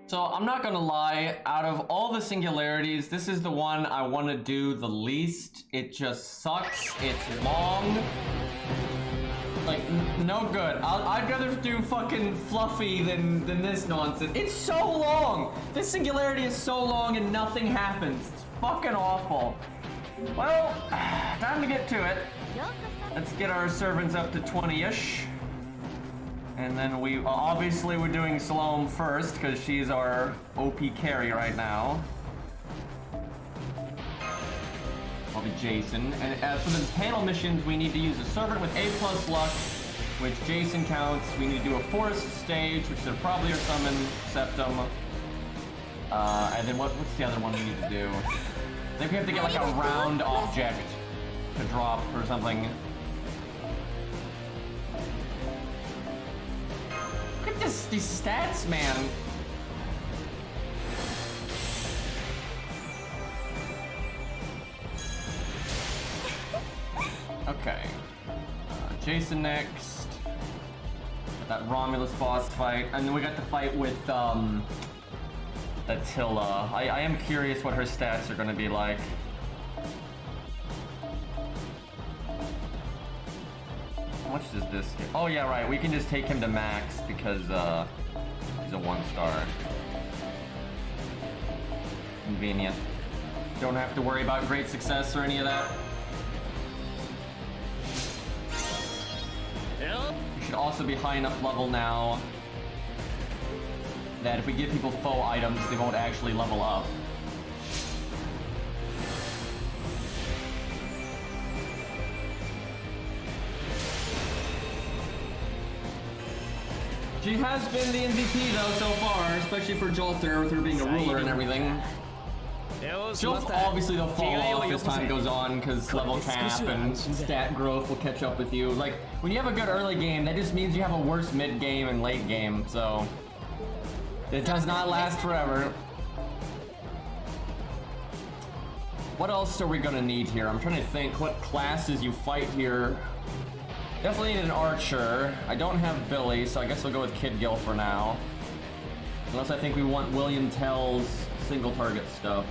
So I'm not gonna lie, out of all the singularities, this is the one I want to do the least. It just sucks. It's long. Like, no good. I'd rather do fucking Fluffy than this nonsense. It's so long! This singularity is so long and nothing happens. It's fucking awful. Well, time to get to it. Let's get our servants up to 20-ish. And then obviously we're doing Salome first, because she's our OP carry right now. I'll be Jason. And for the panel missions, we need to use a servant with A+ luck, which Jason counts. We need to do a forest stage, which they're probably are summon Septem. And then what's the other one we need to do? I think we have to get like a round object to drop or something. Look at these stats, man. Okay. Jason next. Got that Romulus boss fight. And then we got the fight with Attila. I am curious what her stats are gonna be like. How much does this get? Oh yeah, right. We can just take him to max because he's a 1-star. Convenient. Don't have to worry about great success or any of that. We should also be high enough level now that if we give people foe items, they won't actually level up. She has been the MVP though so far, especially for Jolter with her being a ruler and everything. She'll obviously they'll fall off as time goes on because level cap and stat growth will catch up with you. Like when you have a good early game, that just means you have a worse mid game and late game. So it does not last forever. What else are we gonna need here? I'm trying to think what classes you fight here. Definitely need an archer. I don't have Billy, so I guess we'll go with Kid Gil for now. Unless I think we want William Tell's single target stuff.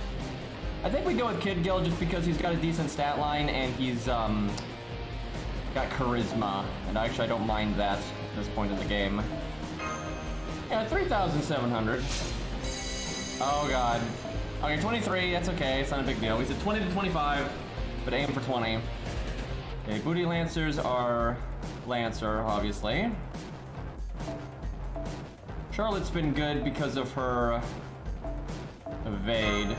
I think we go with Kid Gil just because he's got a decent stat line and he's got charisma. And actually I don't mind that at this point in the game. Yeah, 3,700. Oh god. Okay, 23, that's okay, it's not a big deal. We said 20 to 25, but aim for 20. Okay, booty lancers are Lancer, obviously. Charlotte's been good because of her evade.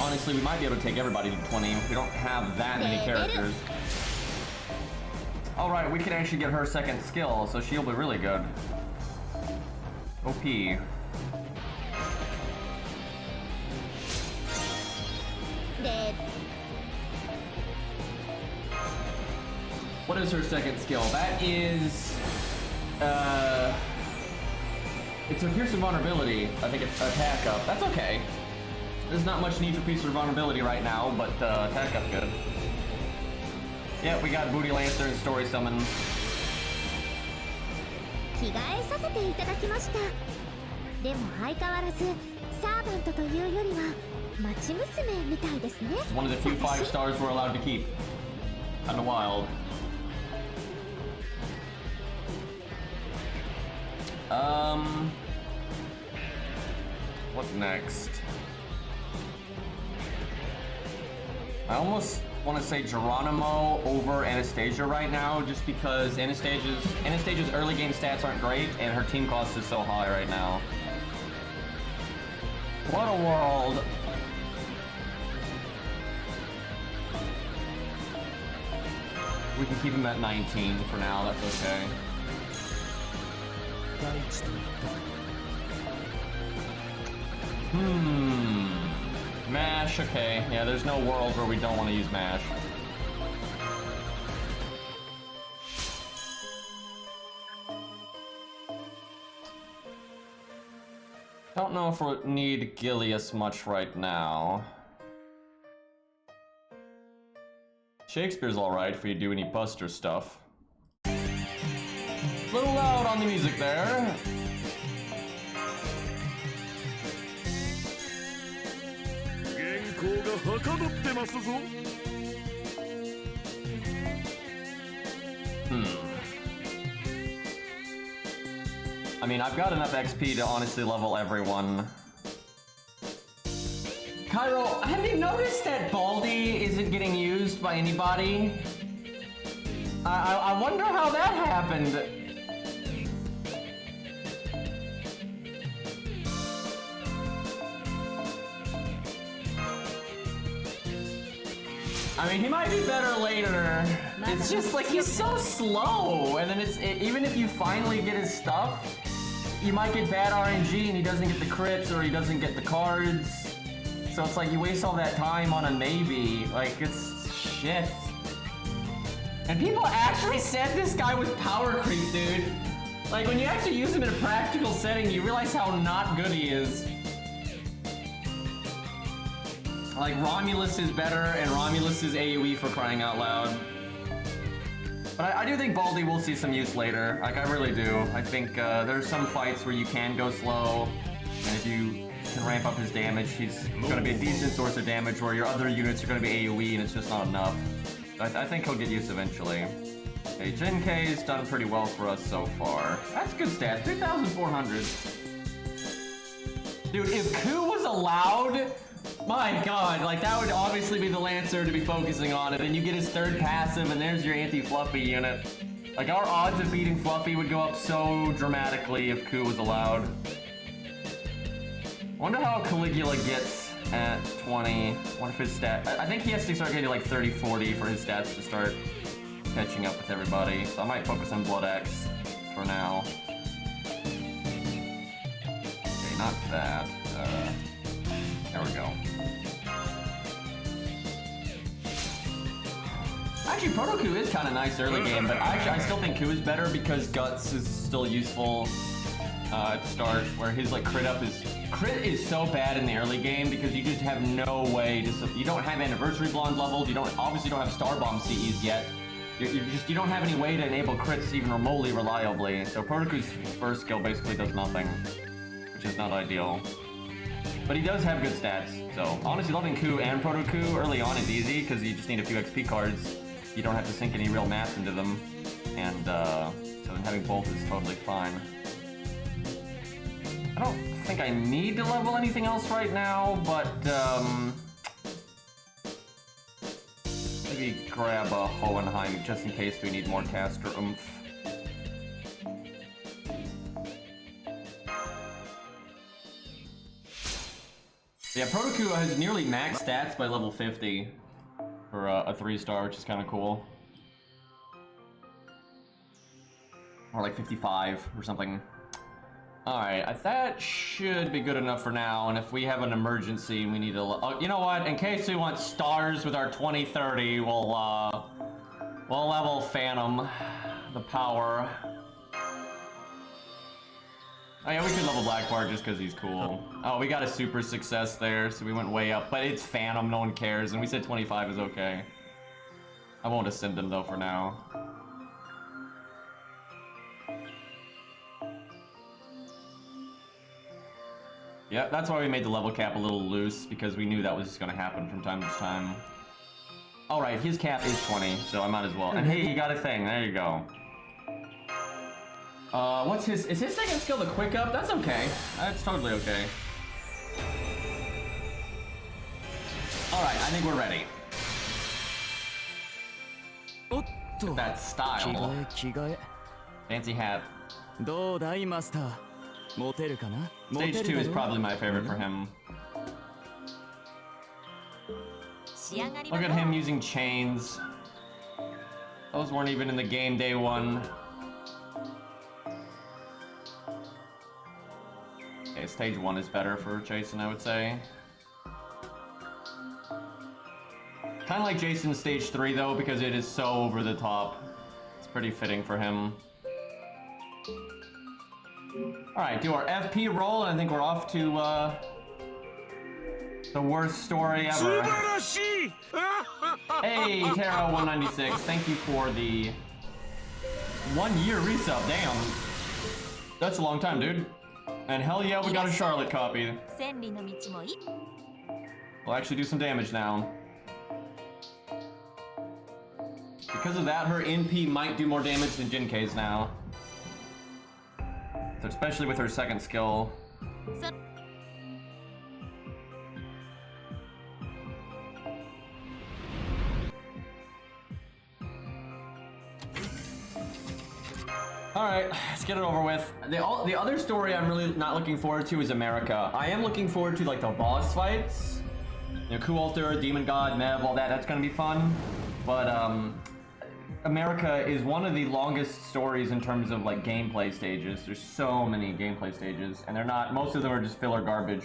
Honestly, we might be able to take everybody to 20. We don't have that many characters. Alright, we can actually get her second skill, so she'll be really good. OP. Dead. What is her second skill? That is... it's a Pierce of Vulnerability. I think it's attack up. That's okay. There's not much need for Pierce of Vulnerability right now, but attack up good. Yeah, we got Booty Lancer and Story Summon. 着替えさせていただきました。でも相変わらずサーバントというよりは町娘みたいですね。 One of the few 5 stars we're allowed to keep. Kinda wild. What next? I almost want to say Geronimo over Anastasia right now, just because Anastasia's early game stats aren't great, and her team cost is so high right now. What a world! We can keep him at 19 for now, that's okay. Mash, okay. Yeah, there's no world where we don't want to use Mash. Don't know if we need Gilius much right now. Shakespeare's alright if we do any Buster stuff. little loud on the music there. I mean, I've got enough XP to honestly level everyone. Cairo, have you noticed that Baldy isn't getting used by anybody? I wonder how that happened. I mean, he might be better later. It's just like he's so slow, and then even if you finally get his stuff, you might get bad RNG and he doesn't get the crits or he doesn't get the cards. So it's like you waste all that time on a maybe. Like, it's shit. And people actually said this guy was power creep, dude. Like, when you actually use him in a practical setting, you realize how not good he is. Like, Romulus is better, and Romulus is AoE for crying out loud. But I do think Baldy will see some use later. Like, I really do. I think there's some fights where you can go slow, and if you can ramp up his damage, he's going to be a decent source of damage, where your other units are going to be AoE, and it's just not enough. I think he'll get use eventually. Okay, Jinkei's done pretty well for us so far. That's good stats, 3,400. Dude, if Ku was allowed... My god, like that would obviously be the Lancer to be focusing on it, and you get his third passive and there's your anti-Fluffy unit. Like our odds of beating Fluffy would go up so dramatically if Ku was allowed. I wonder how Caligula gets at 20. What if his stat... I think he has to start getting like 30, 40 for his stats to start catching up with everybody. So I might focus on Blood X for now. Okay, not that. There we go. Actually, Proto Ku is kind of nice early game, but I still think Ku is better because Guts is still useful at start, where his like crit is so bad in the early game because you just have no way to. You don't have Anniversary Blonde leveled. You obviously don't have Star Bomb CEs yet. You don't have any way to enable crits even remotely reliably. So Proto Ku's first skill basically does nothing, which is not ideal. But he does have good stats, so honestly loving Ku and Proto Ku early on is easy because you just need a few XP cards. You don't have to sink any real mass into them, and so then having both is totally fine. I don't think I need to level anything else right now, but maybe grab a Hohenheim just in case we need more caster oomph. Yeah, Proto Ku has nearly max stats by level 50 for a 3-star, which is kind of cool. Or like 55 or something. Alright, that should be good enough for now, and if we have an emergency, we need to... Oh, you know what? In case we want stars with our 2030, we'll level Phantom, the power. Oh yeah, we could level Blackbart just because he's cool. Oh, we got a super success there, so we went way up. But it's Phantom, no one cares, and we said 25 is okay. I won't ascend him though for now. Yeah, that's why we made the level cap a little loose, because we knew that was just going to happen from time to time. Alright, his cap is 20, so I might as well. And hey, you got a thing, there you go. What's his... Is his second skill the quick up? That's okay. That's totally okay. Alright, I think we're ready. That style. Fancy hat. Stage 2 is probably my favorite for him. Look at him using chains. Those weren't even in the game day one. Okay, stage 1 is better for Jason, I would say. Kind of like Jason's stage 3 though, because it is so over the top. It's pretty fitting for him. Alright, do our FP roll, and I think we're off to the worst story ever. Hey, Taro196, thank you for the 1 year resub, damn. That's a long time, dude. And hell yeah, we got a Charlotte copy. We'll actually do some damage now. Because of that, her NP might do more damage than Jinkei's now. So especially with her second skill. Alright, let's get it over with. The other story I'm really not looking forward to is America. I am looking forward to like the boss fights. You know, Kualter, Demon God, Mev, all that, that's gonna be fun. But America is one of the longest stories in terms of like gameplay stages. There's so many gameplay stages, and they're not, most of them are just filler garbage.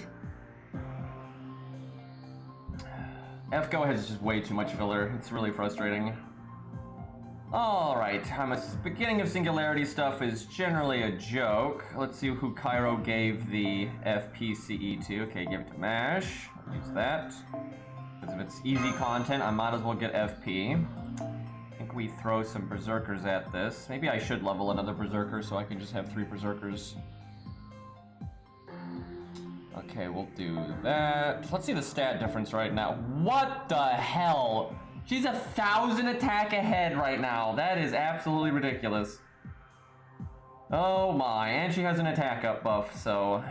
FGO has just way too much filler. It's really frustrating. Alright, beginning of Singularity stuff is generally a joke. Let's see who Cairo gave the FPCE to. Okay, give it to MASH. I'll use that. Because if it's easy content, I might as well get FP. I think we throw some Berserkers at this. Maybe I should level another Berserker so I can just have 3 Berserkers. Okay, we'll do that. Let's see the stat difference right now. What the hell? She's 1,000 attack ahead right now. That is absolutely ridiculous. Oh my, and she has an attack up buff, so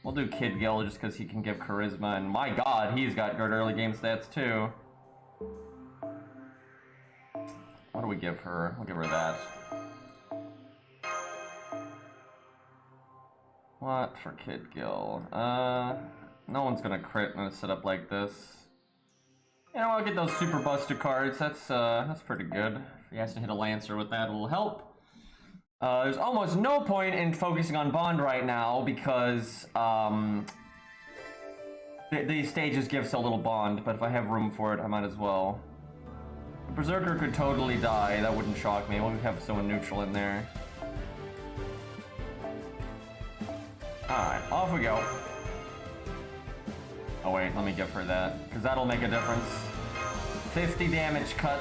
we'll do Kid Gil just because he can give charisma, and my god, he's got good early game stats too. What do we give her? We'll give her that. What for Kid Gil? No one's gonna crit in a setup like this. Yeah, well, I'll get those Super Buster cards. That's pretty good. If he has to hit a Lancer with that, it'll help. There's almost no point in focusing on Bond right now because these stages give so little Bond, but if I have room for it, I might as well. Berserker could totally die. That wouldn't shock me. We'll have someone neutral in there. Alright, off we go. Oh wait, let me give her that, because that'll make a difference. 50 damage cut.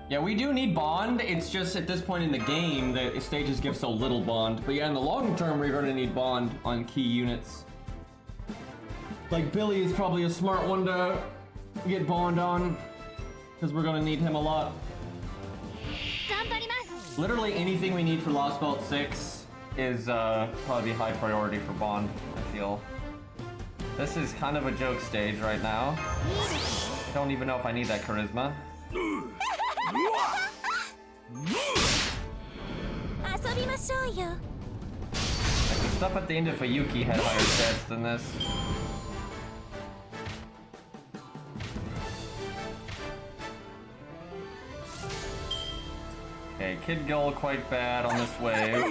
Yeah, we do need Bond. It's just at this point in the game, the stages give so little Bond. But yeah, in the long term, we're going to need Bond on key units. Like Billy is probably a smart one to get Bond on, because we're going to need him a lot. Literally anything we need for Lost Belt 6 is probably high priority for Bond, I feel. This is kind of a joke stage right now. I don't even know if I need that charisma. Like the stuff at the end of Fuyuki had higher stats than this. Okay, Kid Gil quite bad on this wave.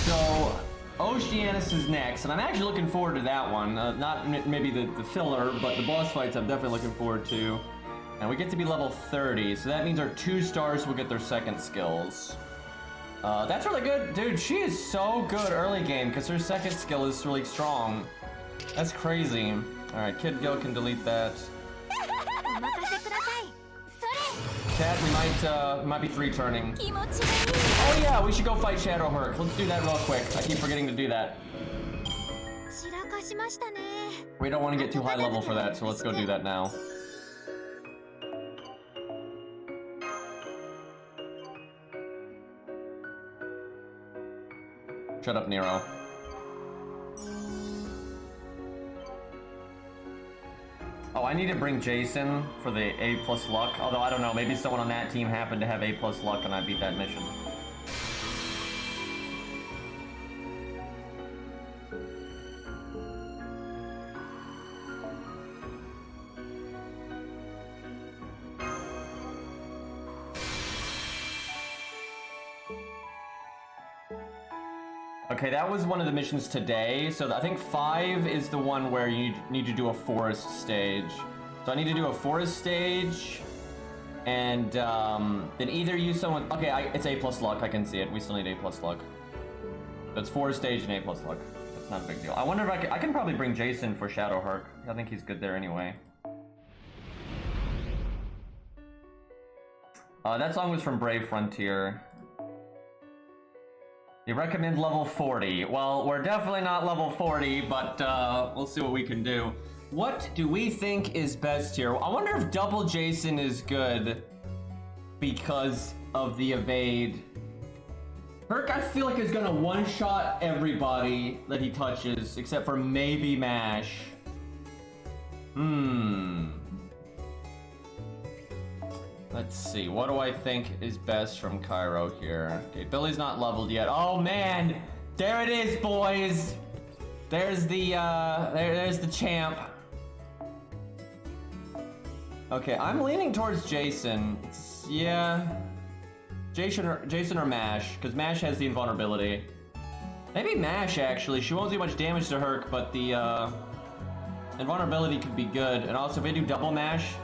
So, Oceanus is next, and I'm actually looking forward to that one. Not maybe the filler, but the boss fights I'm definitely looking forward to. And we get to be level 30, so that means our 2 stars will get their second skills. That's really good. Dude, she is so good early game, because her second skill is really strong. That's crazy. Alright, Kid Gil can delete that. Cat, we might be 3-turning. Oh yeah, we should go fight Shadow Herc. Let's do that real quick. I keep forgetting to do that. We don't want to get too high level for that, so let's go do that now. Shut up, Nero. Oh, I need to bring Jason for the A+ luck, although I don't know, maybe someone on that team happened to have A+ luck and I beat that mission. Okay, that was one of the missions today. So I think 5 is the one where you need to do a forest stage. So I need to do a forest stage. And then either use someone. Okay, it's A plus luck. I can see it. We still need A plus luck. That's 4 stage and A plus luck. That's not a big deal. I wonder if I can probably bring Jason for Shadow Herc. I think he's good there anyway. That song was from Brave Frontier. You recommend level 40. Well, we're definitely not level 40, but we'll see what we can do. What do we think is best here? I wonder if double Jason is good because of the evade. Herc, I feel like is gonna one-shot everybody that he touches, except for maybe Mash. Let's see, what do I think is best from Cairo here? Okay, Billy's not leveled yet. Oh man, there it is, boys. There's the there's the champ. Okay, I'm leaning towards Jason. Yeah, Jason or Mash, because Mash has the invulnerability. Maybe Mash actually. She won't do much damage to Herc, but the invulnerability could be good. And also, if they do double Mash.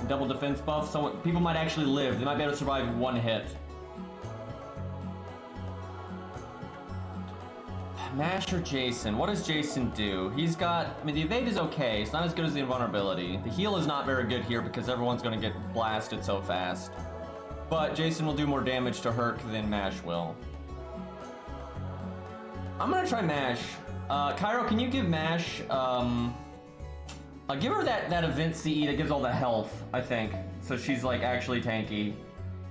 Double defense buff, so people might actually live. They might be able to survive 1 hit. Mash or Jason? What does Jason do? He's got... I mean, the evade is okay. It's not as good as the invulnerability. The heal is not very good here because everyone's going to get blasted so fast. But Jason will do more damage to Herc than Mash will. I'm going to try Mash. Cairo, can you give Mash... give her that event CE that gives all the health, I think. So she's like actually tanky.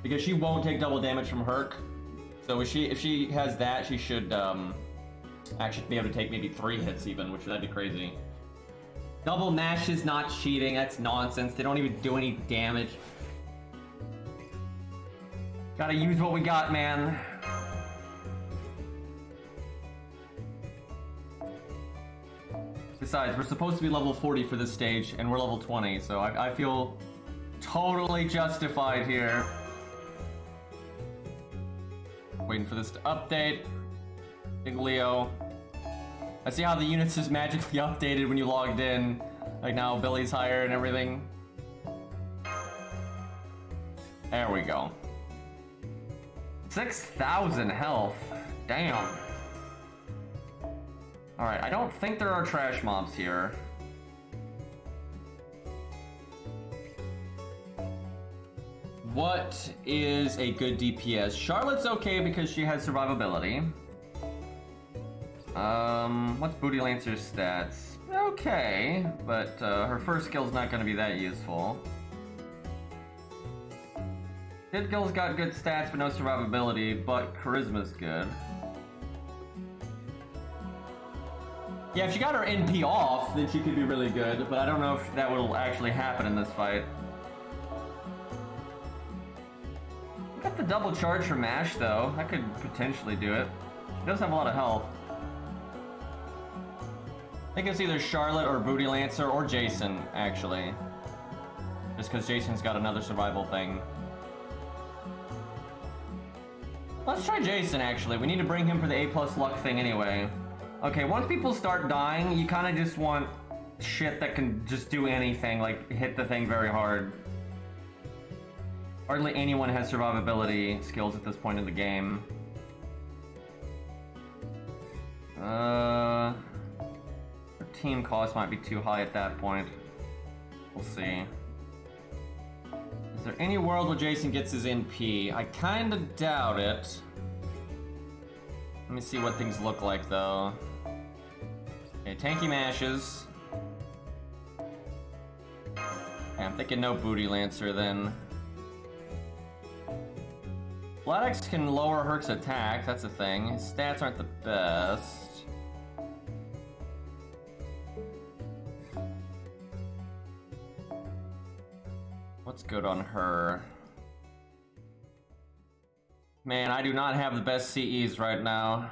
Because she won't take double damage from Herc. So if she has that, she should actually be able to take maybe 3 hits even, which that'd be crazy. Double Mash is not cheating, that's nonsense. They don't even do any damage. Gotta use what we got, man. Besides, we're supposed to be level 40 for this stage, and we're level 20, so I feel totally justified here. Waiting for this to update. Big Leo. I see how the units just magically updated when you logged in. Like now Billy's higher and everything. There we go. 6,000 health. Damn. Alright, I don't think there are trash mobs here. What is a good DPS? Charlotte's okay because she has survivability. What's Booty Lancer's stats? Okay, but her first skill's not going to be that useful. Kid Gill's got good stats but no survivability, but charisma's good. Yeah, if she got her NP off, then she could be really good, but I don't know if that will actually happen in this fight. Got the double charge for Mash, though. That could potentially do it. She does have a lot of health. I think it's either Charlotte or Booty Lancer or Jason, actually. Just because Jason's got another survival thing. Let's try Jason, actually. We need to bring him for the A+ luck thing anyway. Okay, once people start dying, you kind of just want shit that can just do anything, like hit the thing very hard. Hardly anyone has survivability skills at this point in the game. Our team cost might be too high at that point. We'll see. Is there any world where Jason gets his NP? I kind of doubt it. Let me see what things look like, though. Okay, tanky mashes. Okay, I'm thinking no Booty Lancer, then. Flat X can lower Herc's attack, that's a thing. His stats aren't the best. What's good on her? Man, I do not have the best CEs right now.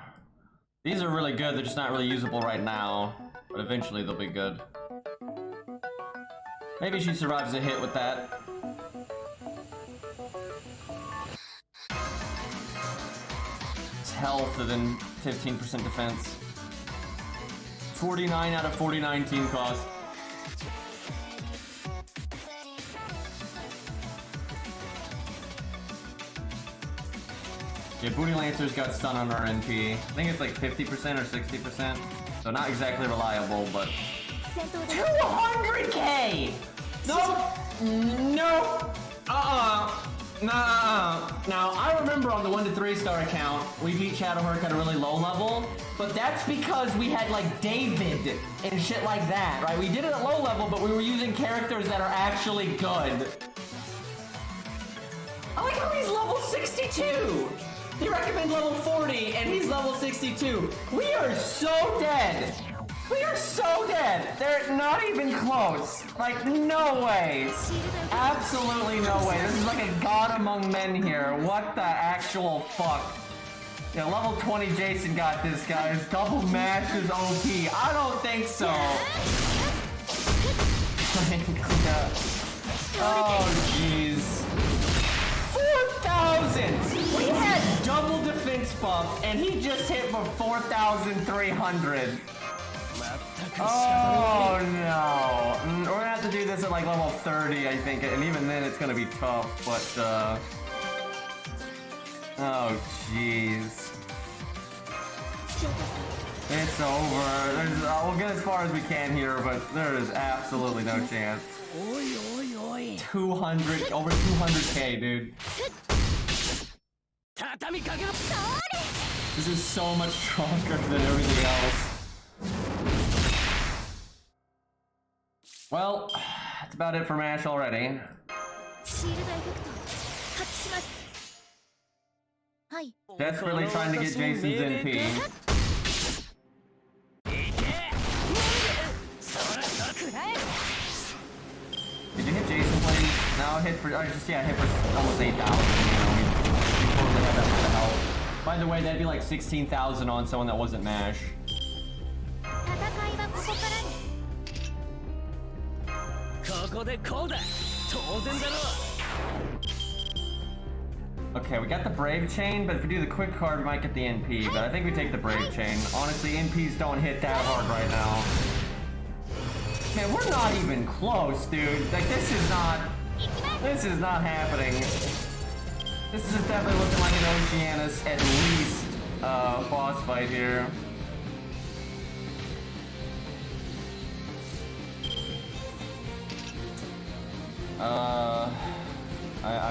These are really good, they're just not really usable right now. But eventually they'll be good. Maybe she survives a hit with that. It's health and then 15% defense. 49 out of 49 team cost. Yeah, Booty Lancers got stun on our NP. I think it's like 50% or 60%. So not exactly reliable, but 200k! No! No! Nah. Now, I remember on the 1 to 3 star account, we beat Shadow Herc at a really low level, but that's because we had like David and shit like that, right? We did it at low level, but we were using characters that are actually good. I like how he's level 62! He recommends level 40, and he's level 62. We are so dead! We are so dead! They're not even close. Like, no way. Absolutely no way. This is like a god among men here. What the actual fuck? Yeah, level 20 Jason got this, guys. Double mash is OP. I don't think so. Oh, jeez. 4,000! We had double defense buff, and he just hit for 4,300. Oh no. We're gonna have to do this at like level 30, I think, and even then it's gonna be tough, but oh jeez. It's over. We'll get as far as we can here, but there is absolutely no chance. 200, over 200k, dude. This is so much stronger than everything else. Well, that's about it for MASH already. Desperately trying to get Jason's NP. Did you hit Jason, please? No, hit for, hit for almost 8,000, you know, we totally had that for the health. By the way, that'd be like 16,000 on someone that wasn't MASH. Okay, we got the Brave Chain, but if we do the quick card, we might get the NP, but I think we take the Brave Chain. Honestly, NPs don't hit that hard right now. Man, we're not even close, dude. Like, this is not happening. This is definitely looking like an Oceanus, at least, boss fight here.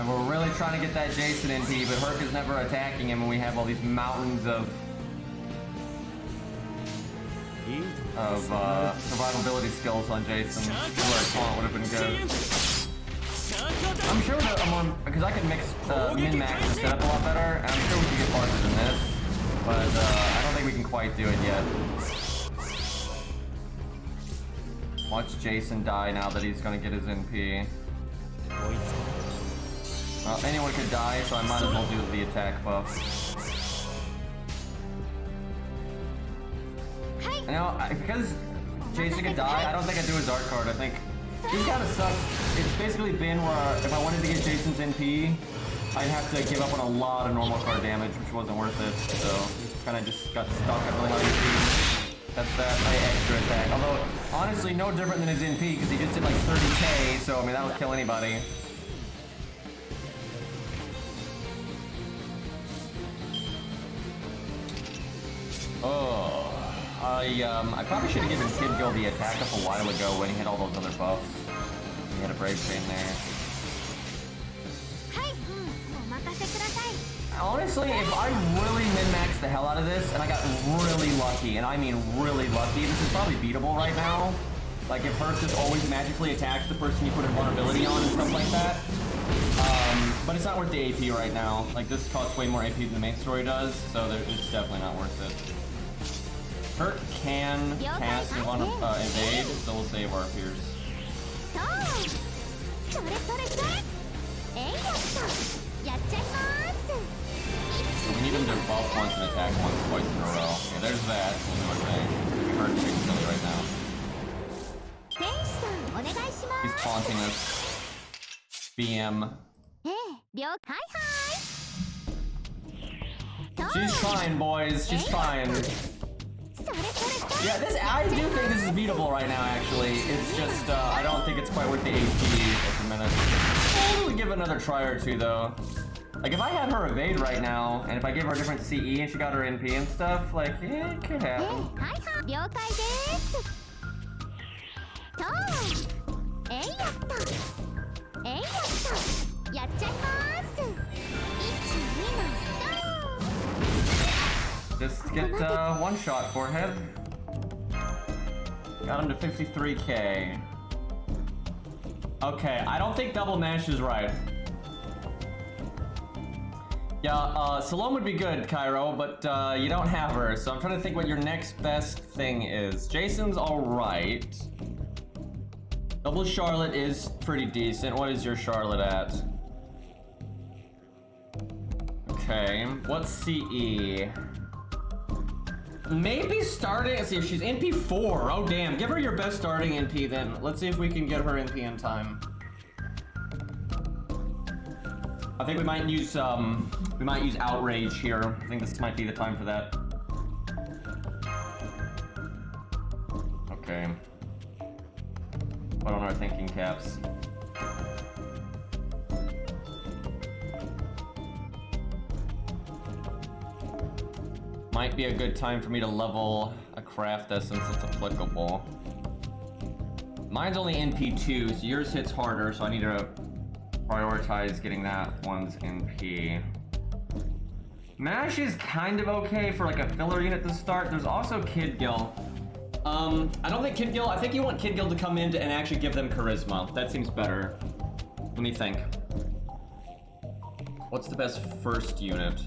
We're really trying to get that Jason NP, but Herc is never attacking him, and we have all these mountains of survivability skills on Jason. Where a taunt would have been good. I'm sure that because I can mix min-max the setup a lot better, and I'm sure we can get farther than this, but I don't think we can quite do it yet. Watch Jason die now that he's gonna get his NP. Well, anyone could die, so I might as well do the attack buff. You know, because Jason could die, I don't think I'd do his art card. I think this kind of sucks. It's basically been where if I wanted to get Jason's NP, I'd have to give up on a lot of normal card damage, which wasn't worth it. So kind of just got stuck at really high NP. That's that extra attack. Although, honestly, no different than his NP, because he just did like 30k, so I mean, that would kill anybody. Oh, I probably should have given Kid Gill the attack up a while ago when he had all those other buffs. He had a Brave Chain there. Honestly, if I really min-maxed the hell out of this, and I got really lucky, and I mean really lucky, this is probably beatable right now. Like, if Herc just always magically attacks the person you put invulnerability on and stuff like that. But it's not worth the AP right now. Like, this costs way more AP than the main story does, so it's definitely not worth it. Herc can cast and want to evade, so we'll save our fears. So we need him to buff once and attack once twice in a row. Yeah, there's that. We'll do our thing. Herc chicken silly right now. He's taunting us. BM. She's fine, boys. She's fine. Yeah, I do think this is beatable right now, actually. It's just, I don't think it's quite worth the AP at the minute. We'll give it another try or two, though. Like, if I had her evade right now, and if I gave her a different CE and she got her NP and stuff, like, yeah, it could happen. 了解ですとえいやっとえいやっとやっちゃいます12の Just get one shot for him. Got him to 53k. Okay, I don't think double mash is right. Yeah, Salome would be good, Cairo, but you don't have her, so I'm trying to think what your next best thing is. Jason's alright. Double Charlotte is pretty decent. What is your Charlotte at? Okay, what's CE? Maybe starting, let's see, if she's NP4. Oh damn, give her your best starting NP then. Let's see if we can get her NP in time. I think we might use outrage here. I think this might be the time for that. Okay. Put on our thinking caps. Might be a good time for me to level a craft essence that's applicable. Mine's only NP2, so yours hits harder, so I need to prioritize getting that one's NP. Mash is kind of okay for like a filler unit to start. There's also Kid Gil. I don't think Kid Gil, I think you want Kid Gil to come in and actually give them charisma. That seems better. Let me think. What's the best first unit?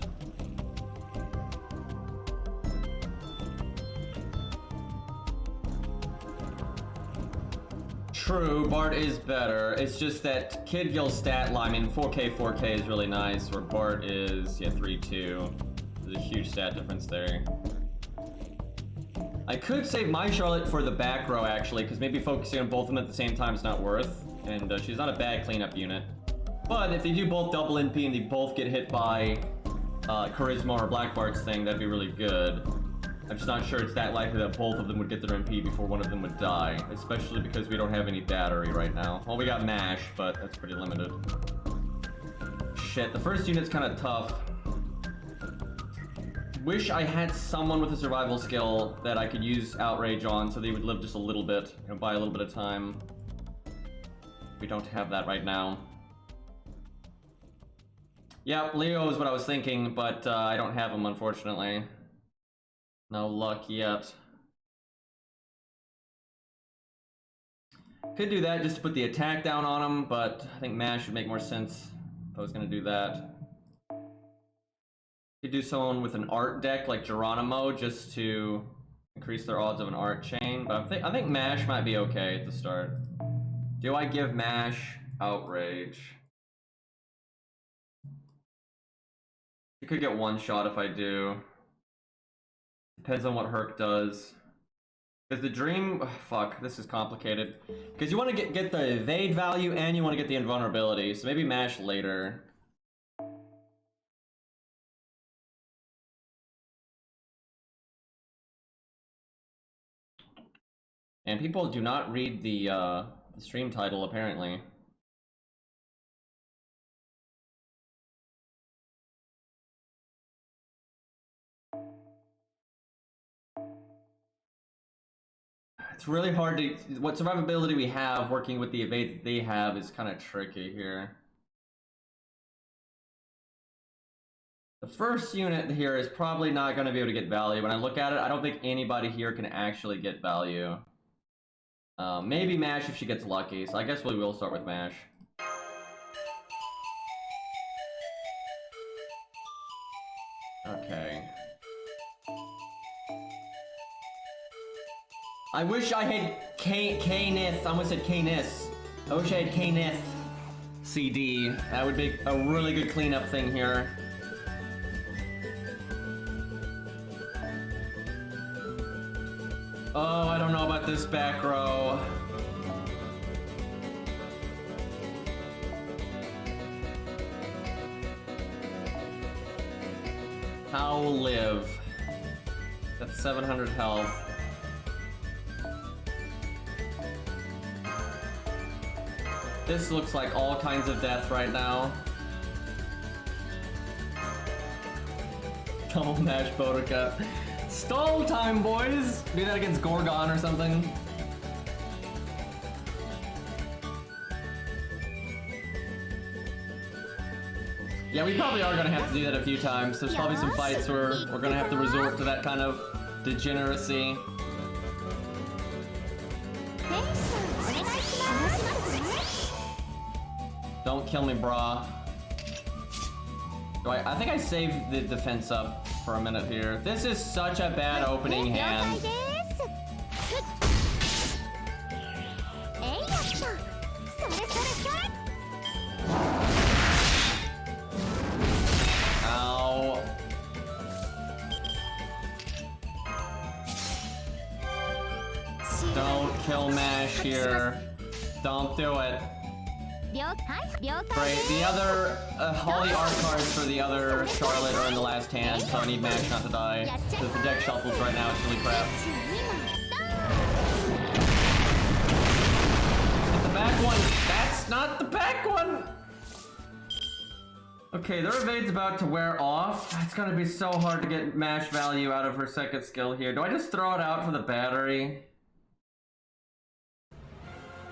True, Bart is better. It's just that Kid Gil's stat line, I mean, 4K is really nice, where Bart is, yeah, 3-2. There's a huge stat difference there. I could save my Charlotte for the back row, actually, because maybe focusing on both of them at the same time is not worth, and she's not a bad cleanup unit. But if they do both double NP and they both get hit by Charisma or Black Bart's thing, that'd be really good. I'm just not sure it's that likely that both of them would get their MP before one of them would die, especially because we don't have any battery right now. Well, we got MASH, but that's pretty limited. Shit, the first unit's kind of tough. Wish I had someone with a survival skill that I could use Outrage on so they would live just a little bit, you know, buy a little bit of time. We don't have that right now. Yeah, Leo is what I was thinking, but I don't have him, unfortunately. No luck yet. Could do that just to put the attack down on him, but I think MASH would make more sense if I was gonna do that. Could do someone with an art deck like Geronimo just to increase their odds of an art chain, but I think MASH might be okay at the start. Do I give MASH Outrage? You could get one shot if I do. Depends on what Herc does. Because the dream, oh, fuck, this is complicated. Because you want to get the evade value and you want to get the invulnerability, so maybe MASH later. And people do not read the stream title, apparently. It's really hard to, what survivability we have working with the evade that they have is kind of tricky here. The first unit here is probably not going to be able to get value. When I look at it, I don't think anybody here can actually get value. Maybe MASH if she gets lucky, so I guess we will start with MASH. Okay. I wish I had K-Nith. I almost said K-Nith. I wish I had K-Nith CD. That would be a really good cleanup thing here. Oh, I don't know about this back row. How live? That's 700 health. This looks like all kinds of death right now. Double mash Boudica. Stall time, boys! Do that against Gorgon or something. Yeah, we probably are gonna have to do that a few times. There's probably some fights where we're gonna have to resort to that kind of degeneracy. Don't kill me, brah. I think I saved the defense up for a minute here. This is such a bad opening hand. Ow. Don't kill Mash here. Don't do it. Great, the other Holly art cards for the other Charlotte are in the last hand, so I need Mash not to die. Because the deck shuffles right now, it's really crap. Hit the back one! That's not the back one! Okay, their evade's about to wear off. It's gonna be so hard to get Mash value out of her second skill here. Do I just throw it out for the battery?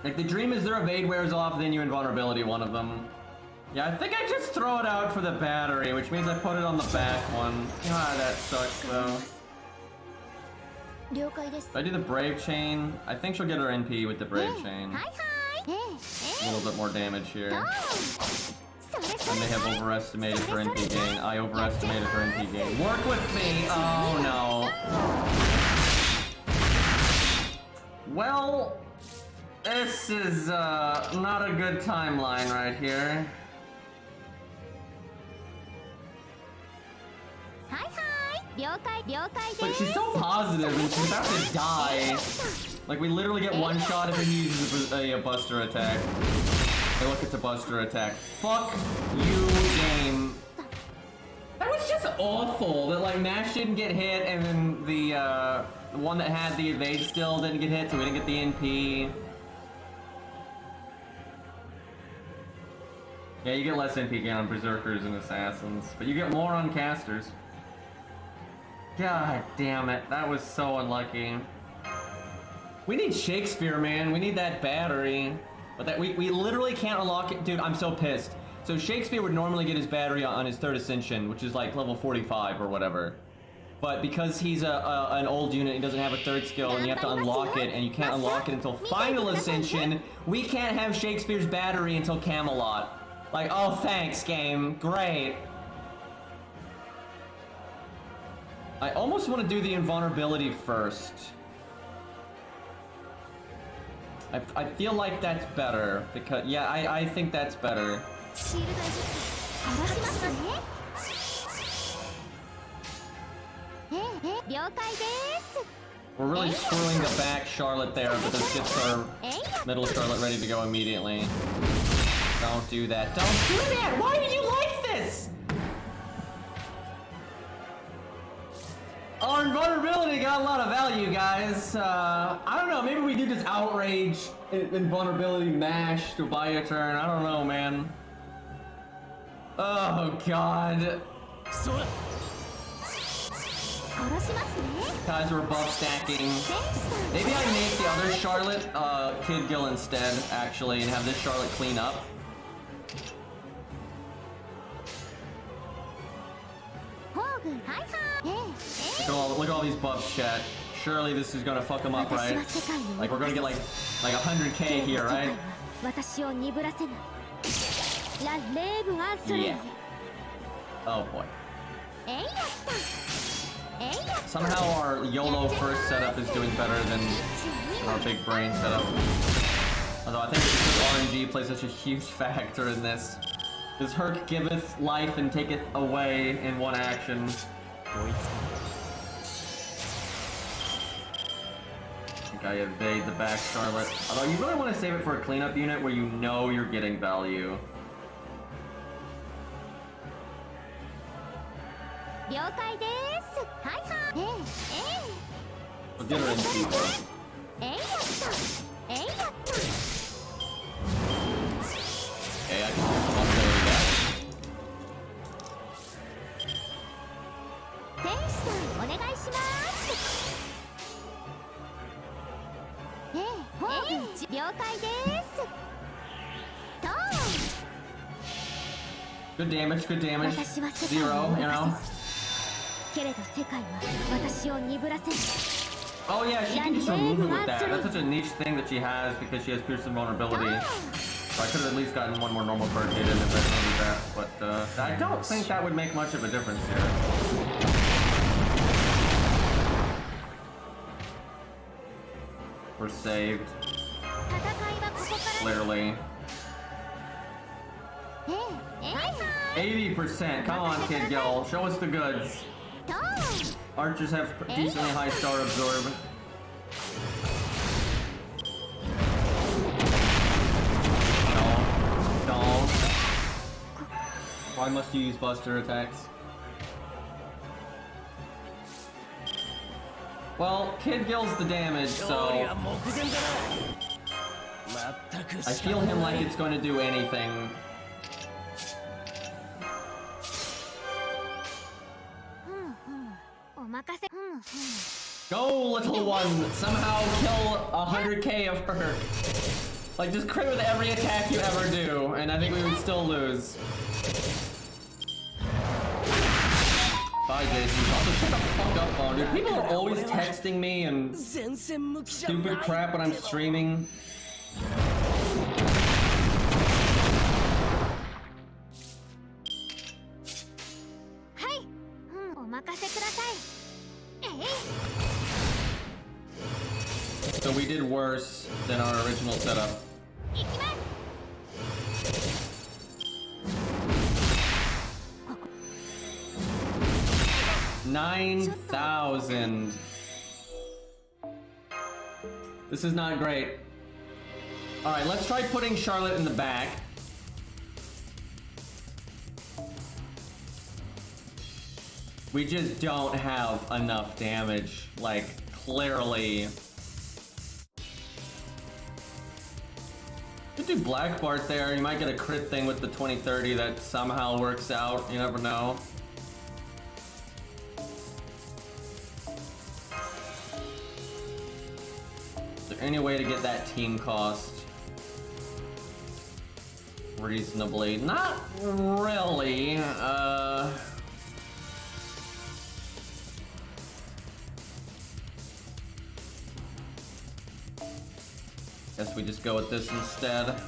Like, the dream is their evade wears off, then you invulnerability one of them. Yeah, I think I just throw it out for the battery, which means I put it on the back one. God, that sucks, though. If I do the Brave Chain, I think she'll get her NP with the Brave Chain. A little bit more damage here. I may have overestimated her NP gain. I overestimated her NP gain. Work with me! Oh, no. Well... this is, not a good timeline right here. Like, she's so positive and she's about to die. Like, we literally get one shot if he uses a Buster attack. Hey, look, it's a Buster attack. Fuck you, game. That was just awful that, like, Mash didn't get hit and then the one that had the evade still didn't get hit, so we didn't get the NP. Yeah, you get less NP gain on Berserkers and Assassins, but you get more on Casters. God damn it, that was so unlucky. We need Shakespeare, man. We need that battery. But that we literally can't unlock it. Dude, I'm so pissed. So Shakespeare would normally get his battery on his 3rd Ascension, which is like level 45 or whatever. But because he's an old unit, he doesn't have a 3rd skill, and you have to unlock it, and you can't unlock it until Final Ascension, we can't have Shakespeare's battery until Camelot. Like, oh, thanks, game. Great. I almost want to do the invulnerability first. I feel like that's better, because, yeah, I think that's better. We're really screwing the back Charlotte there, but this gets our middle Charlotte ready to go immediately. Don't do that. Don't do that! Why do you like this? Our invulnerability got a lot of value, guys. I don't know, maybe we do just outrage invulnerability mash to buy a turn. I don't know, man. Oh, God. Guys, we're buff stacking. Maybe I make the other Charlotte Kid Gill instead, actually, and have this Charlotte clean up. Look at all these buffs, chat. Surely this is gonna fuck them up, right? Like, we're gonna get like 100k here, right? Yeah. Oh boy. Somehow our YOLO first setup is doing better than our big brain setup. Although I think it's because RNG plays such a huge factor in this. This Herc giveth life and taketh away in one action. I think I evade the back Charlotte. Although you really want to save it for a cleanup unit where you know you're getting value. We'll get her in people. Okay, I can come up there with that. 天使さんお願いします。ええ、了解です。ドーン。 Good damage, good damage. 私は世界 Zero, を you 動 know. かせず、けれど世界は私を鈍らせる。 Oh yeah, she can just remove it with that. That's such a niche thing that she has because she has piercing vulnerability. So I could have at least gotten one more normal card hit in if I needed that, but I don't think that would make much of a difference here. We're saved. Clearly. 80%. Come on, Kid Gill. Show us the goods. Archers have decently high star absorb. No. Why must you use buster attacks? Well, Kid Gill's the damage, so I feel him like it's going to do anything. Go, little one! Somehow kill 100k of Herc. Like, just crit with every attack you ever do, and I think we would still lose. Bye, Jason. Also, shut the fuck up, phone, dude. People are always texting me and stupid crap when I'm streaming. So we did worse than our original setup. 9,000. This is not great. Alright, let's try putting Charlotte in the back. We just don't have enough damage, like, clearly. Could do Black Bart there, you might get a crit thing with the 2030 that somehow works out, you never know. Is there any way to get that team cost reasonably? Not really, guess we just go with this instead.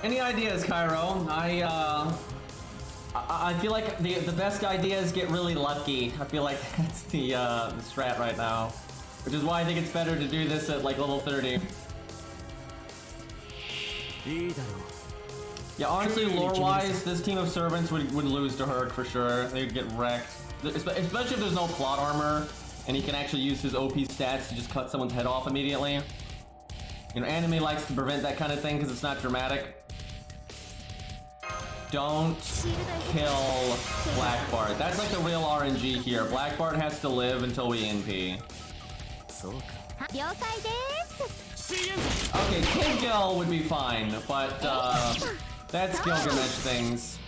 Any ideas, Cairo? I feel like the best ideas get really lucky. I feel like that's the strat right now, which is why I think it's better to do this at like level 30. Yeah, honestly, lore-wise, this team of servants would lose to Herc for sure. They'd get wrecked. Especially if there's no plot armor, and he can actually use his OP stats to just cut someone's head off immediately. You know, anime likes to prevent that kind of thing because it's not dramatic. Don't kill Black Bart. That's like the real RNG here. Black Bart has to live until we NP. Okay, Kid Gill would be fine, but that's Gilgamesh things.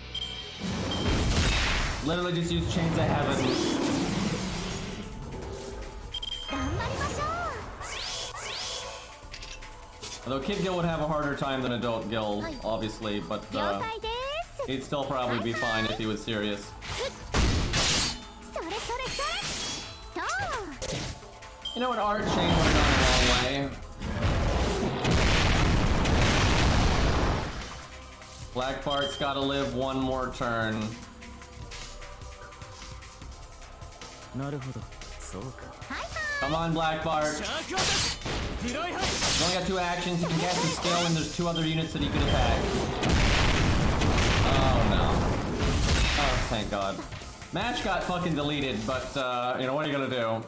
Literally just use Chains of Heaven. Although Kid Gill would have a harder time than Adult Gill, obviously, but he'd still probably be fine if he was serious. You know what, Art Chain would have gone a long way. Black Bart's gotta live one more turn. Come on, Black Bart. He's only got 2 actions, he can cast his skill, and there's 2 other units that he can attack. Oh no. Oh, thank God. Match got fucking deleted, but, you know, what are you gonna do?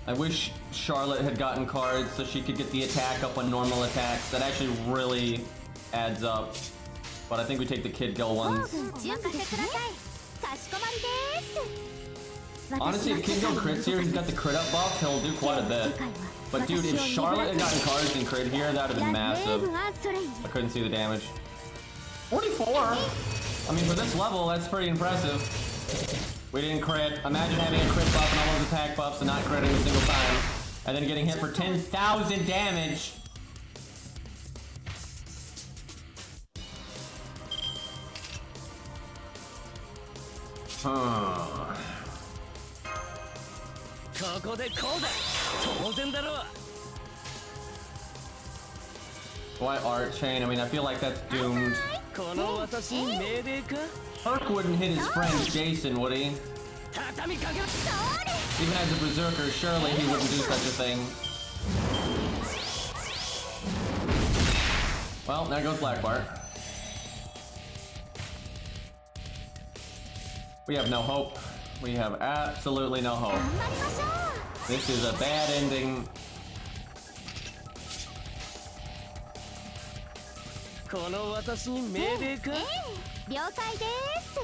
I wish Charlotte had gotten cards so she could get the attack up on normal attacks. That actually really adds up. But I think we take the Kid Gill ones. Honestly, if Kid Gill crits here, he's got the crit up buff, he'll do quite a bit. But dude, if Charlotte had gotten cards and crit here, that would have been massive. I couldn't see the damage. 44? I mean, for this level, that's pretty impressive. We didn't crit. Imagine having a crit buff and all those attack buffs and not critting a single time. And then getting hit for 10,000 damage. Why art chain? I mean, I feel like that's doomed. Herc wouldn't hit his friend Jason, would he? Even as a berserker, surely he wouldn't do such a thing. Well, there goes Black Bart. We have no hope. We have absolutely no hope. This is a bad ending.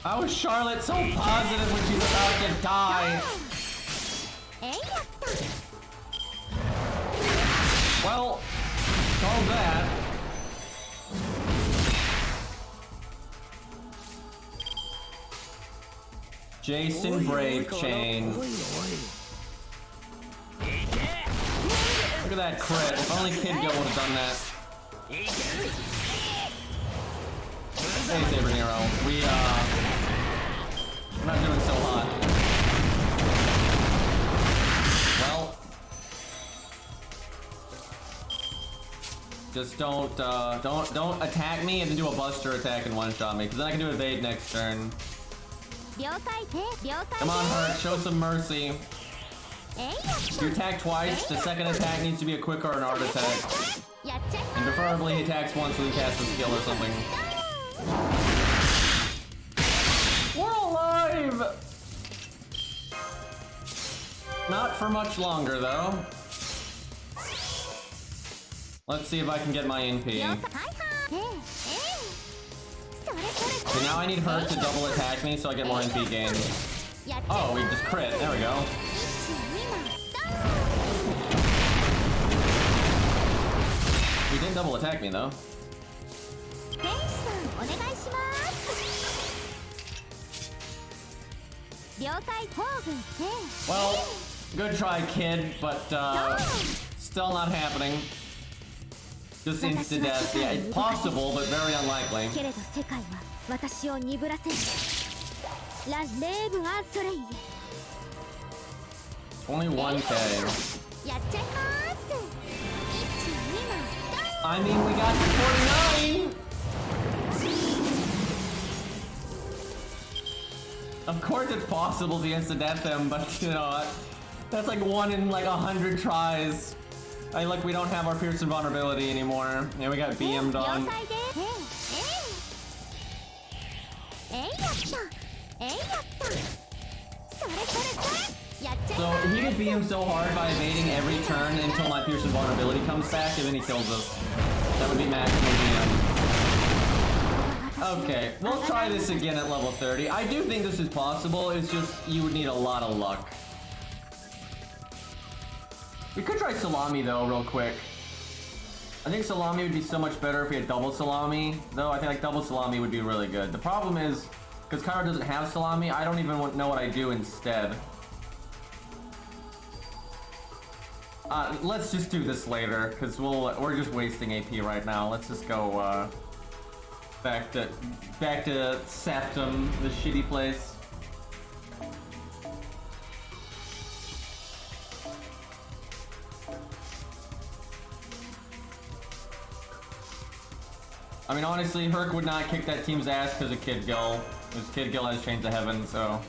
How is Charlotte so positive when she's about to die? Well, call that. Jason Brave Chain. Look at that crit. If only Kid Gill would have done that. Hey, Saber Nero. We're not doing so hot. Well, just don't attack me and then do a Buster attack and one-shot me, because then I can do evade next turn. Come on, Herc, show some mercy. If you attack twice, the second attack needs to be a quick or an art attack. And preferably he attacks once and then casts a skill or something. We're alive! Not for much longer, though. Let's see if I can get my NP. Okay, now I need Herc to double attack me so I get more NP gains. Oh, we just crit. There we go. He didn't double attack me, though. Well, good try, kid, but still not happening. Just insta-death. Yeah, it's possible, but very unlikely. Only 1K. I mean, we got to 49! Of course it's possible to insta-death him, but you know, that's like 1 in like 100 tries. Like we don't have our Pearson vulnerability anymore. Yeah, we got BM'd on. So he could BM so hard by evading every turn until my Pearson vulnerability comes back, and then he kills us. That would be maximum BM. Okay, we'll try this again at level 30. I do think this is possible, it's just you would need a lot of luck. We could try Salami though, real quick. I think Salami would be so much better if we had double Salami, though I think like double Salami would be really good. The problem is, because Kyra doesn't have Salami, I don't even know what I do instead. Let's just do this later, because we're just wasting AP right now. Let's just go back to Septem, the shitty place. I mean, honestly, Herc would not kick that team's ass because of Kid Gill. Because Kid Gill has Chains of Heaven, so...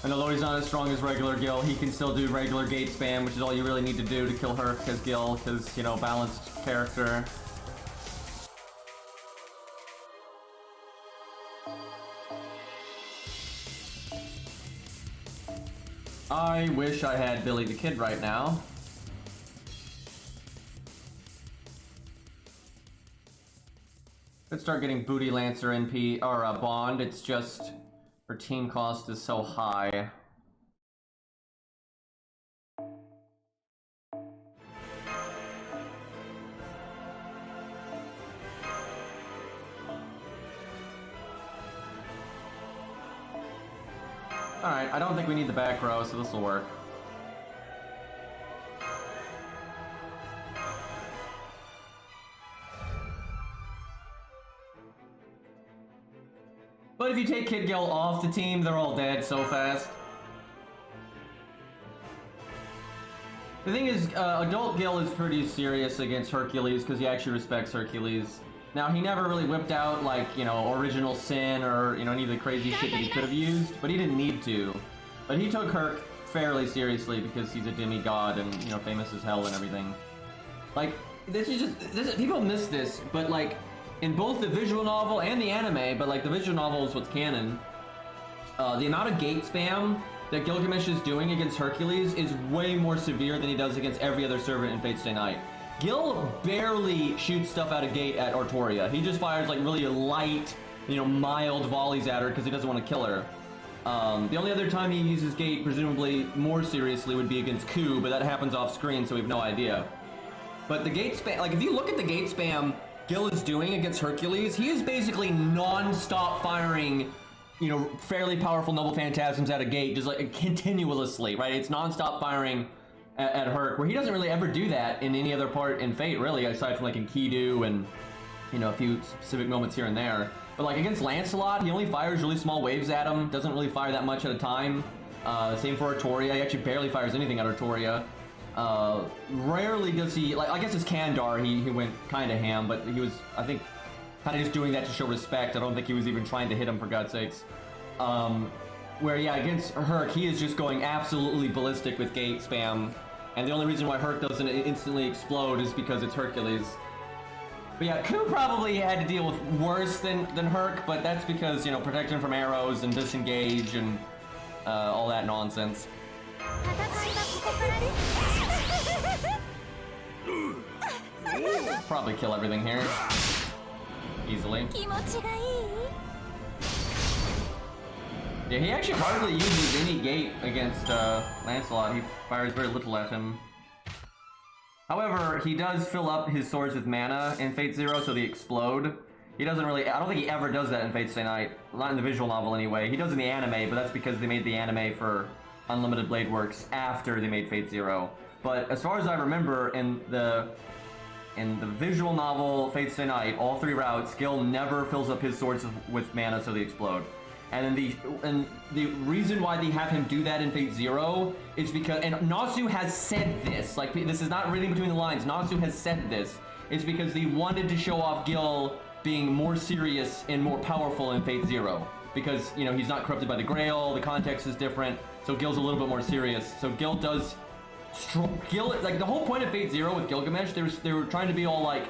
And although he's not as strong as regular Gill, he can still do regular gate spam, which is all you really need to do to kill Herc as Gill, because, you know, balanced character. I wish I had Billy the Kid right now. Could start getting Booty Lancer NP or Bond. It's just her team cost is so high. Alright, I don't think we need the back row, so this will work. But if you take Kid Gil off the team, they're all dead so fast. The thing is, Adult Gil is pretty serious against Hercules because he actually respects Hercules. Now, he never really whipped out, like, you know, Original Sin or, you know, any of the crazy shit that he could have used, but he didn't need to. But he took Herc fairly seriously because he's a demigod and, you know, famous as hell and everything. Like, people miss this, but, like, in both the visual novel and the anime, but, like, the visual novel is what's canon, the amount of gate spam that Gilgamesh is doing against Hercules is way more severe than he does against every other servant in Fate Stay Night. Gil barely shoots stuff out of gate at Artoria. He just fires like really light, you know, mild volleys at her because he doesn't want to kill her. The only other time he uses gate, presumably more seriously, would be against Ku, but that happens off screen, so we have no idea. But the gate spam, like if you look at the gate spam Gil is doing against Hercules, he is basically non-stop firing, you know, fairly powerful noble phantasms out of gate, just like continuously, right? It's non-stop firing at Herc, where he doesn't really ever do that in any other part in Fate, really, aside from like in Kidu and, you know, a few specific moments here and there. But like against Lancelot, he only fires really small waves at him, doesn't really fire that much at a time. Same for Artoria, he actually barely fires anything at Artoria. Rarely does he, like, I guess it's Kandar, he went kind of ham, but he was, I think, kind of just doing that to show respect. I don't think he was even trying to hit him, for God's sakes. Where, yeah, against Herc, he is just going absolutely ballistic with gate spam. And the only reason why Herc doesn't instantly explode is because it's Hercules. But yeah, Ku probably had to deal with worse than Herc, but that's because, you know, protection from arrows and disengage and all that nonsense. Probably kill everything here. Easily. Yeah, he actually hardly uses any gate against Lancelot. He fires very little at him. However, he does fill up his swords with mana in Fate Zero, so they explode. He doesn't really, I don't think he ever does that in Fate Stay Night. Not in the visual novel anyway. He does in the anime, but that's because they made the anime for Unlimited Blade Works after they made Fate Zero. But as far as I remember, in the visual novel Fate Stay Night, all three routes, Gil never fills up his swords with mana so they explode. And the reason why they have him do that in Fate Zero is because, and Nasu has said this, like, this is not reading between the lines, Nasu has said this, it's because they wanted to show off Gil being more serious and more powerful in Fate Zero. Because, you know, he's not corrupted by the Grail, the context is different, so Gil's a little bit more serious. So Gil does, Gil, like, the whole point of Fate Zero with Gilgamesh, they were trying to be all like,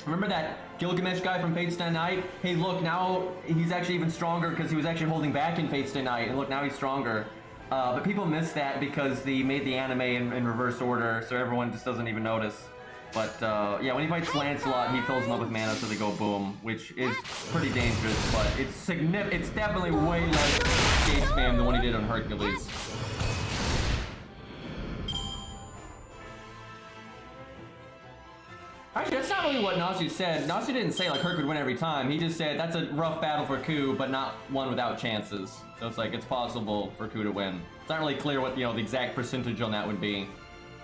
remember that Gilgamesh guy from Fate Stay Night? Hey, look, now he's actually even stronger because he was actually holding back in Fate Stay Night, and look, now he's stronger. But people miss that because they made the anime in reverse order, so everyone just doesn't even notice. But yeah, when he fights Lancelot, he fills them up with mana so they go boom, which is pretty dangerous, but it's definitely way less gate spam than what he did on Hercules. Actually, that's not really what Nasu said. Nasu didn't say, like, Herc would win every time. He just said, that's a rough battle for Ku, but not one without chances. So it's like, it's possible for Ku to win. It's not really clear what, you know, the exact percentage on that would be.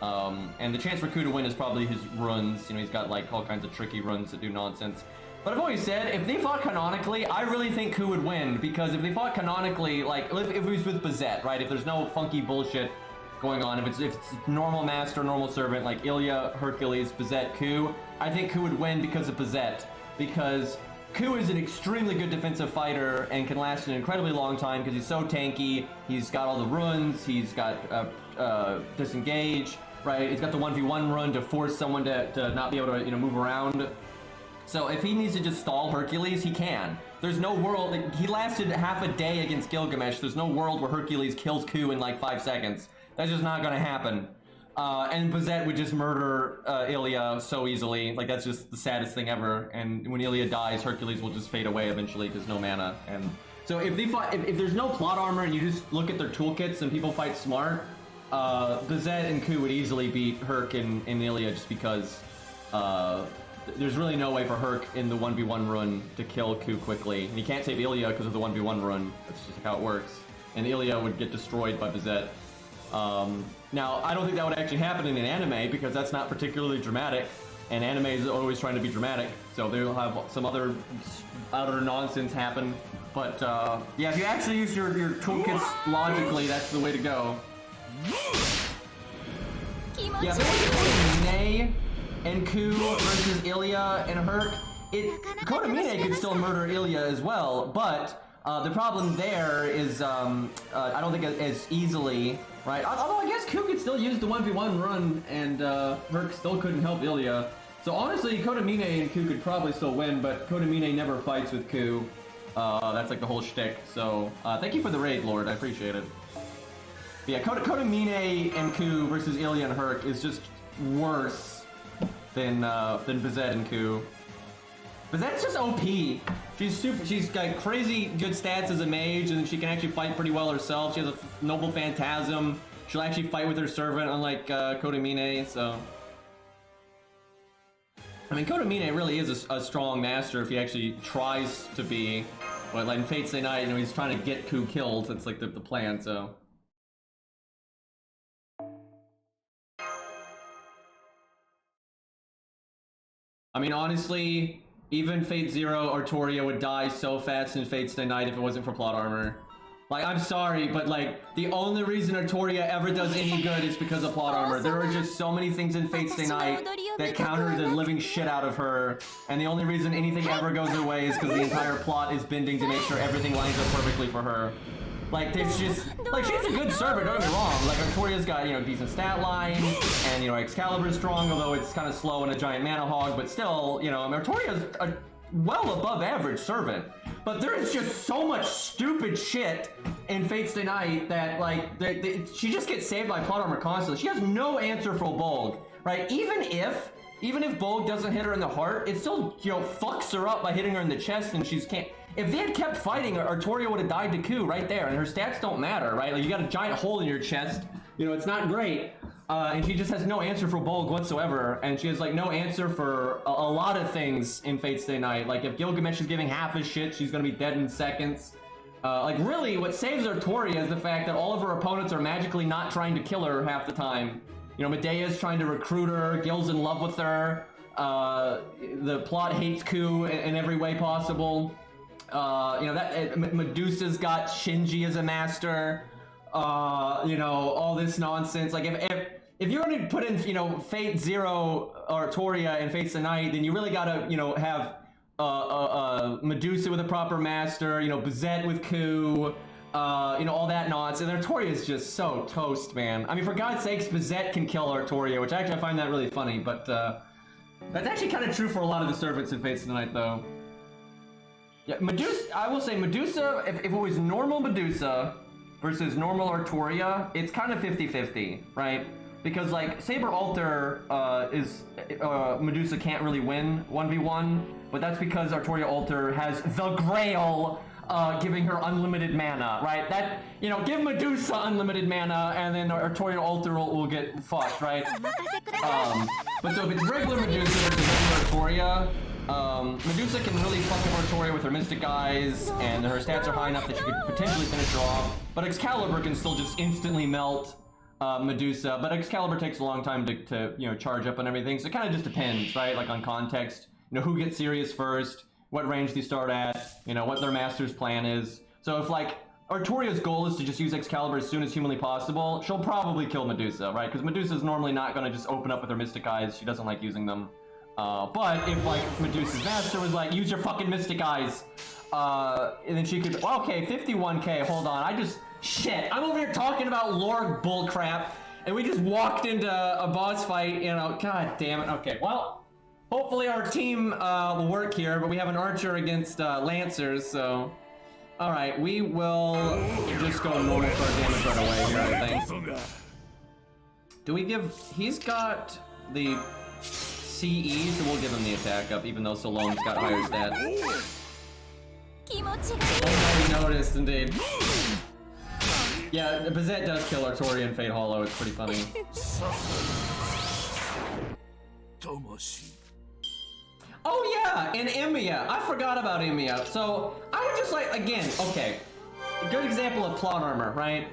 And the chance for Ku to win is probably his runs. You know, he's got, like, all kinds of tricky runs that do nonsense. But I've always said, if they fought canonically, I really think Ku would win. Because if they fought canonically, like, if it was with Bazette, right? If there's no funky bullshit going on, if it's normal master, normal servant, like Ilya, Hercules, Bazette, Ku, I think Ku would win because of Bazette. Because Ku is an extremely good defensive fighter and can last an incredibly long time because he's so tanky. He's got all the runs, he's got disengage, right? He's got the 1v1 run to force someone to not be able to, you know, move around. So if he needs to just stall Hercules, he can. There's no world, like, he lasted half a day against Gilgamesh. There's no world where Hercules kills Ku in like 5 seconds. That's just not gonna happen. And Bizet would just murder Ilya so easily. Like, that's just the saddest thing ever. And when Ilya dies, Hercules will just fade away eventually because no mana. And so if they fight, if there's no plot armor and you just look at their toolkits and people fight smart, Bizet and Ku would easily beat Herc and Ilya just because there's really no way for Herc in the 1v1 run to kill Ku quickly. And he can't save Ilya because of the 1v1 run. That's just how it works. And Ilya would get destroyed by Bizet. Now, I don't think that would actually happen in an anime because that's not particularly dramatic, and anime is always trying to be dramatic, so they'll have some other utter nonsense happen. But yeah, if you actually use your toolkits logically, that's the way to go. Yeah, if it was Mine and Ku versus Ilya and Herc, Kodomine could still murder Ilya as well, but the problem there is, I don't think as easily, right? Although I guess Ku could still use the 1v1 run, and Herc still couldn't help Ilya. So honestly, Kodomine and Ku could probably still win, but Kodomine never fights with Ku. That's like the whole shtick. So thank you for the raid, Lord. I appreciate it. But yeah, Kodomine and Ku versus Ilya and Herc is just worse than Bizet and Ku. Bizet's just OP. She's got crazy good stats as a mage, and she can actually fight pretty well herself. She has a noble phantasm. She'll actually fight with her servant, unlike Kodomine, so... I mean, Kodomine really is a strong master if he actually tries to be. But like in Fate's Day Night, you know, he's trying to get Ku killed. That's like the plan, so... I mean, honestly... Even Fate Zero Artoria would die so fast in Fate's Day Night if it wasn't for plot armor. Like, I'm sorry, but like, the only reason Artoria ever does any good is because of plot armor. There are just so many things in Fate's Day Night that counter the living shit out of her, and the only reason anything ever goes her way is because the entire plot is bending to make sure everything lines up perfectly for her. Like, there's just, like, she's a good servant, don't get me wrong. Like, Artoria's got, you know, decent stat line, and, you know, Excalibur's strong, although it's kind of slow and a giant mana hog, but still, you know, Artoria's a well above average servant. But there is just so much stupid shit in Fate's Day Night that, like, she just gets saved by plot armor constantly. She has no answer for Bolg, right? Even if Bolg doesn't hit her in the heart, it still, you know, fucks her up by hitting her in the chest, and she's can't. If they had kept fighting, Artoria would have died to Ku right there, and her stats don't matter, right? Like, you got a giant hole in your chest, you know, it's not great, and she just has no answer for Bolg whatsoever, and she has, like, no answer for a lot of things in Fate's Day Night. Like, if Gilgamesh is giving half his shit, she's gonna be dead in seconds. Like, really, what saves Artoria is the fact that all of her opponents are magically not trying to kill her half the time. You know, Medea's trying to recruit her, Gil's in love with her, the plot hates Ku in every way possible. You know, that Medusa's got Shinji as a master, you know, all this nonsense. Like, if you're going to put in, you know, Fate Zero Artoria and Fate's the Night, then you really gotta, you know, have Medusa with a proper master, you know, Bizet with Ku, you know, all that nonsense. And Artoria is just so toast, man. I mean, for God's sakes, Bizet can kill Artoria, which actually I find that really funny, but that's actually kind of true for a lot of the servants in Fate's the Night, though. Yeah, Medusa, I will say Medusa, if it was normal Medusa versus normal Artoria, it's kind of 50-50, right? Because, like, Saber Alter Medusa can't really win 1v1, but that's because Artoria Alter has the Grail, giving her unlimited mana, right? That, you know, give Medusa unlimited mana, and then Artoria Alter will get fucked, right? But so if it's regular Medusa versus regular Artoria, Medusa can really fuck up Artoria with her Mystic Eyes, and her stats are high enough that she could potentially finish her off. But Excalibur can still just instantly melt Medusa, but Excalibur takes a long time to you know, charge up and everything, so it kind of just depends, right? Like, on context, you know, who gets serious first, what range they start at, you know, what their master's plan is. So if, like, Artoria's goal is to just use Excalibur as soon as humanly possible, she'll probably kill Medusa, right? Because Medusa's normally not going to just open up with her Mystic Eyes, she doesn't like using them. But if, like, Medusa's master was like, use your fucking Mystic Eyes, and then she could, well, okay, 51k, hold on, shit, I'm over here talking about lore bullcrap, and we just walked into a boss fight, you know, god damn it, okay, well, Hopefully our team will work here, but we have an archer against lancers, so... Alright, we will just go normal for our damage right away here, I think. Do we give... He's got the CE, so we'll give him the attack up, even though Solone's got higher stats. Oh, no, you noticed, indeed. Yeah, Bazette does kill Artorian Fate Hollow, it's pretty funny. Oh yeah, and Emiya. I forgot about Emiya. So, I would just like, again, okay. A good example of plot armor, right?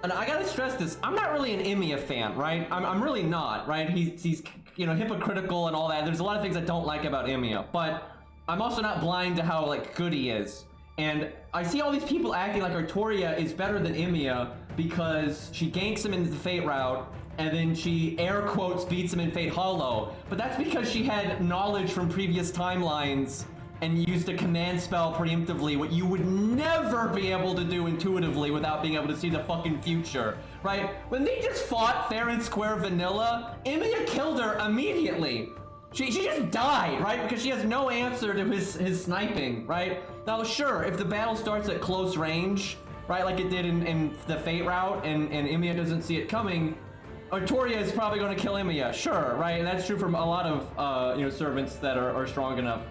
And I gotta stress this, I'm not really an Emiya fan, right? I'm really not, right? He's you know, hypocritical and all that. There's a lot of things I don't like about Emiya, but I'm also not blind to how, like, good he is. And I see all these people acting like Artoria is better than Emiya because she ganks him into the Fate route, and then she, air quotes, beats him in Fate Hollow. But that's because she had knowledge from previous timelines and used a command spell preemptively, what you would never be able to do intuitively without being able to see the fucking future, right? When they just fought fair and square vanilla, Emiya killed her immediately. She just died, right? Because she has no answer to his sniping, right? Now, sure, if the battle starts at close range, right, like it did in the Fate route, and Emiya doesn't see it coming, Artoria is probably going to kill Emiya, sure, right? And that's true from a lot of, you know, servants that are strong enough.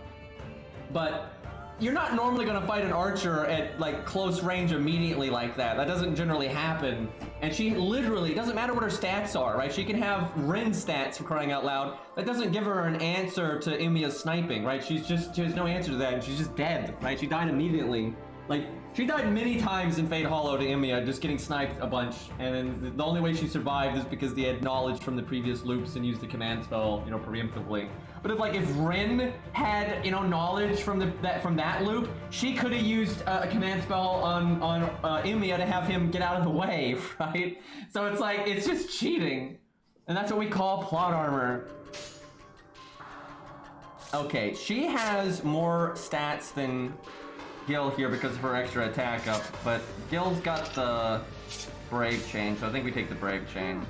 But you're not normally going to fight an archer at, like, close range immediately like that. That doesn't generally happen. And she literally, it doesn't matter what her stats are, right? She can have Rin stats, for crying out loud. That doesn't give her an answer to Emiya's sniping, right? She has no answer to that, and she's just dead, right? She died immediately. Like, she died many times in Fate Hollow to Emiya, just getting sniped a bunch. And then the only way she survived is because they had knowledge from the previous loops and used the command spell, you know, preemptively. But if Rin had, you know, knowledge from that loop, she could have used a command spell on Emiya to have him get out of the way, right? So it's like, it's just cheating. And that's what we call plot armor. Okay, she has more stats than Gil here because of her extra attack up, but Gil's got the Brave Chain, so I think we take the Brave Chain.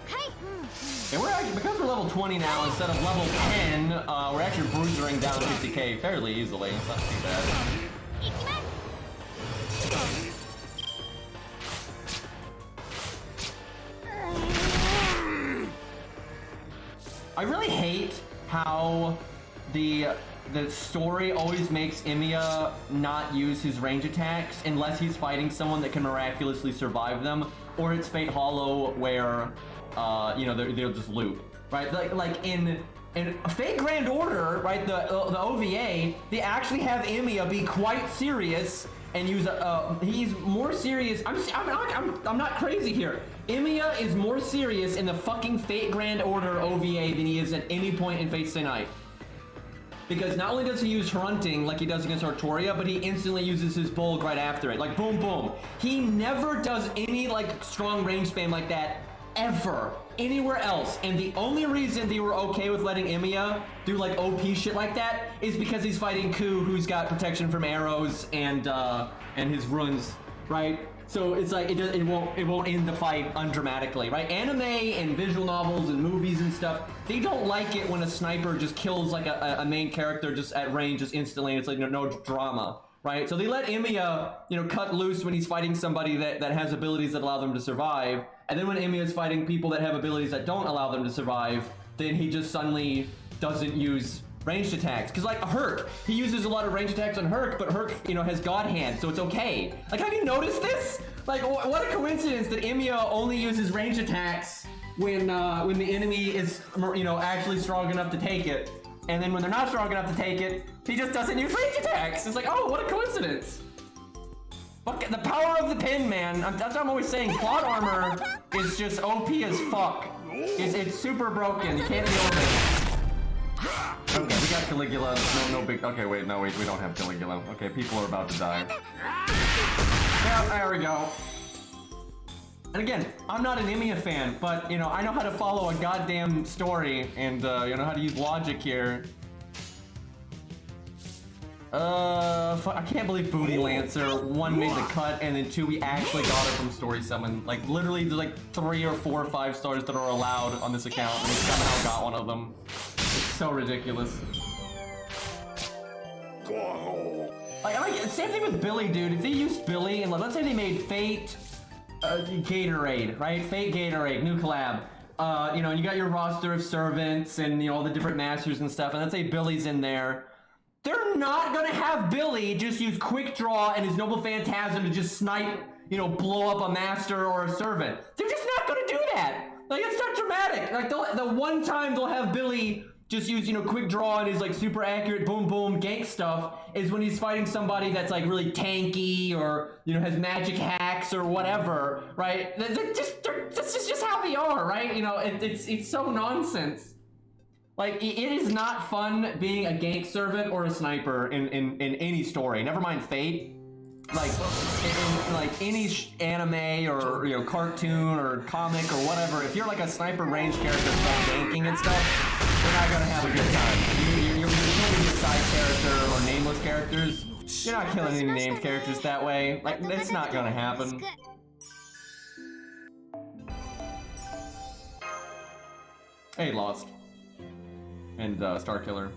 And we're actually, because we're level 20 now instead of level 10, we're actually bruisering down 50k fairly easily. It's not too bad. I really hate how the story always makes Emiya not use his range attacks unless he's fighting someone that can miraculously survive them, or it's Fate Hollow where, you know, they'll just loop, right? Like in Fate Grand Order, right? The OVA, they actually have Emiya be quite serious and use he's more serious. I'm not crazy here. Emiya is more serious in the fucking Fate Grand Order OVA than he is at any point in Fate Stay Night. Because not only does he use Hrunting like he does against Artoria, but he instantly uses his Bulg right after it. Like, boom, boom. He never does any, like, strong range spam like that, ever, anywhere else. And the only reason they were okay with letting Emiya do, like, OP shit like that is because he's fighting Ku, who's got protection from arrows and his runes, right? So it's like, it won't end the fight undramatically, right? Anime and visual novels and movies and stuff, they don't like it when a sniper just kills like a main character just at range just instantly, and it's like no drama, right? So they let Emiya, you know, cut loose when he's fighting somebody that has abilities that allow them to survive, and then when Emiya's fighting people that have abilities that don't allow them to survive, then he just suddenly doesn't use ranged attacks. Because like Herc, he uses a lot of ranged attacks on Herc, but Herc, you know, has God Hand, so it's okay. Like, have you noticed this? Like, what a coincidence that Emiya only uses ranged attacks when the enemy is, you know, actually strong enough to take it. And then when they're not strong enough to take it, he just doesn't use ranged attacks. It's like, oh, what a coincidence. Fuck, the power of the pin, man. That's what I'm always saying. Plot armor is just OP as fuck. It's super broken. You can't deal with it. Okay, we got Caligula. No big. Okay, wait, no, wait, we don't have Caligula. Okay, people are about to die. Yeah, there we go. And again, I'm not an Emiya fan, but you know, I know how to follow a goddamn story, and you know how to use logic here. I can't believe Booty Lancer, 1 made the cut, and then 2 we actually got it from Story Summon. Like, literally, there's like 3 or 4 or 5 stars that are allowed on this account, and we somehow got one of them. It's so ridiculous. Like, same thing with Billy, dude. If they used Billy and let's say they made Fate Gatorade, right? Fate Gatorade, new collab. You know, and you got your roster of servants and, you know, all the different masters and stuff, and let's say Billy's in there. They're not gonna have Billy just use Quick Draw and his Noble Phantasm to just snipe, you know, blow up a master or a servant. They're just not gonna do that. Like, it's not dramatic. Like, the one time they'll have Billy just use, you know, Quick Draw and his, like, super accurate boom boom gank stuff is when he's fighting somebody that's, like, really tanky or, you know, has magic hacks or whatever, right? That's just how they are, right? You know, it's so nonsense. Like, it is not fun being a gank servant or a sniper in any story. Never mind Fate. Like, in like any anime or, you know, cartoon or comic or whatever, if you're like a sniper range character stuff ganking and stuff, you're not gonna have a good time. You're killing a side character or nameless characters. You're not killing any named characters that way. Like, it's not gonna happen. Hey, Lost. And Starkiller.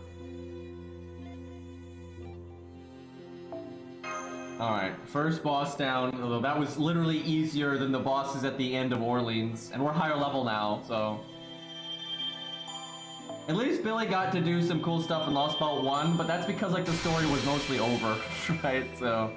Alright, first boss down, although that was literally easier than the bosses at the end of Orleans. And we're higher level now, so... At least Billy got to do some cool stuff in Lost Belt 1, but that's because, like, the story was mostly over, right? So...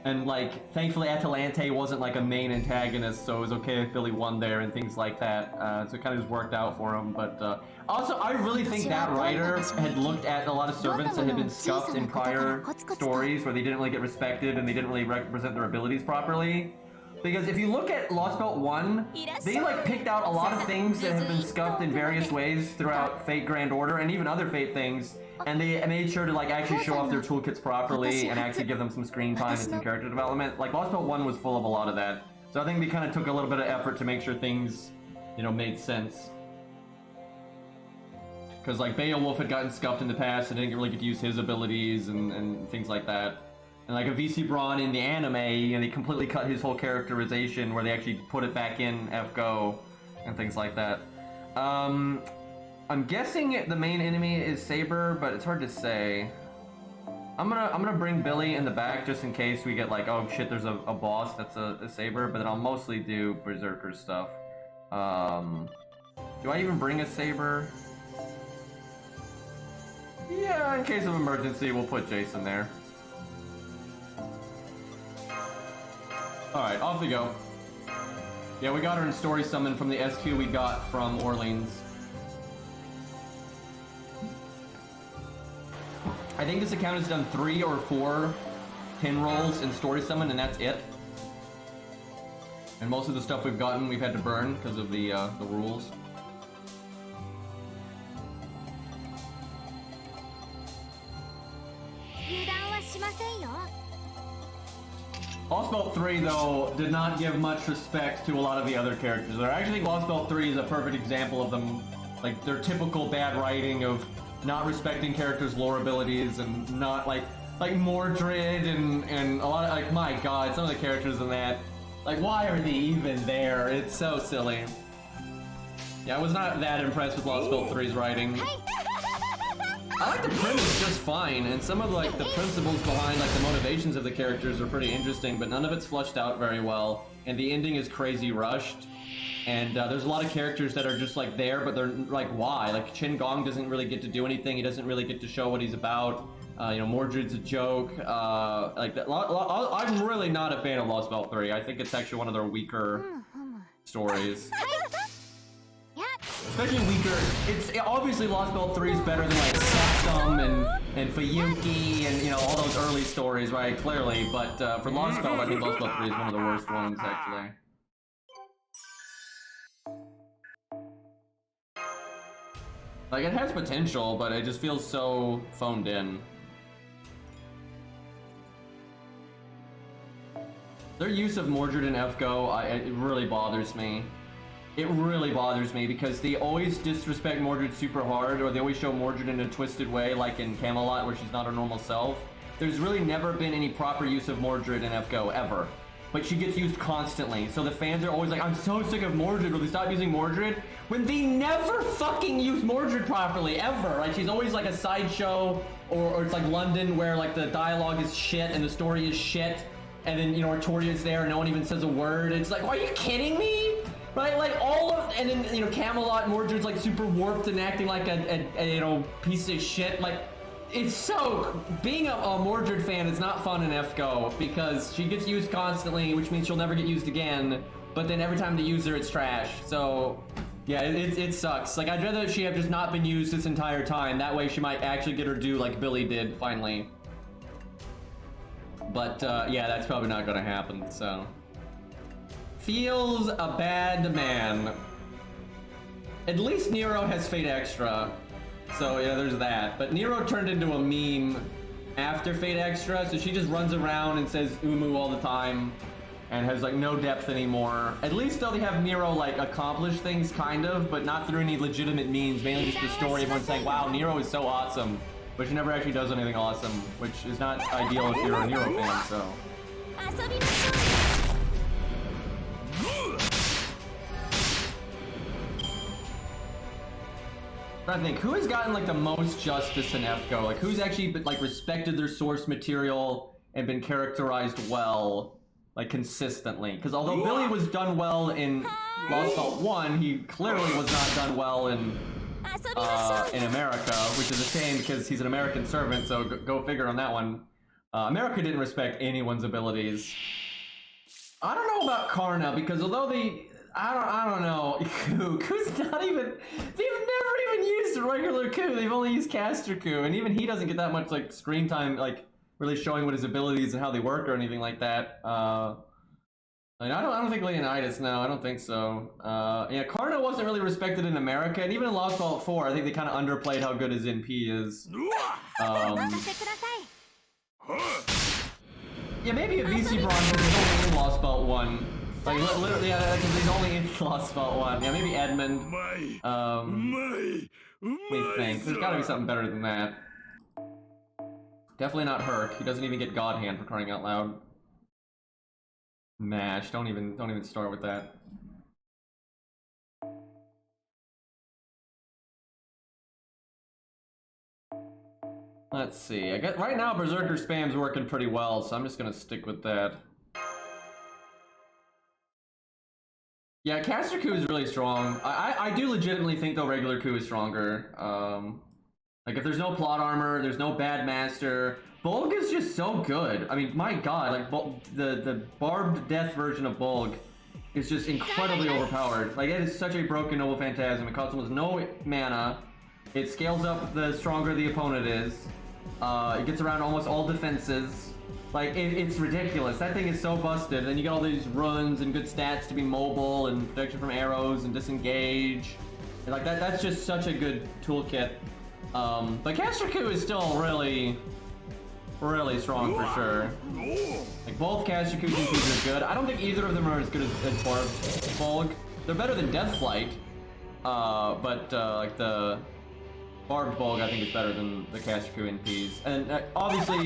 And, like, thankfully Atalante wasn't, like, a main antagonist, so it was okay if Billy won there and things like that. So it kind of just worked out for him, but, also, I really think that writer had looked at a lot of servants that had been scuffed in prior stories where they didn't really get respected and they didn't really represent their abilities properly. Because if you look at Lost Belt 1, they, like, picked out a lot of things that have been scuffed in various ways throughout Fate Grand Order and even other Fate things. And they made sure to, like, actually show off their toolkits properly and actually give them some screen time and some character development. Like, Lost Belt 1 was full of a lot of that. So I think they kind of took a little bit of effort to make sure things, you know, made sense. Because, like, Beowulf had gotten scuffed in the past and didn't really get to use his abilities and things like that. And, like, a VC Braun in the anime, you know, they completely cut his whole characterization where they actually put it back in FGO and things like that. I'm guessing the main enemy is Saber, but it's hard to say. I'm gonna bring Billy in the back just in case we get like, oh shit, there's a boss that's a Saber, but then I'll mostly do Berserker stuff. Do I even bring a Saber? Yeah, in case of emergency, we'll put Jason there. Alright, off we go. Yeah, we got her in Story Summon from the SQ we got from Orleans. I think this account has done 3 or 4 pin rolls in Story Summon, and that's it. And most of the stuff we've gotten, we've had to burn because of the rules. Lost Belt 3, though, did not give much respect to a lot of the other characters. I actually think Lost Belt 3 is a perfect example of them, like, their typical bad writing of not respecting characters' lore abilities and not, like Mordred and a lot of, like, my god, some of the characters in that, like, why are they even there? It's so silly. Yeah, I was not that impressed with Lost Belt 3's writing. I like the premise just fine, and some of, like, the principles behind, like, the motivations of the characters are pretty interesting, but none of it's fleshed out very well, and the ending is crazy rushed, and there's a lot of characters that are just, like, there, but they're, like, why? Like, Qin Gong doesn't really get to do anything, he doesn't really get to show what he's about, you know, Mordred's a joke, like, I'm really not a fan of Lost Belt 3, I think it's actually one of their weaker stories. Especially weaker. It's obviously Lost Belt 3 is better than like Septem and Fuyuki and, you know, all those early stories, right? Clearly, but for Lost Belt, I think Lost Belt 3 is one of the worst ones, actually. Like, it has potential, but it just feels so phoned in. Their use of Mordred and FGO, it really bothers me. It really bothers me because they always disrespect Mordred super hard, or they always show Mordred in a twisted way, like in Camelot where she's not her normal self. There's really never been any proper use of Mordred in FGO, ever. but she gets used constantly. So the fans are always like, I'm so sick of Mordred, will they stop using Mordred? When they never fucking use Mordred properly, ever. Like, she's always like a sideshow, or it's like London where like the dialogue is shit and the story is shit. And then, you know, Artoria's there and no one even says a word. It's like, are you kidding me? Right? Like all of, and then, you know, Camelot, Mordred's like super warped and acting like a you know, piece of shit. Like, it's so, being a Mordred fan is not fun in FGO because she gets used constantly, which means she'll never get used again. But then every time they use her, it's trash. So yeah, it sucks. Like, I'd rather she have just not been used this entire time. That way she might actually get her due like Billy did finally. But yeah, that's probably not gonna happen, so. Feels a bad man. At least Nero has Fate Extra. So yeah, there's that. But Nero turned into a meme after Fate Extra, so she just runs around and says Umu all the time and has like no depth anymore. At least though they have Nero like accomplish things kind of, but not through any legitimate means, mainly just the story. Everyone's saying, wow, Nero is so awesome. But she never actually does anything awesome, which is not ideal if you're a Nero fan, so. I think who has gotten like the most justice in FGO? Like who's actually like respected their source material and been characterized well, like consistently? Because although Billy was done well in Lost Vault 1, he clearly was not done well in America, which is a shame because he's an American servant, so go figure on that one. America didn't respect anyone's abilities. I don't know about Karna because although they, I don't know, Ku's not even, they've never even used regular Ku, they've only used Caster Ku, and even he doesn't get that much like screen time, like really showing what his abilities and how they work or anything like that. I don't think Leonidas, no, I don't think so. Yeah, Karna wasn't really respected in America, and even in Lost Vault 4, I think they kind of underplayed how good his NP is. Yeah, maybe a VC Bronze because he's only in Lost Vault 1. Like, literally, yeah, because he's only in Lost Vault 1. Yeah, maybe Edmund. Let me think. There's gotta be something better than that. Definitely not Herc. He doesn't even get God Hand for crying out loud. Mash, don't even start with that. Let's see. I guess right now Berserker spam's working pretty well, so I'm just gonna stick with that. Yeah, Caster Ku is really strong. I do legitimately think though regular Ku is stronger. Like if there's no plot armor, there's no bad master. Bolg is just so good. I mean, my god, like the barbed death version of Bolg is just incredibly overpowered. Like it is such a broken noble phantasm. It costs almost no mana. It scales up the stronger the opponent is. It gets around almost all defenses. Like it's ridiculous. That thing is so busted. And then you get all these runs and good stats to be mobile and protection from arrows and disengage. And like that's just such a good toolkit. But Caster Ku is still really strong for sure. Like both Caster Ku's and Qs are good. I don't think either of them are as good as Bolg. They're better than Deathflight. But like the Barbed Bolg I think is better than the Caster Ku NPs. And obviously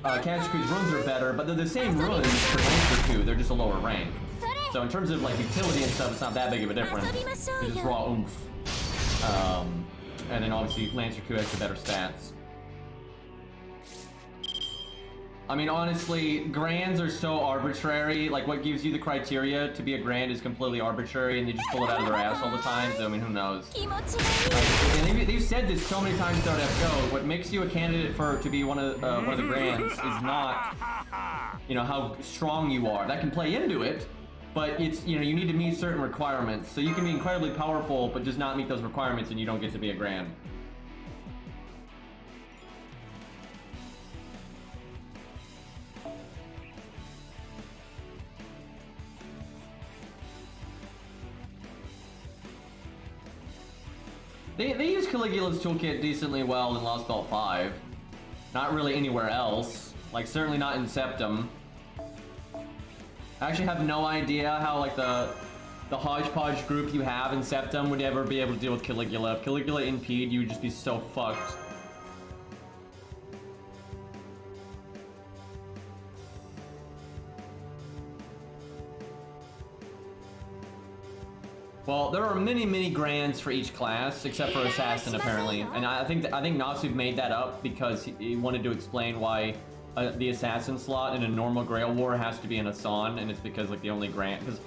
Caster Ku's runes are better, but they're the same runes for Caster Ku, they're just a lower rank. So in terms of like utility and stuff, it's not that big of a difference. It's just raw oomph. And then obviously Lancer Ku has the better stats. I mean, honestly, grands are so arbitrary. Like, what gives you the criteria to be a grand is completely arbitrary, and they just pull it out of their ass all the time. So, I mean, who knows? And they've said this so many times throughout FGO. What makes you a candidate to be one of the grands is not, you know, how strong you are. That can play into it, but it's, you know, you need to meet certain requirements. So you can be incredibly powerful, but just not meet those requirements, and you don't get to be a grand. They use Caligula's toolkit decently well in Lost Vault 5. Not really anywhere else. Like, certainly not in Septem. I actually have no idea how, like, the hodgepodge group you have in Septem would ever be able to deal with Caligula. If Caligula NP'd, you would just be so fucked. Well, there are many grands for each class, except for Assassin, apparently. And I think Natsu made that up because he wanted to explain why the Assassin slot in a normal Grail War has to be an Hassan, and it's because like the only Grand... Because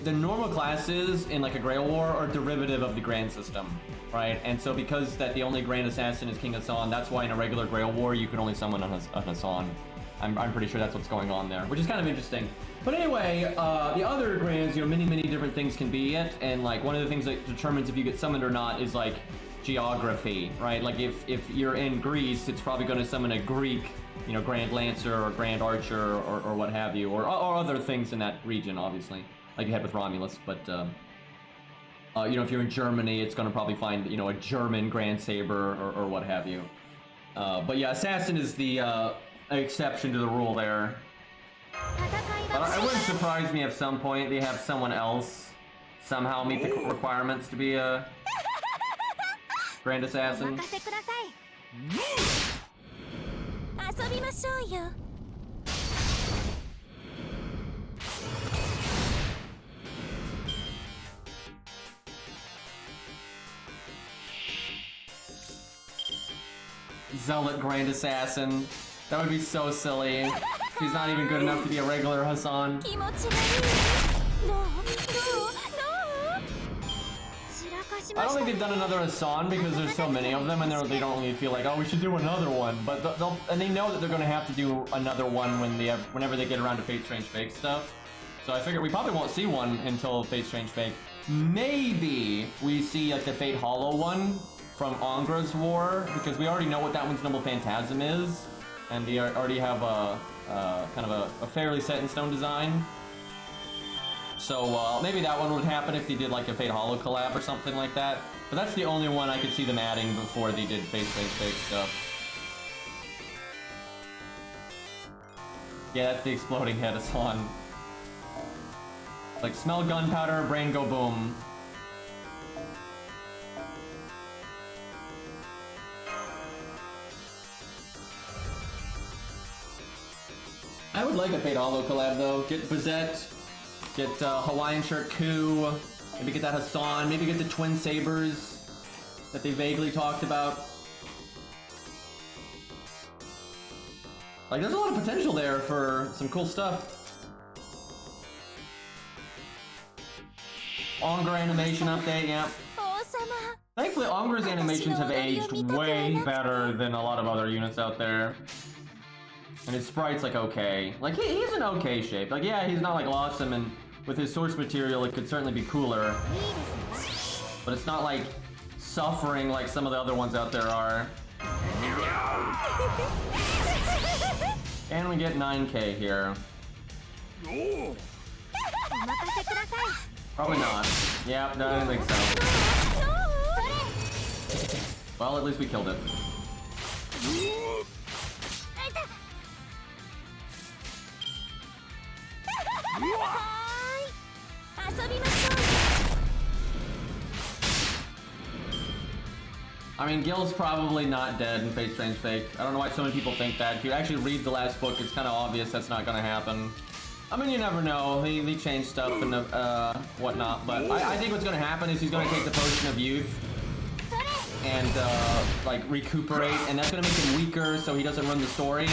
the normal classes in like a Grail War are derivative of the Grand system, right? And so because that the only Grand Assassin is King Hassan, that's why in a regular Grail War you can only summon a Hassan. I'm pretty sure that's what's going on there, which is kind of interesting. But anyway, the other Grands, you know, many different things can be it, and like one of the things that determines if you get summoned or not is like geography, right? Like if you're in Greece, it's probably going to summon a Greek, you know, Grand Lancer or Grand Archer or what have you, or other things in that region, obviously, like you had with Romulus. But you know, if you're in Germany, it's going to probably find, you know, a German Grand Saber or what have you. But yeah, Assassin is the exception to the rule there. But it wouldn't surprise me if at some point they have someone else somehow meet the requirements to be a Grand Assassin. Zealot Grand Assassin. That would be so silly. He's not even good enough to be a regular Hassan. I don't think they've done another Hassan because there's so many of them, and they don't really feel like, oh, we should do another one. But and they know that they're going to have to do another one whenever they get around to Fate Strange Fake stuff. So I figure we probably won't see one until Fate Strange Fake. Maybe we see like the Fate Hollow one from Angra's War, because we already know what that one's Noble Phantasm is, and we already have a kind of a fairly set in stone design. So maybe that one would happen if they did like a Fate Hollow collab or something like that. But that's the only one I could see them adding before they did Fate Strange Fake stuff. Yeah, that's the exploding head Hassan. Like, smell gunpowder, brain go boom. I would like a Fate Hollow collab though. Get Bazette, get Hawaiian Shirt Coup, maybe get that Hassan, maybe get the Twin Sabers that they vaguely talked about. Like, there's a lot of potential there for some cool stuff. Angra animation update, yeah. Thankfully, Angra's animations have aged way better than a lot of other units out there. And his sprite's like okay. Like, he's in okay shape. Like, yeah, he's not like awesome, and with his source material, it could certainly be cooler. But it's not like suffering like some of the other ones out there are. And we get 9K here. Probably not. Yeah, no, I didn't think so. Well, at least we killed it. I mean, Gil's probably not dead in Fate Strange Fake. I don't know why so many people think that. If you actually read the last book, it's kind of obvious that's not going to happen. I mean, you never know. They change stuff and whatnot, but I think what's going to happen is he's going to take the Potion of Youth and like recuperate, and that's going to make him weaker so he doesn't run the story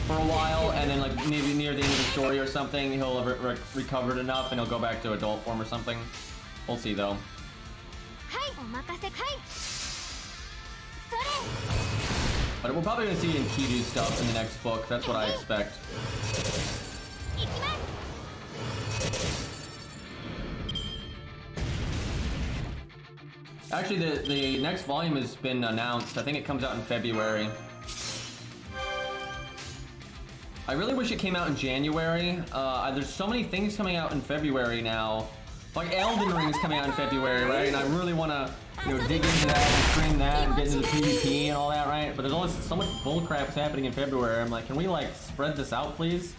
for a while, and then like maybe near the end of the story or something, he'll have recovered enough and he'll go back to adult form or something. We'll see though. But we're probably going to see Enkidu stuff in the next book. That's what I expect. Actually, the next volume has been announced. I think it comes out in February. I really wish it came out in January. There's so many things coming out in February now. Like Elden Ring is coming out in February, right? And I really want to, you know, dig into that and stream that and get into the PvP and all that, right? But there's always so much bullcrap happening in February. I'm like, can we like spread this out, please?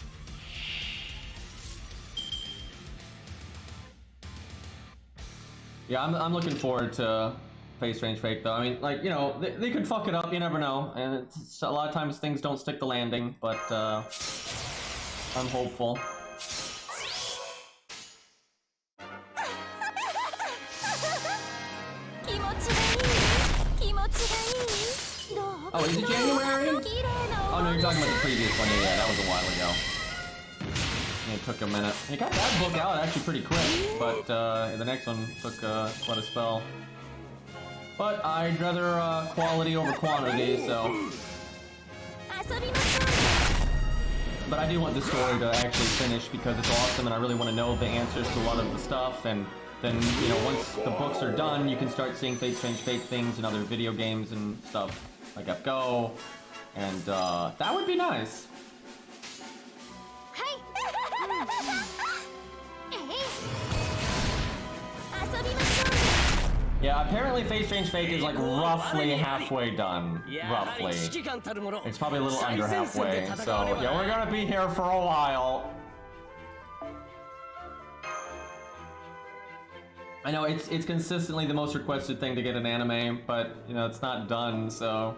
Yeah, I'm looking forward to Fate Strange Fake though. I mean, like, you know, they could fuck it up, you never know. And a lot of times things don't stick the landing, but I'm hopeful. Oh, is it January? Oh no, you're talking about the previous one. Yeah, that was a while ago. It took a minute. He got that book out actually pretty quick, but the next one took quite a spell. But I'd rather quality over quantity, so. But I do want the story to actually finish because it's awesome, and I really want to know the answers to a lot of the stuff. And then, you know, once the books are done, you can start seeing Fate Strange Fate things in other video games and stuff like FGO, and that would be nice. Yeah, apparently Fate Strange Fate is like roughly halfway done. Roughly. It's probably a little under halfway. So, yeah, we're gonna be here for a while. I know it's consistently the most requested thing to get an anime, but you know, it's not done, so.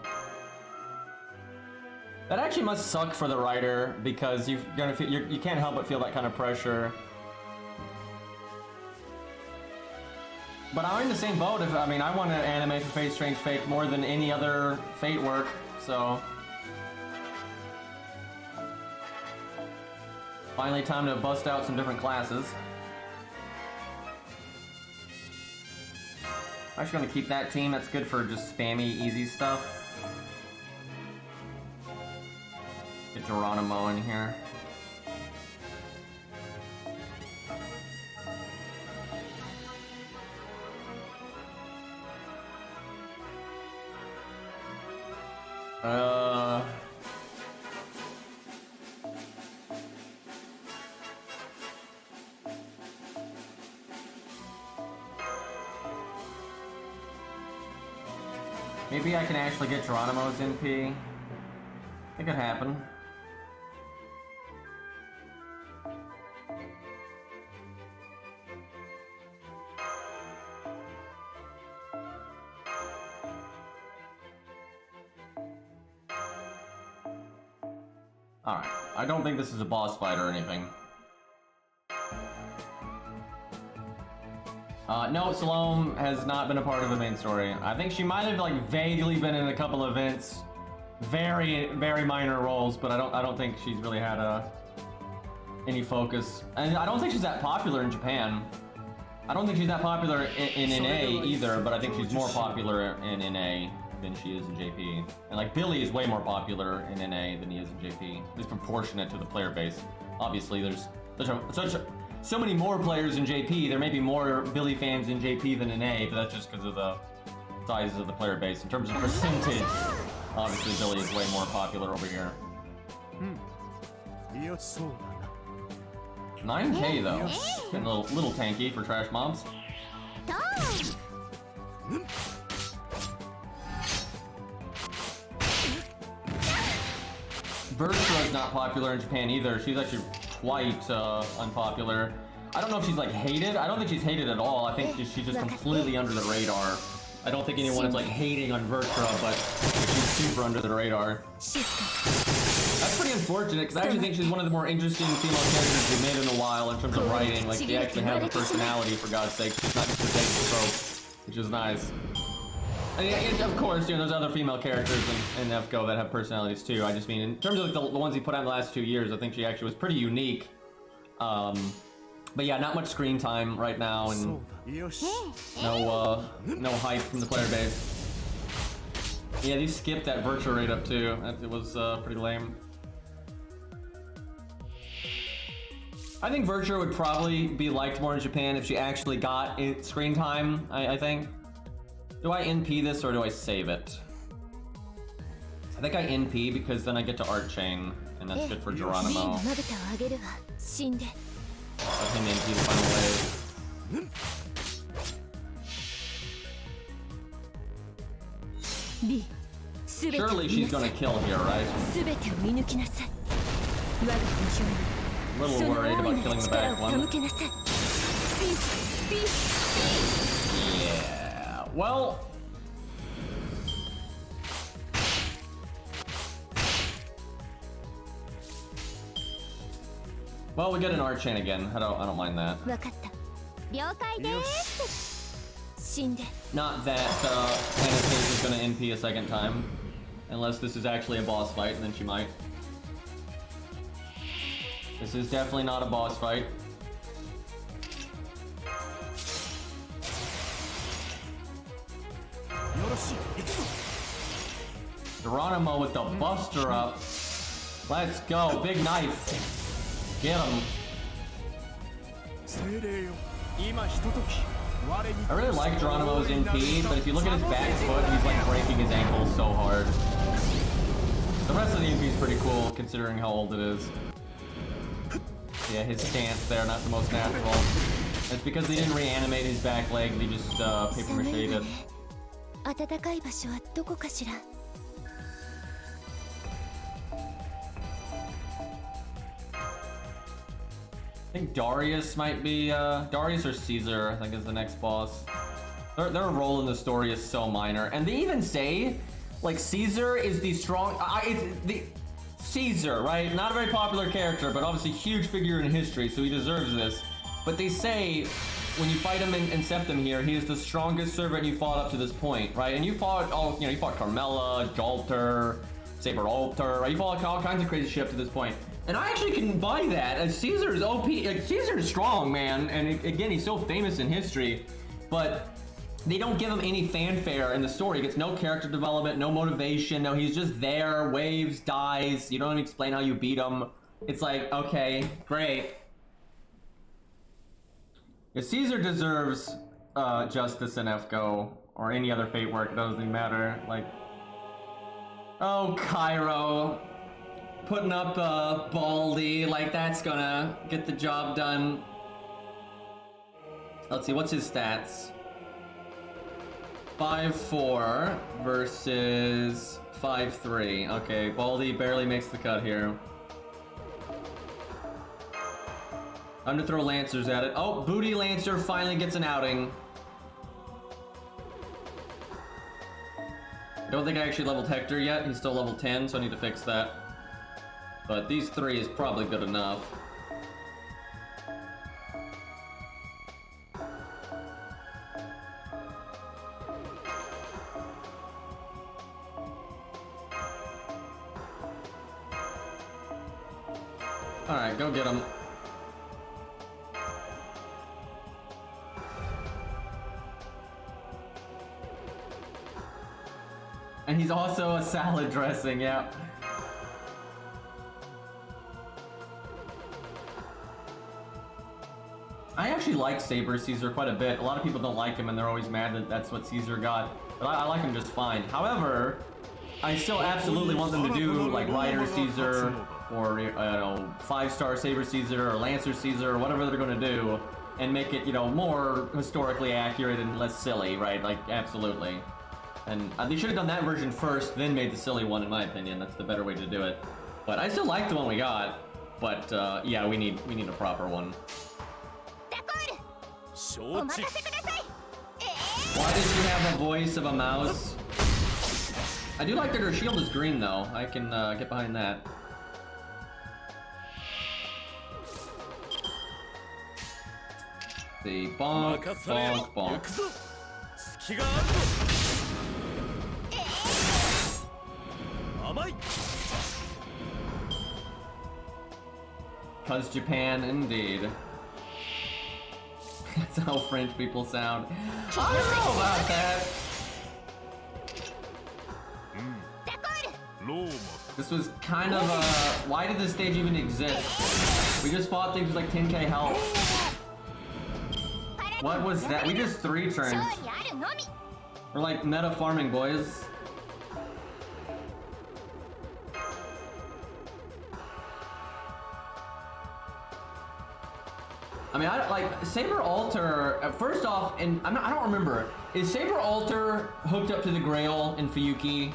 That actually must suck for the writer because you can't help but feel that kind of pressure. But I'm in the same boat. I mean, I want an anime for Fate Strange Fate more than any other Fate work, so. Finally, time to bust out some different classes. I'm actually gonna keep that team. That's good for just spammy, easy stuff. Get Geronimo in here. Maybe I can actually get Geronimo's NP. It could happen. Alright, I don't think this is a boss fight or anything. No, Salome has not been a part of the main story. I think she might have like vaguely been in a couple events, very minor roles, but I don't think she's really had any focus. And I don't think she's that popular in Japan. I don't think she's that popular in NA either, but I think she's more popular in NA than she is in JP. And like Billy is way more popular in NA than he is in JP. It's proportionate to the player base. Obviously, there's so many more players in JP. There may be more Billy fans in JP than in A, but that's just because of the sizes of the player base. In terms of percentage, obviously Billy is way more popular over here. 9K though. Getting a little tanky for trash mobs. Bertra is not popular in Japan either. She's actually quite unpopular. I don't know if she's like hated. I don't think she's hated at all. I think she's just completely under the radar. I don't think anyone is like hating on Bertra, but she's super under the radar. That's pretty unfortunate because I actually think she's one of the more interesting female characters we've made in a while in terms of writing. Like she actually has a personality, for God's sake. She's not just a basic trope, which is nice. And of course, you know, there's other female characters in FGO that have personalities too. I just mean, in terms of like the ones he put out in the last 2 years, I think she actually was pretty unique. But yeah, not much screen time right now, and no hype from the player base. Yeah, they skipped that virtual rate up too. It was pretty lame. I think Virtua would probably be liked more in Japan if she actually got screen time, I think. Do I NP this or do I save it? I think I NP because then I get to Art Chain, and that's good for Geronimo. Let him NP the final wave. Surely she's gonna kill here, right? A little worried about killing the back one. Yeah, well... Well, we get an Art Chain again. I don't mind that. Not that Anastasia is gonna NP a second time. Unless this is actually a boss fight, and then she might. This is definitely not a boss fight. Geronimo with the buster up. Let's go, big knife. Get him. I really like Geronimo's NP, but if you look at his back foot, he's like breaking his ankles so hard. The rest of the NP is pretty cool, considering how old it is. Yeah, his stance there, not the most natural. It's because they didn't reanimate his back leg, they just paper mache'd it. I think Darius might be, Darius or Caesar, I think is the next boss. Their role in the story is so minor. And they even say, like, Caesar is the strong, Caesar, right? Not a very popular character, but obviously huge figure in history, so he deserves this. But they say, when you fight him in Septem here, he is the strongest servant you fought up to this point, right? And you fought you fought Carmella, Jalter, Saber Alter, right? You fought all kinds of crazy shit up to this point. And I actually can buy that, as Caesar is OP, like, Caesar is strong, man, and again, he's so famous in history, but they don't give him any fanfare in the story. He gets no character development, no motivation, no, he's just there, waves, dies, you don't even explain how you beat him. It's like, okay, great. If Caesar deserves justice in FGO, or any other Fate work, it doesn't even matter, like... Oh, Cairo. Putting up Baldy, like that's gonna get the job done. Let's see, what's his stats? 5-4 versus 5-3. Okay, Baldy barely makes the cut here. I'm gonna throw Lancers at it. Oh, Booty Lancer finally gets an outing. I don't think I actually leveled Hector yet. He's still level 10, so I need to fix that. But these three is probably good enough. Alright, go get him. And he's also a salad dressing, yeah. I actually like Saber Caesar quite a bit. A lot of people don't like him and they're always mad that that's what Caesar got. But I like him just fine. However, I still absolutely want them to do like Rider Caesar or, you know, 5-star Saber Caesar or Lancer Caesar or whatever they're going to do and make it, you know, more historically accurate and less silly, right? Like, absolutely. And they should have done that version first, then made the silly one, in my opinion. That's the better way to do it. But I still like the one we got. But, yeah, we need a proper one. Why does she have a voice of a mouse? I do like that her shield is green, though. I can get behind that. The bonk, bonk, bonk. Cause Japan, indeed. That's how French people sound. I don't know about that. This was kind of why did this stage even exist? We just fought things with like 10k health. What was that? We just 3 turns. We're like meta farming, boys. I mean, like Saber Alter. First off, and I don't remember. Is Saber Alter hooked up to the Grail in Fuyuki,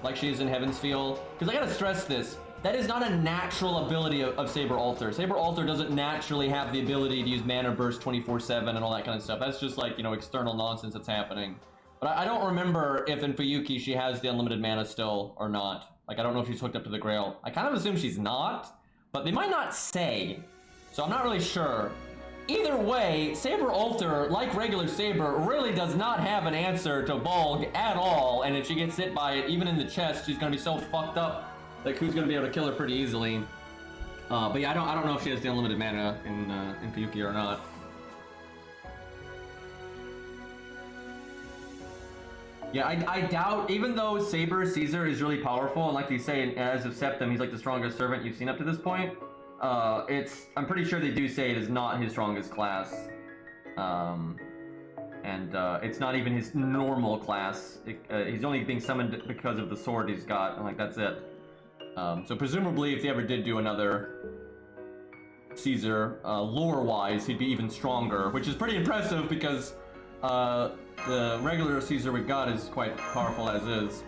like she is in Heaven's Feel? Because I gotta stress this: that is not a natural ability of Saber Alter. Saber Alter doesn't naturally have the ability to use Mana Burst 24/7 and all that kind of stuff. That's just like, you know, external nonsense that's happening. But I don't remember if in Fuyuki she has the unlimited mana still or not. Like, I don't know if she's hooked up to the Grail. I kind of assume she's not, but they might not say, so I'm not really sure. Either way, Saber Alter, like regular Saber, really does not have an answer to Bulg at all, and if she gets hit by it, even in the chest, she's gonna be so fucked up that Ku's gonna be able to kill her pretty easily. But yeah, I don't know if she has the unlimited mana in Fuyuki or not. Yeah, I doubt, even though Saber Caesar is really powerful, and like you say, as of Septem, he's like the strongest servant you've seen up to this point, I'm pretty sure they do say it is not his strongest class. It's not even his normal class. He's only being summoned because of the sword he's got, and like, that's it. So presumably, if they ever did do another Caesar, lore-wise, he'd be even stronger, which is pretty impressive because, the regular Caesar we've got is quite powerful as is.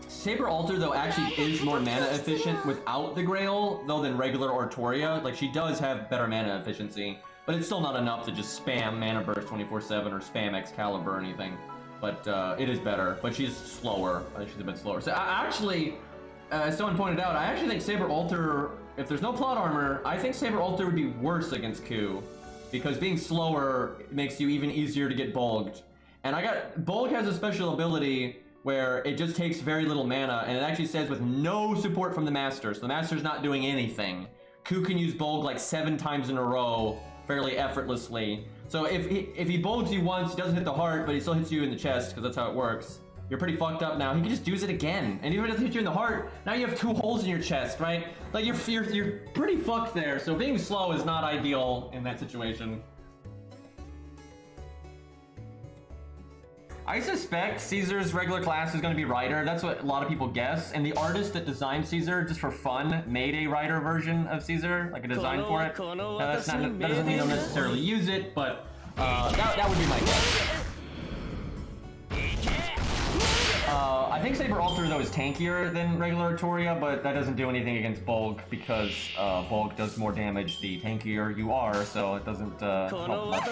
Saber Alter, though, actually is more mana efficient without the Grail, though, than regular Artoria. Like, she does have better mana efficiency, but it's still not enough to just spam Mana Burst 24/7 or spam Excalibur or anything. But it is better, but she's slower. I think she's a bit slower. So as someone pointed out, I actually think Saber Alter, if there's no plot armor, I think Saber Alter would be worse against Ku, because being slower makes you even easier to get bulged. And Bulg has a special ability where it just takes very little mana, and it actually says with no support from the Master, so the Master's not doing anything. Ku can use Bulg like 7 times in a row, fairly effortlessly. So if he bulges you once, he doesn't hit the heart, but he still hits you in the chest, because that's how it works. You're pretty fucked up now. He can just use it again, and even if it doesn't hit you in the heart, now you have 2 holes in your chest, right? Like, you're pretty fucked there, so being slow is not ideal in that situation. I suspect Caesar's regular class is going to be Rider. That's what a lot of people guess. And the artist that designed Caesar, just for fun, made a Rider version of Caesar, like a design for it. Now, that doesn't mean they'll necessarily use it, but that would be my guess. I think Saber Alter, though, is tankier than regular Artoria, but that doesn't do anything against Bulg, because Bulg does more damage the tankier you are, so it doesn't help much.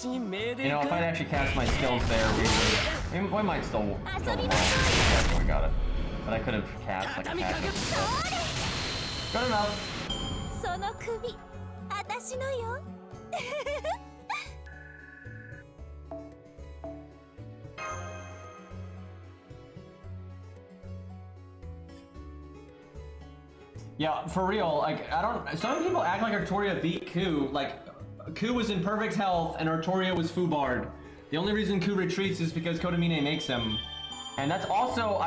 You know, if I'd actually cast my skills there, we might still kill them all. Yeah, we got it. But I could have cast like a passive. Good enough. Yeah, for real, like, some people act like Artoria beat Ku, like, Ku was in perfect health and Artoria was Fubard. The only reason Ku retreats is because Kodamine makes him. And that's also,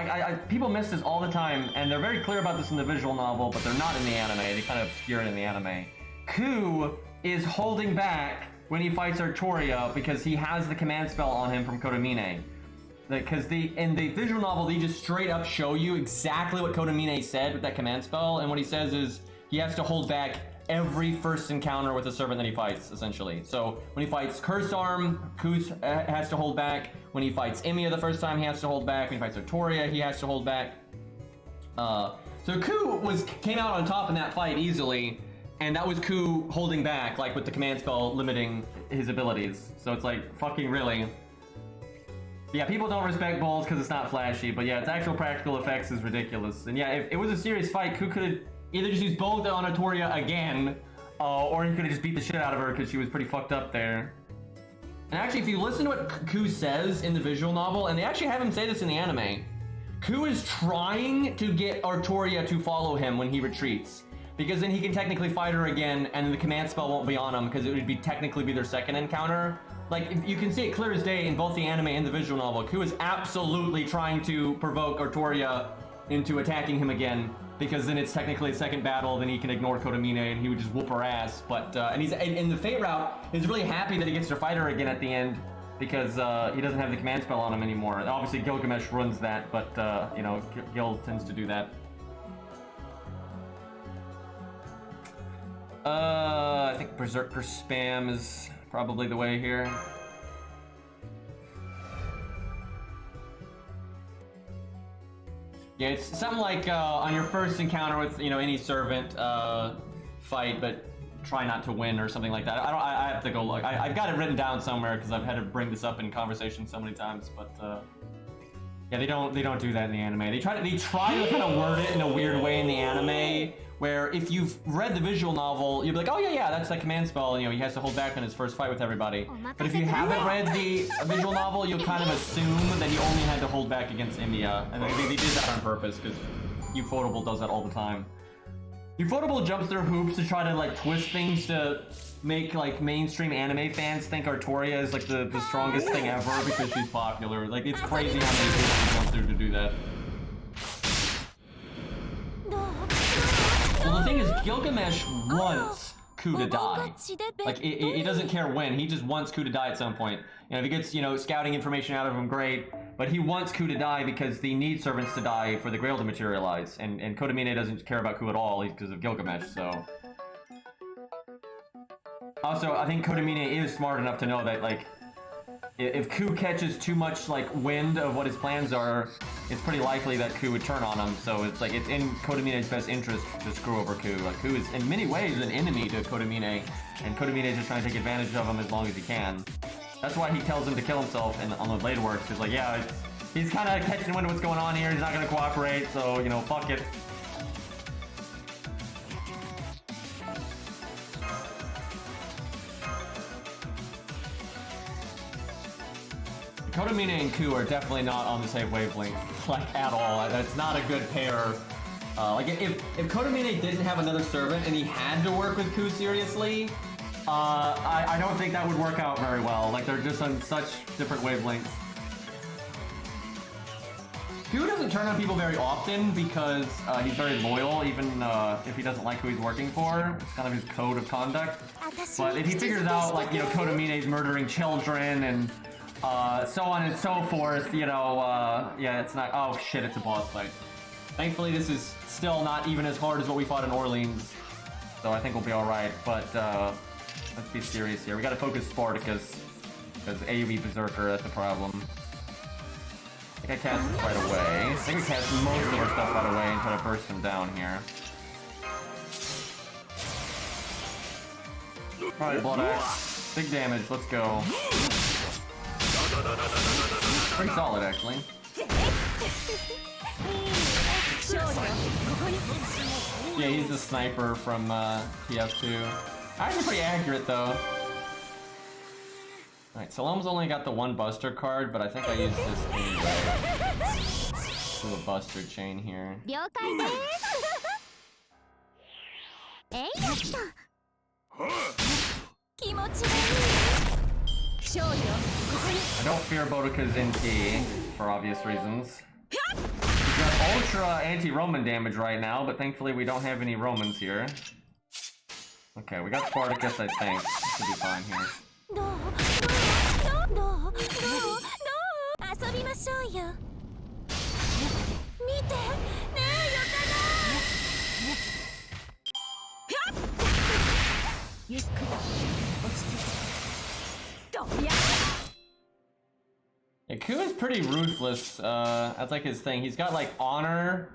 people miss this all the time, and they're very clear about this in the visual novel, but they're not in the anime. They kind of obscure it in the anime. Ku is holding back when he fights Artoria because he has the command spell on him from Kodamine. Because in the visual novel, they just straight up show you exactly what Kodamine said with that command spell, and what he says is he has to hold back every first encounter with a servant that he fights, essentially. So when he fights Curse Arm, Ku has to hold back. When he fights Emiya the first time, he has to hold back. When he fights Artoria, he has to hold back. So Ku came out on top in that fight easily, and that was Ku holding back, like with the command spell limiting his abilities. So it's like, fucking really. Yeah, people don't respect Bulls because it's not flashy, but yeah, its actual practical effects is ridiculous. And yeah, if it was a serious fight, Ku could have either just used Bulls on Artoria again, or he could have just beat the shit out of her because she was pretty fucked up there. And actually, if you listen to what Ku says in the visual novel, and they actually have him say this in the anime, Ku is trying to get Artoria to follow him when he retreats, because then he can technically fight her again, and the command spell won't be on him because it would technically be their second encounter. Like, you can see it clear as day in both the anime and the visual novel. Ku is absolutely trying to provoke Artoria into attacking him again, because then it's technically a second battle, then he can ignore Kodamine and he would just whoop her ass. But, and he's in the Fate route, he's really happy that he gets to fight her again at the end, because he doesn't have the command spell on him anymore. Obviously Gilgamesh runs that, but, you know, Gil tends to do that. I think Berserker spam is probably the way here. Yeah, it's something like on your first encounter with any servant fight, but try not to win or something like that. I have to go look. I've got it written down somewhere because I've had to bring this up in conversation so many times. But yeah, they don't do that in the anime. They try to kind of word it in a weird way in the anime, where if you've read the visual novel, you'll be like, oh yeah, that's that command spell. He has to hold back on his first fight with everybody. But if you haven't read the visual novel, you'll kind of assume that he only had to hold back against India, and they did that on purpose because Ufotable does that all the time. Ufotable jumps through hoops to try to like twist things to make like mainstream anime fans think Artoria is like the strongest thing ever because she's popular. Like it's crazy how many hoops she jumps through to do that. Well, the thing is, Gilgamesh wants Ku to die. Like, he doesn't care when, he just wants Ku to die at some point. If he gets, scouting information out of him, great. But he wants Ku to die because they need servants to die for the Grail to materialize. And Kodamine doesn't care about Ku at all because of Gilgamesh, so... Also, I think Kodamine is smart enough to know that, like, if Ku catches too much, like, wind of what his plans are, it's pretty likely that Ku would turn on him. So it's like, it's in Kodamine's best interest to screw over Ku. Like, Ku is, in many ways, an enemy to Kodamine, and Kodamine is just trying to take advantage of him as long as he can. That's why he tells him to kill himself on the blade works. He's like, yeah, he's kind of catching wind of what's going on here, he's not going to cooperate, so, fuck it. Kodamine and Ku are definitely not on the same wavelength, like, at all. That's not a good pair. Like, if Kodamine didn't have another servant and he had to work with Ku seriously, I don't think that would work out very well. Like, they're just on such different wavelengths. Ku doesn't turn on people very often because he's very loyal, even if he doesn't like who he's working for. It's kind of his code of conduct. But if he figures out, like, Kodamine's murdering children and so on and so forth, yeah, it's not... Oh, shit, it's a boss fight. Thankfully, this is still not even as hard as what we fought in Orleans, so I think we'll be alright, but, let's be serious here. We gotta focus Spartacus, because AoE Berserker, that's the problem. I think I cast this right away. I think we cast most of our stuff right away and try to burst him down here. Alright, Blood Axe. Big damage, let's go. Pretty solid, actually. Yeah, he's the sniper from TF2. Actually pretty accurate, though. Alright, Salem's only got the one Buster card, but I think I used this anyway. Do a Buster chain here. I don't fear Boudica's NT, for obvious reasons. We've got ultra anti-Roman damage right now, but thankfully we don't have any Romans here. Okay, we got Spartacus, I think. Should be fine here. Yeah, Ku is pretty ruthless. That's like his thing. He's got like honor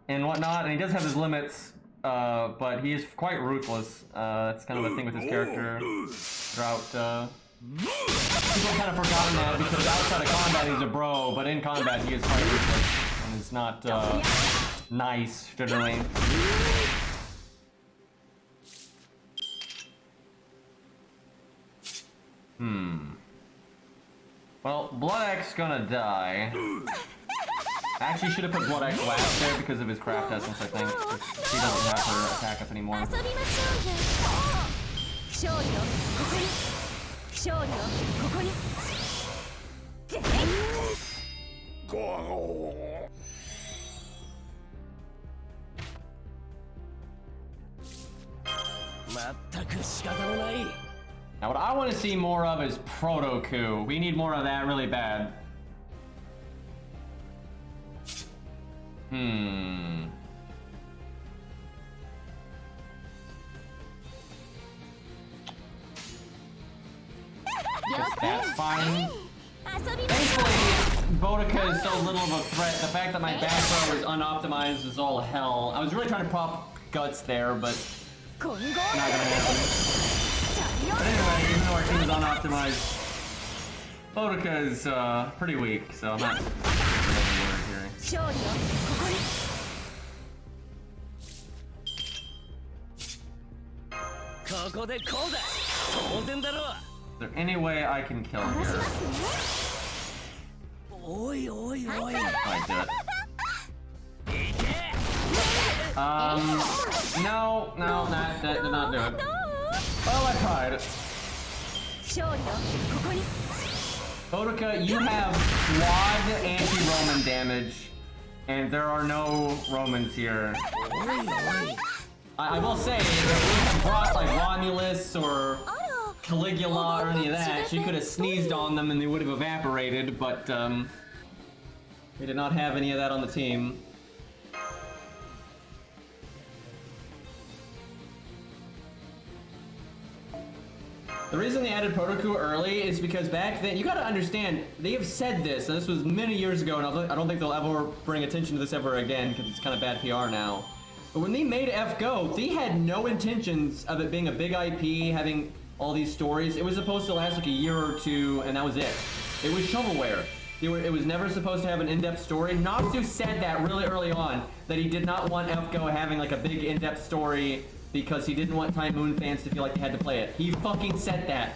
and whatnot, and he does have his limits, but he is quite ruthless. It's kind of a thing with his character throughout. People have kind of forgotten that because outside of combat he's a bro, but in combat he is quite ruthless and is not nice generally. Well, Blood Axe gonna die. Actually, should have put Blood Axe last there because of his craft essence, I think. He doesn't have her attack up anymore. Now what I want to see more of is Proto-Ku. We need more of that really bad. That's fine. Thankfully, Boudica is so little of a threat. The fact that my back row is unoptimized is all hell. I was really trying to prop guts there, but not gonna happen. But anyway, even though our team is unoptimized, Boudica is pretty weak, so I'm not here. Is there any way I can kill him here? I do it. No, that did not do it. Well, I tried. Boudica, you have quad anti-Roman damage, and there are no Romans here. I will say, if we had brought like Romulus or Caligula or any of that, she could have sneezed on them and they would have evaporated, but we did not have any of that on the team. The reason they added Protoku early is because back then, you gotta understand, they have said this, and this was many years ago, and I don't think they'll ever bring attention to this ever again, because it's kind of bad PR now. But when they made FGO, they had no intentions of it being a big IP, having all these stories. It was supposed to last like a year or two, and that was it. It was shovelware. It was never supposed to have an in-depth story. Natsu said that really early on, that he did not want FGO having like a big in-depth story because he didn't want Time Moon fans to feel like they had to play it. He fucking said that.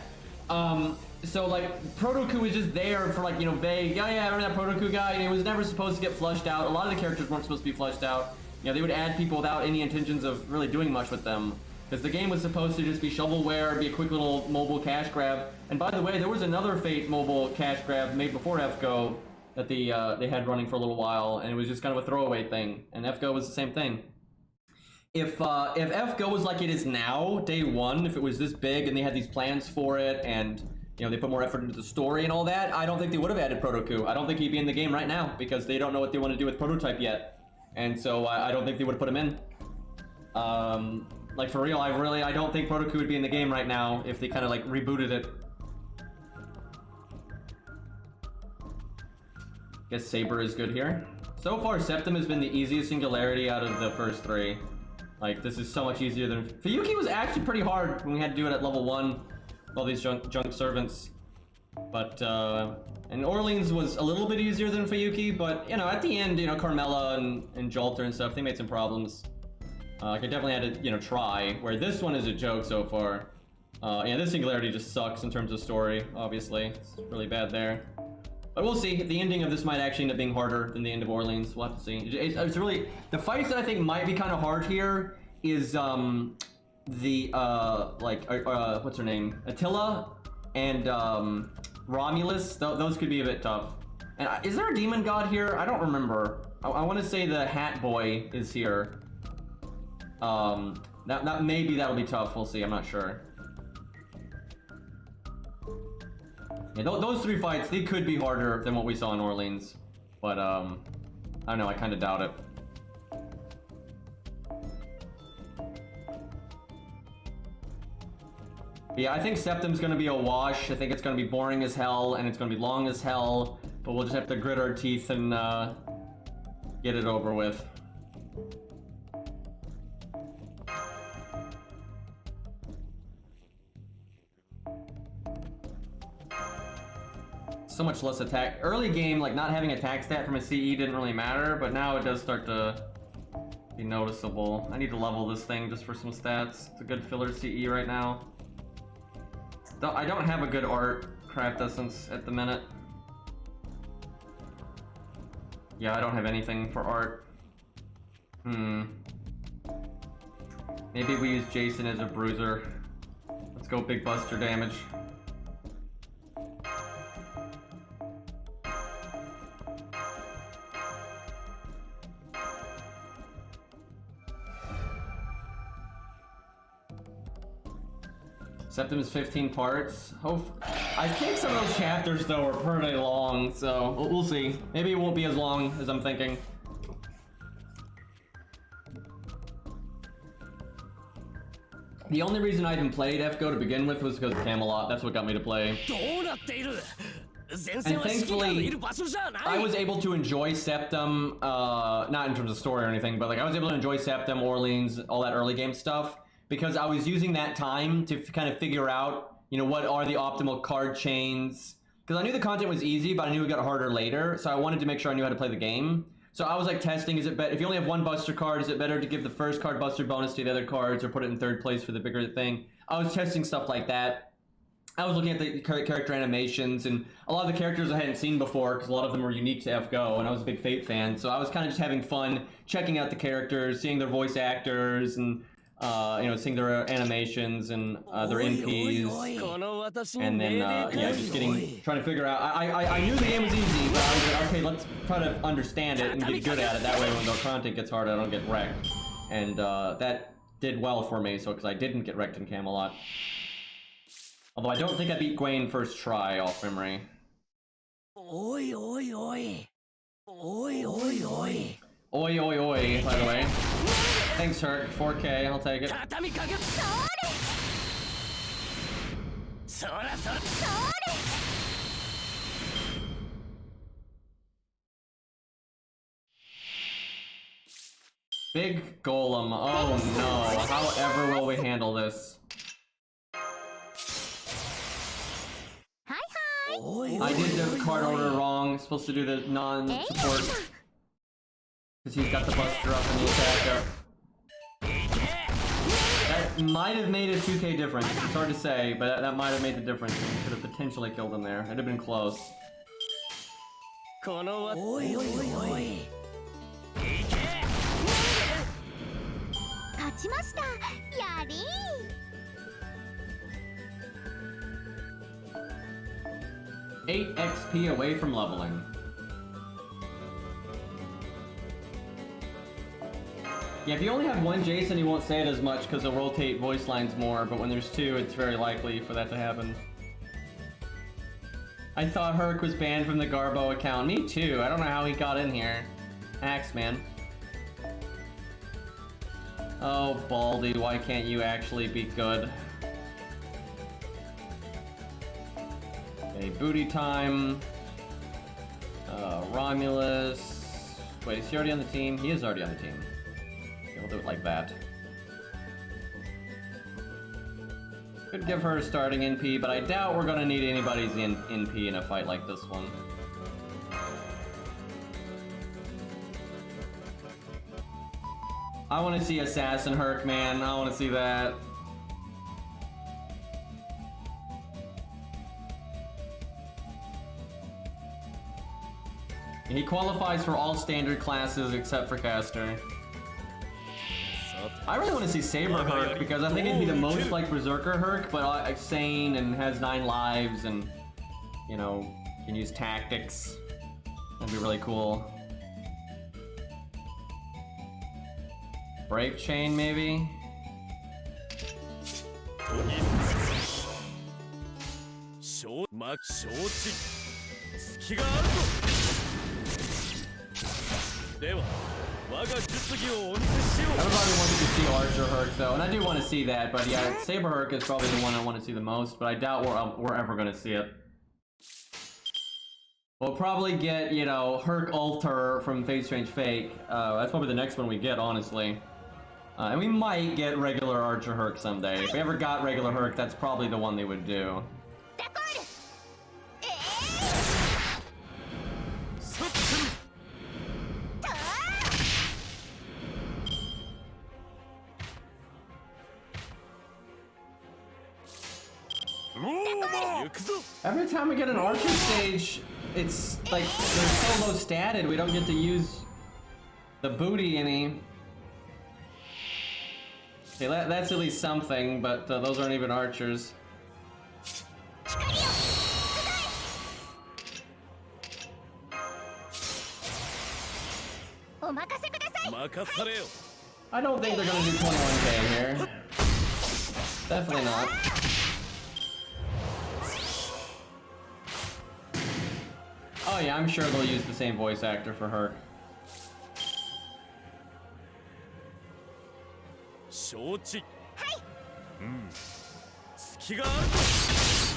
So like, Protoku was just there for like, you know, vague, yeah, remember that Protoku guy? And it was never supposed to get flushed out. A lot of the characters weren't supposed to be flushed out. You know, they would add people without any intentions of really doing much with them. Because the game was supposed to just be shovelware, be a quick little mobile cash grab. And by the way, there was another Fate mobile cash grab made before FGO that they had running for a little while, and it was just kind of a throwaway thing. And FGO was the same thing. If FGO was like it is now, day one, if it was this big and they had these plans for it, and you know they put more effort into the story and all that, I don't think they would have added Protoku. I don't think he'd be in the game right now because they don't know what they want to do with Prototype yet. And so I don't think they would have put him in. Like for real, I don't think Protoku would be in the game right now if they kind of like rebooted it. Guess Saber is good here. So far, Septem has been the easiest singularity out of the first three. Like this is so much easier than Fuyuki was actually pretty hard when we had to do it at level 1. All these junk servants. But and Orleans was a little bit easier than Fuyuki, but you know at the end, you know Carmella and Jolter and stuff, they made some problems. I definitely had to, you know, try. Where this one is a joke so far. Yeah, this singularity just sucks in terms of story. Obviously, it's really bad there. But we'll see. The ending of this might actually end up being harder than the end of Orleans. We'll have to see. It's really the fights that I think might be kind of hard here is the what's her name, Attila and Romulus. Those could be a bit tough. And is there a demon god here? I don't remember. I want to say the Hat Boy is here. Maybe that'll be tough. We'll see. I'm not sure. Yeah, those three fights, they could be harder than what we saw in Orleans, but I don't know. I kind of doubt it. Yeah, I think Septem's gonna be a wash. I think it's gonna be boring as hell, and it's gonna be long as hell. But we'll just have to grit our teeth and get it over with. So much less attack. Early game, like not having attack stat from a CE didn't really matter, but now it does start to be noticeable. I need to level this thing just for some stats. It's a good filler CE right now. I don't have a good art craft essence at the minute. Yeah, I don't have anything for art. Maybe we use Jason as a bruiser. Let's go big buster damage. Septem is 15 parts. I think some of those chapters though are pretty long, so we'll see. Maybe it won't be as long as I'm thinking. The only reason I even played FGO to begin with was because of Camelot. That's what got me to play. And thankfully, I was able to enjoy Septem, not in terms of story or anything, but like I was able to enjoy Septem, Orleans, all that early game stuff, because I was using that time to kind of figure out, you know, what are the optimal card chains. Because I knew the content was easy, but I knew it got harder later, so I wanted to make sure I knew how to play the game. So I was like testing, is it better, if you only have one buster card, is it better to give the first card buster bonus to the other cards or put it in third place for the bigger thing? I was testing stuff like that. I was looking at the character animations, and a lot of the characters I hadn't seen before, because a lot of them were unique to FGO, and I was a big Fate fan, so I was kind of just having fun checking out the characters, seeing their voice actors, and you know, seeing their animations and their NPs, and then yeah, just trying to figure out. I knew the game was easy, but I was like, okay, let's try to understand it and get good at it. That way, when the content gets hard, I don't get wrecked, and that did well for me. So because I didn't get wrecked in Camelot. Although I don't think I beat Gwaine first try off memory. Oi, oi, oi. Oi, oi, oi. Oi, oi, oi, by the way. Thanks, Herc. 4K, I'll take it. Big Golem. Oh no. However will we handle this? I did the card order wrong. Supposed to do the non-support. Because he's got the buster up and the attack up. That might have made a 2k difference. It's hard to say, but that might have made the difference. Could have potentially killed him there. It'd have been close. Oi, oi, oi. 勝ちました。やりー。8 XP away from leveling. Yeah, if you only have one Jason, you won't say it as much because they'll rotate voice lines more, but when there's two, it's very likely for that to happen. I thought Herc was banned from the Garbo account. Me too. I don't know how he got in here. Axe, man. Oh, Baldy, why can't you actually be good? Okay, booty time. Romulus. Wait, is he already on the team? He is already on the team. Okay, we'll do it like that. Could give her a starting NP, but I doubt we're gonna need anybody's NP in a fight like this one. I want to see Assassin Herc, man. I want to see that. He qualifies for all standard classes except for caster. I really want to see Saber Herc because I think it'd be the most like Berserker Herc, but sane and has 9 lives and, you know, can use tactics. That'd be really cool. Brave Chain, maybe? Everybody wants to see Archer Herc though, and I do want to see that, but yeah, Saber Herc is probably the one I want to see the most, but I doubt we're ever going to see it. We'll probably get, you know, Herc Alter from Fate Strange Fake. That's probably the next one we get, honestly. And we might get regular Archer Herc someday. If we ever got regular Herc, that's probably the one they would do. Every time we get an Archer stage, it's like they're so low statted, we don't get to use the booty any. Okay, that's at least something, but those aren't even archers. I don't think they're gonna do 21k here. Definitely not. Oh yeah, I'm sure they'll use the same voice actor for her.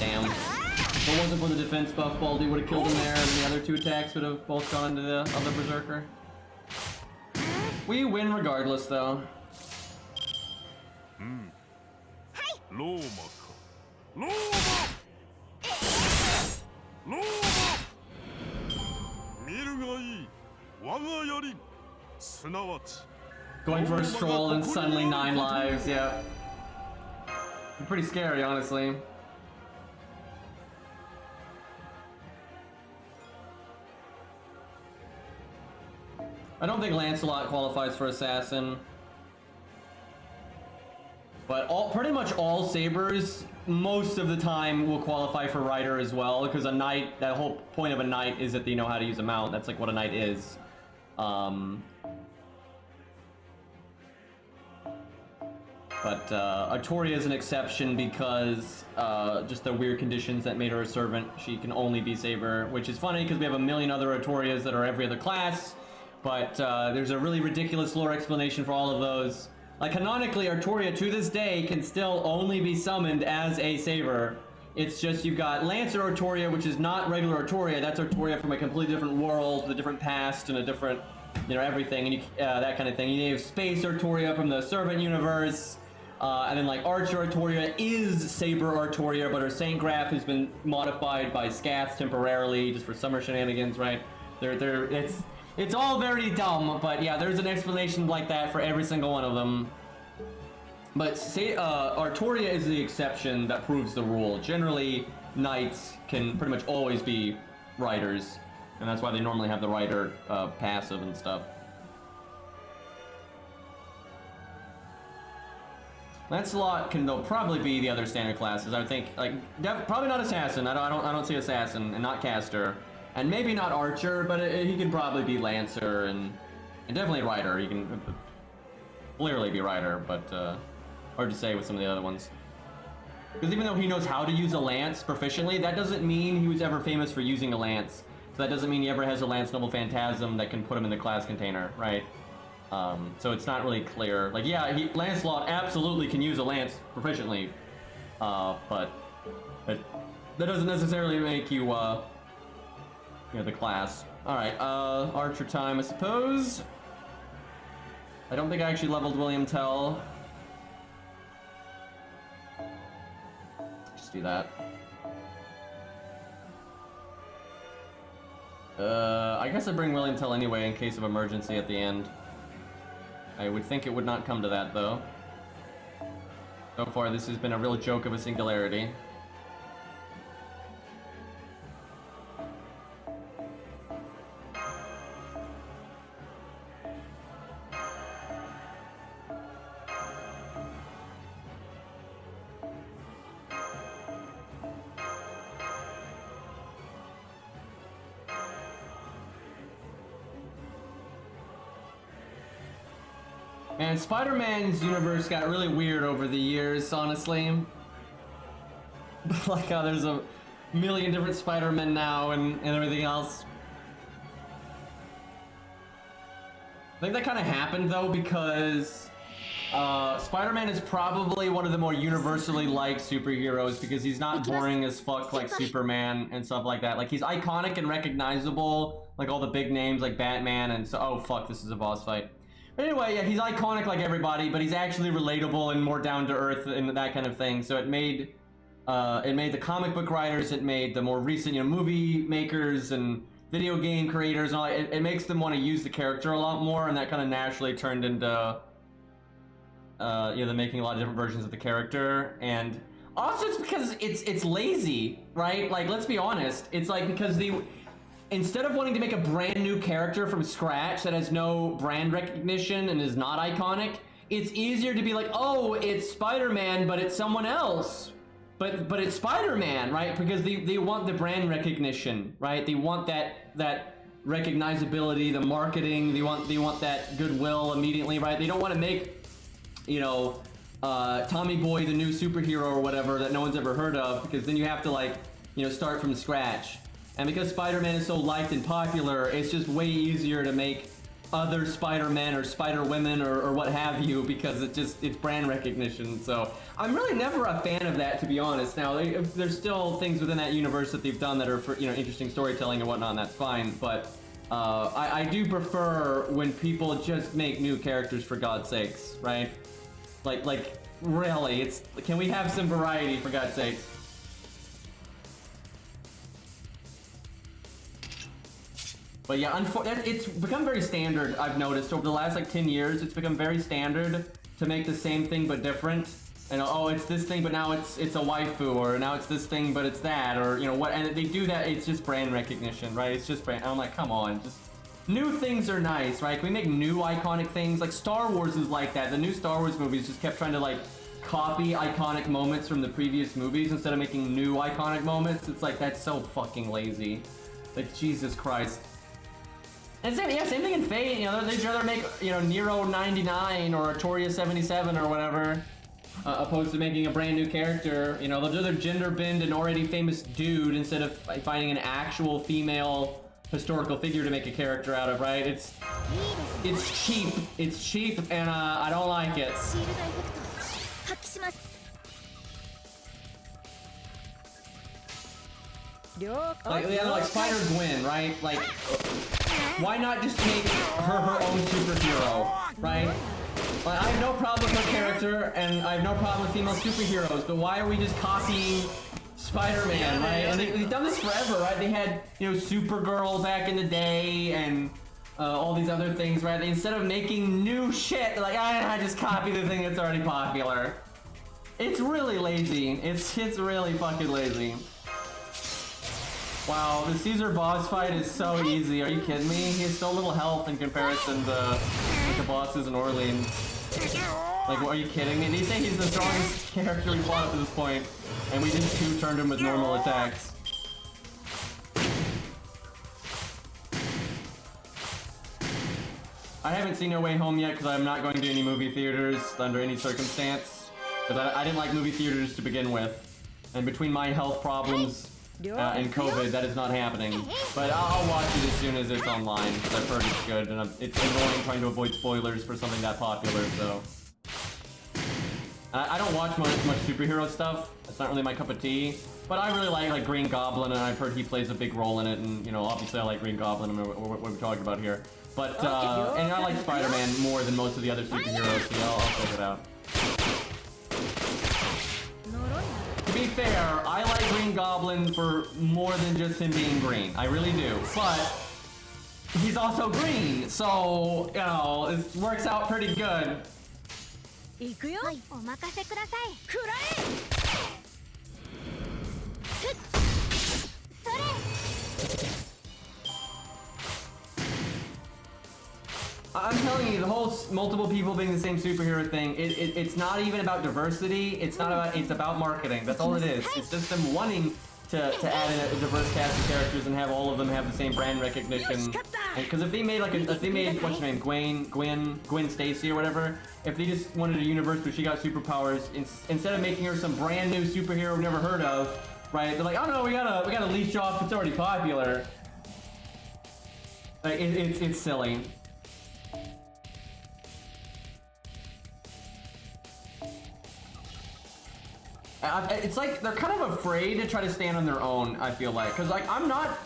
Damn. If it wasn't for the defense buff, Baldy would have killed him there, and the other two attacks would have both gone into the other berserker. We win regardless, though. Going for a stroll and suddenly 9 lives, yeah. Pretty scary, honestly. I don't think Lancelot qualifies for Assassin. But pretty much all sabers, most of the time, will qualify for Rider as well, because a knight, that whole point of a knight is that they know how to use a mount. That's like what a knight is. But Artoria is an exception because just the weird conditions that made her a servant. She can only be saber, which is funny because we have a million other Artorias that are every other class. But there's a really ridiculous lore explanation for all of those. Like, canonically, Artoria to this day can still only be summoned as a saber. It's just you've got Lancer Artoria, which is not regular Artoria. That's Artoria from a completely different world, with a different past and a different, you know, everything, and you, that kind of thing. You have Space Artoria from the Servant universe. And then like Archer Artoria is Saber Artoria, but her Saint Graph has been modified by Scaths temporarily just for summer shenanigans, right? It's all very dumb, but yeah, there's an explanation like that for every single one of them. But Artoria is the exception that proves the rule. Generally, knights can pretty much always be riders, and that's why they normally have the rider passive and stuff. Lancelot can though probably be the other standard classes. I would think like probably not assassin. I don't see assassin, and not caster, and maybe not archer, but he can probably be lancer and definitely rider. He can clearly be rider, but hard to say with some of the other ones. Because even though he knows how to use a lance proficiently, that doesn't mean he was ever famous for using a lance. So that doesn't mean he ever has a lance noble phantasm that can put him in the class container, right? So it's not really clear. Like, yeah, Lancelot absolutely can use a lance proficiently, but that doesn't necessarily make you, the class. Alright, Archer time, I suppose. I don't think I actually leveled William Tell. Just do that. I guess I bring William Tell anyway in case of emergency at the end. I would think it would not come to that, though. So far, this has been a real joke of a singularity. Man, Spider-Man's universe got really weird over the years, honestly. Like how there's a million different Spider-Men now and everything else. I think that kind of happened, though, because Spider-Man is probably one of the more universally liked superheroes because he's not boring as fuck like Superman and stuff like that. Like, he's iconic and recognizable, like all the big names like Batman and so. Oh, fuck, this is a boss fight. But anyway, yeah, he's iconic like everybody, but he's actually relatable and more down to earth and that kind of thing. So it made the comic book writers, it made the more recent, movie makers and video game creators, and all, it makes them want to use the character a lot more, and that kind of naturally turned into, them making a lot of different versions of the character. And also it's because it's lazy, right? Like, let's be honest. It's like because instead of wanting to make a brand new character from scratch that has no brand recognition and is not iconic, it's easier to be like, oh, it's Spider-Man, but it's someone else. But it's Spider-Man, right? Because they want the brand recognition, right? They want that recognizability, the marketing, they want that goodwill immediately, right? They don't want to make, Tommy Boy the new superhero or whatever that no one's ever heard of, because then you have to start from scratch. And because Spider-Man is so liked and popular, it's just way easier to make other Spider-Men or Spider-Women or what have you, because it's brand recognition. So I'm really never a fan of that, to be honest. Now, there's still things within that universe that they've done that are for, you know, interesting storytelling and whatnot, and that's fine. But I do prefer when people just make new characters, for God's sakes, right? Like really, can we have some variety, for God's sakes? But yeah, it's become very standard, I've noticed, over the last like 10 years. It's become very standard to make the same thing but different. And oh, it's this thing, but now it's a waifu, or now it's this thing, but it's that, or you know what? And they do that. It's just brand recognition, right? It's just brand. I'm like, come on, just new things are nice, right? Can we make new iconic things? Like Star Wars is like that. The new Star Wars movies just kept trying to like copy iconic moments from the previous movies instead of making new iconic moments. It's like, that's so fucking lazy. Like, Jesus Christ. And same thing in Fate. You know, they'd rather make, you know, Nero 99 or Artoria 77 or whatever, opposed to making a brand new character. You know, they'll do their gender bend an already famous dude instead of finding an actual female historical figure to make a character out of, right? It's cheap. It's cheap, and I don't like it. Like Spider-Gwen, right? Like, why not just make her own superhero, right? Like, I have no problem with her character, and I have no problem with female superheroes, but why are we just copying Spider-Man, right? And they've done this forever, right? They had, you know, Supergirl back in the day, and all these other things, right? Instead of making new shit, they're like, I just copy the thing that's already popular. It's really lazy. It's really fucking lazy. Wow, the Caesar boss fight is so easy. Are you kidding me? He has so little health in comparison to the bosses in Orleans. Like, are you kidding me? They say he's the strongest character we've fought up to this point, and we just two-turned him with normal attacks. I haven't seen No Way Home yet because I'm not going to any movie theaters under any circumstance. Because I didn't like movie theaters to begin with. And between my health problems and COVID, that is not happening. But I'll watch it as soon as it's online, because I've heard it's good, and it's annoying trying to avoid spoilers for something that popular, so. I don't watch much superhero stuff. It's not really my cup of tea. But I really like Green Goblin, and I've heard he plays a big role in it, and, you know, obviously I like Green Goblin, and what we're talking about here. But, and I like Spider-Man more than most of the other superheroes, so yeah, I'll check it out. To be fair, I like Green Goblin for more than just him being green. I really do. But he's also green, so, you know, it works out pretty good. I'm telling you, the whole multiple people being the same superhero thing, it's not even about diversity. It's about marketing. That's all it is. It's just them wanting to add in a diverse cast of characters and have all of them have the same brand recognition. Because if they made what's her name, Gwen Stacy or whatever, if they just wanted a universe where she got superpowers, instead of making her some brand new superhero we've never heard of, right? They're like, oh no, we gotta leech off. It's already popular. Like it's silly. It's like they're kind of afraid to try to stand on their own. I feel like, because like I'm not,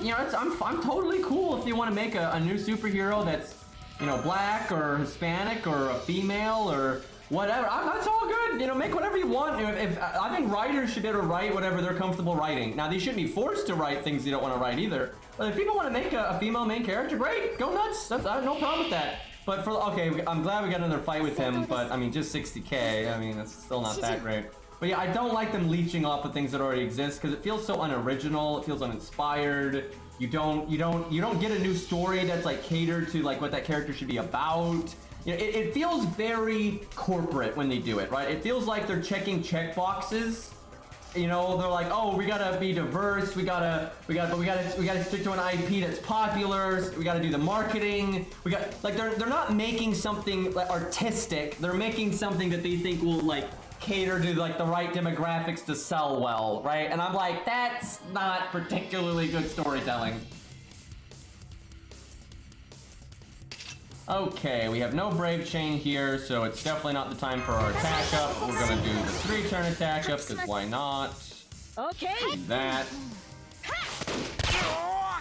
you know, I'm totally cool if you want to make a new superhero that's, you know, black or Hispanic or a female or whatever. That's all good. You know, make whatever you want. If I think writers should be able to write whatever they're comfortable writing. Now they shouldn't be forced to write things they don't want to write either. But if people want to make a female main character, great, go nuts. I have no problem with that. But okay, I'm glad we got another fight with him. But I mean, just 60K. I mean, that's still not that great. But yeah, I don't like them leeching off of things that already exist because it feels so unoriginal. It feels uninspired. You don't get a new story that's like catered to like what that character should be about. You know, it feels very corporate when they do it, right? It feels like they're checking check boxes. You know, they're like, oh, we gotta be diverse. We gotta stick to an IP that's popular. We gotta do the marketing. They're not making something like artistic. They're making something that they think will like cater to like the right demographics to sell well, right? And I'm like, that's not particularly good storytelling. Okay, we have no brave chain here, so it's definitely not the time for our attack up. We're gonna do the 3-turn attack up, because why not? Okay. Do that.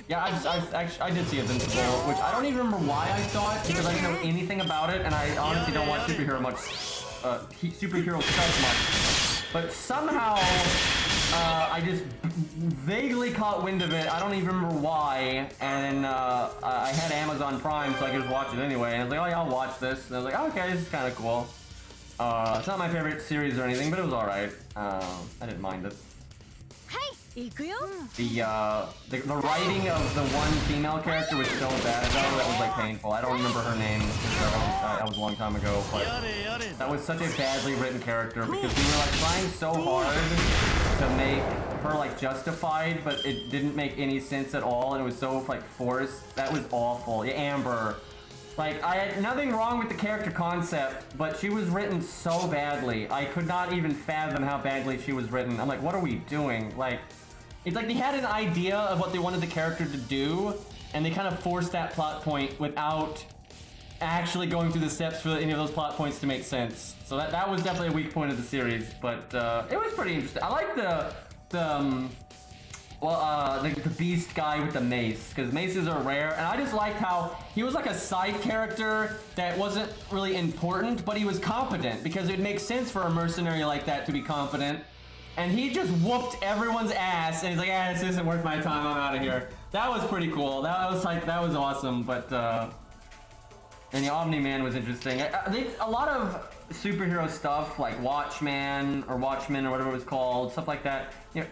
Yeah, I did see Invincible, which I don't even remember why I saw it, because I didn't know anything about it, and I honestly don't watch superhero stuff much. But somehow, I just vaguely caught wind of it. I don't even remember why, and I had Amazon Prime, so I could just watch it anyway. And I was like, oh yeah, I'll watch this. And I was like, oh, okay, this is kind of cool. It's not my favorite series or anything, but it was alright. I didn't mind it. The writing of the one female character was so bad though, that was like painful. I don't remember her name, that was a long time ago, but that was such a badly written character because we were like trying so hard to make her like justified, but it didn't make any sense at all, and it was so like forced. That was awful. Yeah, Amber. Like, I had nothing wrong with the character concept, but she was written so badly. I could not even fathom how badly she was written. I'm like, what are we doing? Like, it's like they had an idea of what they wanted the character to do, and they kind of forced that plot point without actually going through the steps for any of those plot points to make sense. So that was definitely a weak point of the series, but it was pretty interesting. I like the beast guy with the mace, because maces are rare, and I just liked how he was like a side character that wasn't really important, but he was competent, because it makes sense for a mercenary like that to be competent. And he just whooped everyone's ass, and he's like, ah, this isn't worth my time, I'm out of here. That was pretty cool. That was awesome, but, and the Omni-Man was interesting. I think a lot of superhero stuff, like Watchmen, or whatever it was called, stuff like that, you know,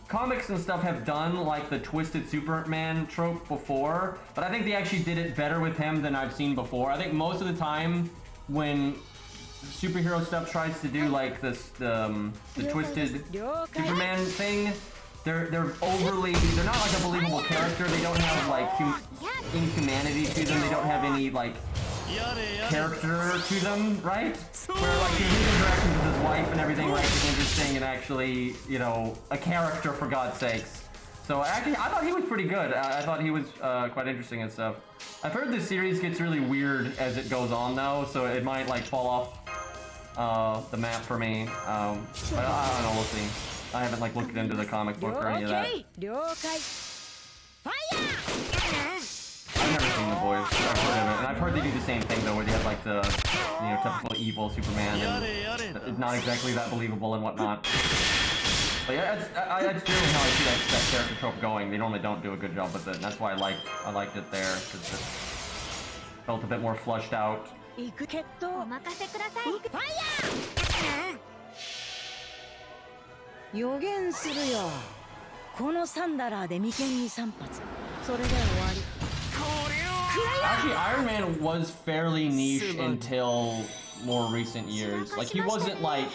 comics and stuff have done, like, the Twisted Superman trope before, but I think they actually did it better with him than I've seen before. I think most of the time, when superhero stuff tries to do like the Twisted Superman thing, they're not like a believable character. They don't have like any humanity to them. They don't have any like character to them, right? Where like his interactions with his wife and everything, right, is interesting and actually, you know, a character for God's sakes. So actually, I thought he was pretty good. I thought he was quite interesting and stuff. I've heard this series gets really weird as it goes on though, so it might like fall off the map for me. But I don't know, we'll see. I haven't like looked into the comic book or any of that. I've never seen The Boys. I've heard of it, and I've heard they do the same thing though, where they have like the, you know, typical evil Superman, and it's not exactly that believable and whatnot. But yeah, that's generally how I see that character trope going. They normally don't do a good job with it, and that's why I liked it there, because it felt a bit more flushed out. お任せください。ファイヤー。予言するよ。このサンダラーで眉間に3発。それで終わり。 Actually, Iron Man was fairly niche until more recent years. Like, he wasn't like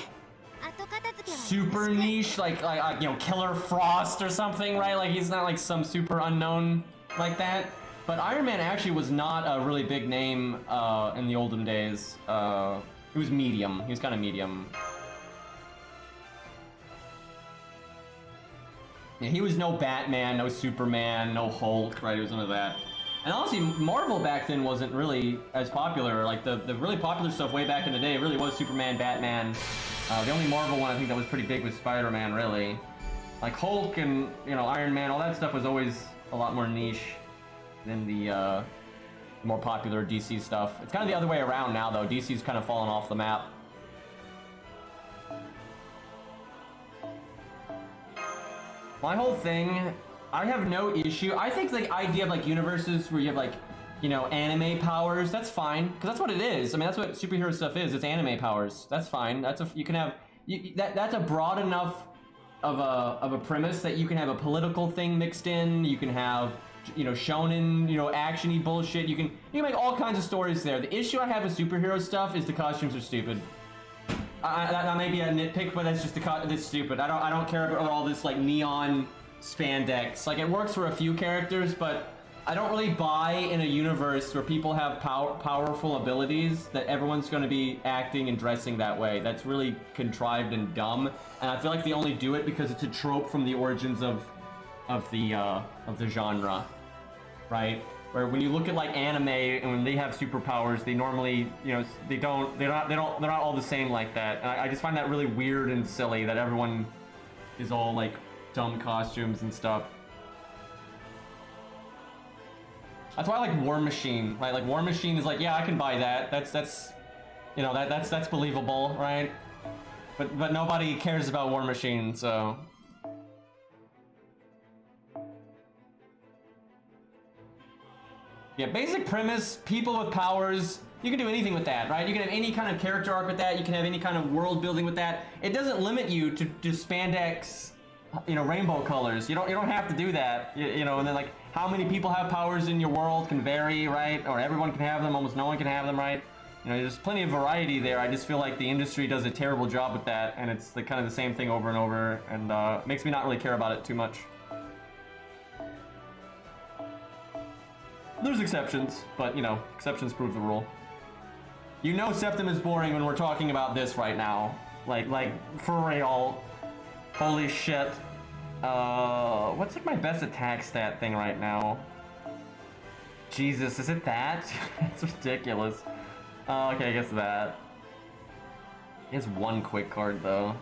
super niche, like you know, Killer Frost or something, right? Like, he's not like some super unknown like that. But Iron Man actually was not a really big name in the olden days. He was medium. He was kind of medium. Yeah, he was no Batman, no Superman, no Hulk, right? He was none of that. And honestly, Marvel back then wasn't really as popular. Like, the really popular stuff way back in the day really was Superman, Batman. The only Marvel one I think that was pretty big was Spider-Man, really. Like, Hulk and, you know, Iron Man, all that stuff was always a lot more niche than the more popular DC stuff. It's kind of the other way around now, though. DC's kind of fallen off the map. My whole thing, I have no issue. I think the idea of like universes where you have like, you know, anime powers, that's fine, because that's what it is. I mean, that's what superhero stuff is. It's anime powers. That's fine. That's you can have that's a broad enough of a premise that you can have a political thing mixed in. You can have, you know, shonen, you know, actiony bullshit. You can make all kinds of stories there. The issue I have with superhero stuff is the costumes are stupid. That may be a nitpick, but that's just it's stupid. I don't care about all this like neon spandex. Like, it works for a few characters, but I don't really buy in a universe where people have powerful abilities that everyone's going to be acting and dressing that way. That's really contrived and dumb, and I feel like they only do it because it's a trope from the origins of the genre, right? Where when you look at like anime and when they have superpowers, they normally, you know, they're not all the same like that. And I just find that really weird and silly that everyone is all like dumb costumes and stuff. That's why I like War Machine, right? Like War Machine is like, yeah, I can buy that. That's you know, that's believable, right? But nobody cares about War Machine, so. Yeah, basic premise, people with powers, you can do anything with that, right? You can have any kind of character arc with that, you can have any kind of world building with that. It doesn't limit you to spandex, you know, rainbow colors. You don't have to do that, you know, and then like how many people have powers in your world can vary, right? Or everyone can have them, almost no one can have them, right? You know, there's plenty of variety there. I just feel like the industry does a terrible job with that, and it's the kind of the same thing over and over, and makes me not really care about it too much. There's exceptions, but you know, exceptions prove the rule. You know Septem is boring when we're talking about this right now. Like for real. Holy shit. What's like my best attack stat thing right now? Jesus, is it that? It's ridiculous. Okay, I guess that. He has one quick card though.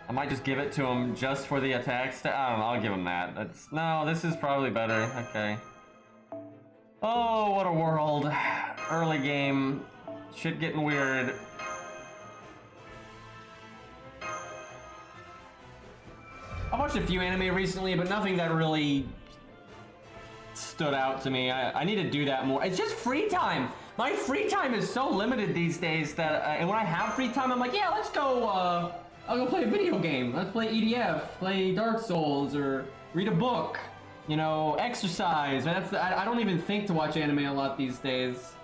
I might just give it to him just for the attack stat. I don't know, I'll give him that. No, this is probably better. Okay. Oh, what a world. Early game. Shit getting weird. I watched a few anime recently, but nothing that really stood out to me. I need to do that more. It's just free time. My free time is so limited these days that, and when I have free time, I'm like, yeah, let's go, I'll go play a video game. Let's play EDF, play Dark Souls, or read a book. You know, exercise. I don't even think to watch anime a lot these days.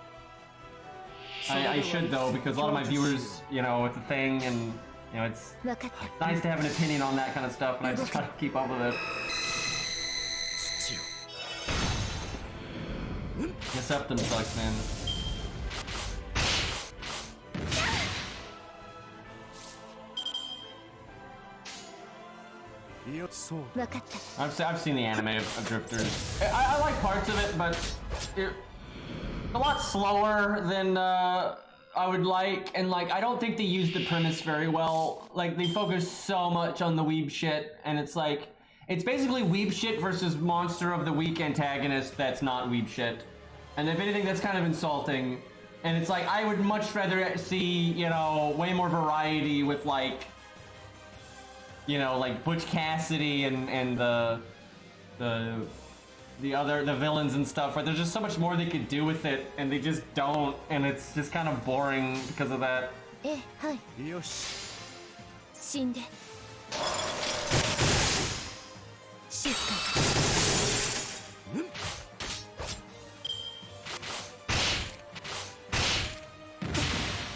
I should though, because a lot of my viewers, you know, it's a thing, and you know, it's nice to have an opinion on that kind of stuff, and I just try to keep up with it. The Septem sucks, man. I've seen the anime of Drifters. I like parts of it, but it's a lot slower than I would like, and like I don't think they use the premise very well. Like they focus so much on the weeb shit, and it's like it's basically weeb shit versus monster of the week antagonist that's not weeb shit. And if anything, that's kind of insulting. And it's like I would much rather see, you know, way more variety with like, you know, like Butch Cassidy and the villains and stuff, where there's just so much more they could do with it, and they just don't, and it's just kind of boring because of that.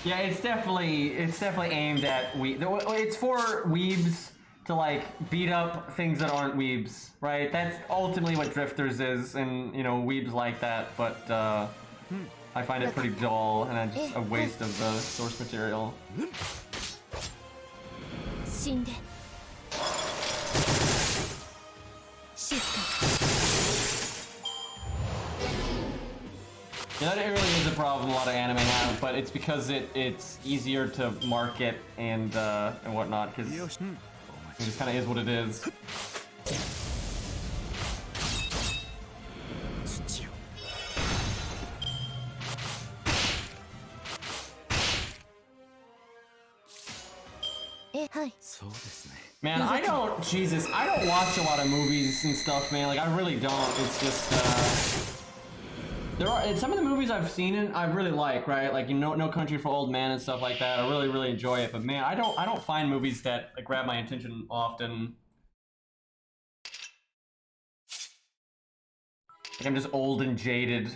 Yeah, it's definitely aimed at it's for weebs to like beat up things that aren't weebs, right? That's ultimately what Drifters is, and you know, weebs like that, but I find it pretty dull and just a waste of the source material. Yeah, that really is a problem a lot of anime have, but it's because it's easier to market and whatnot, because it just kind of is what it is. Man, I don't watch a lot of movies and stuff, man. Like, I really don't. It's just, some of the movies I've seen and I really like, right? Like, you know, No Country for Old Men and stuff like that. I really, really enjoy it. But man, I don't find movies that like, grab my attention often. Like, I'm just old and jaded.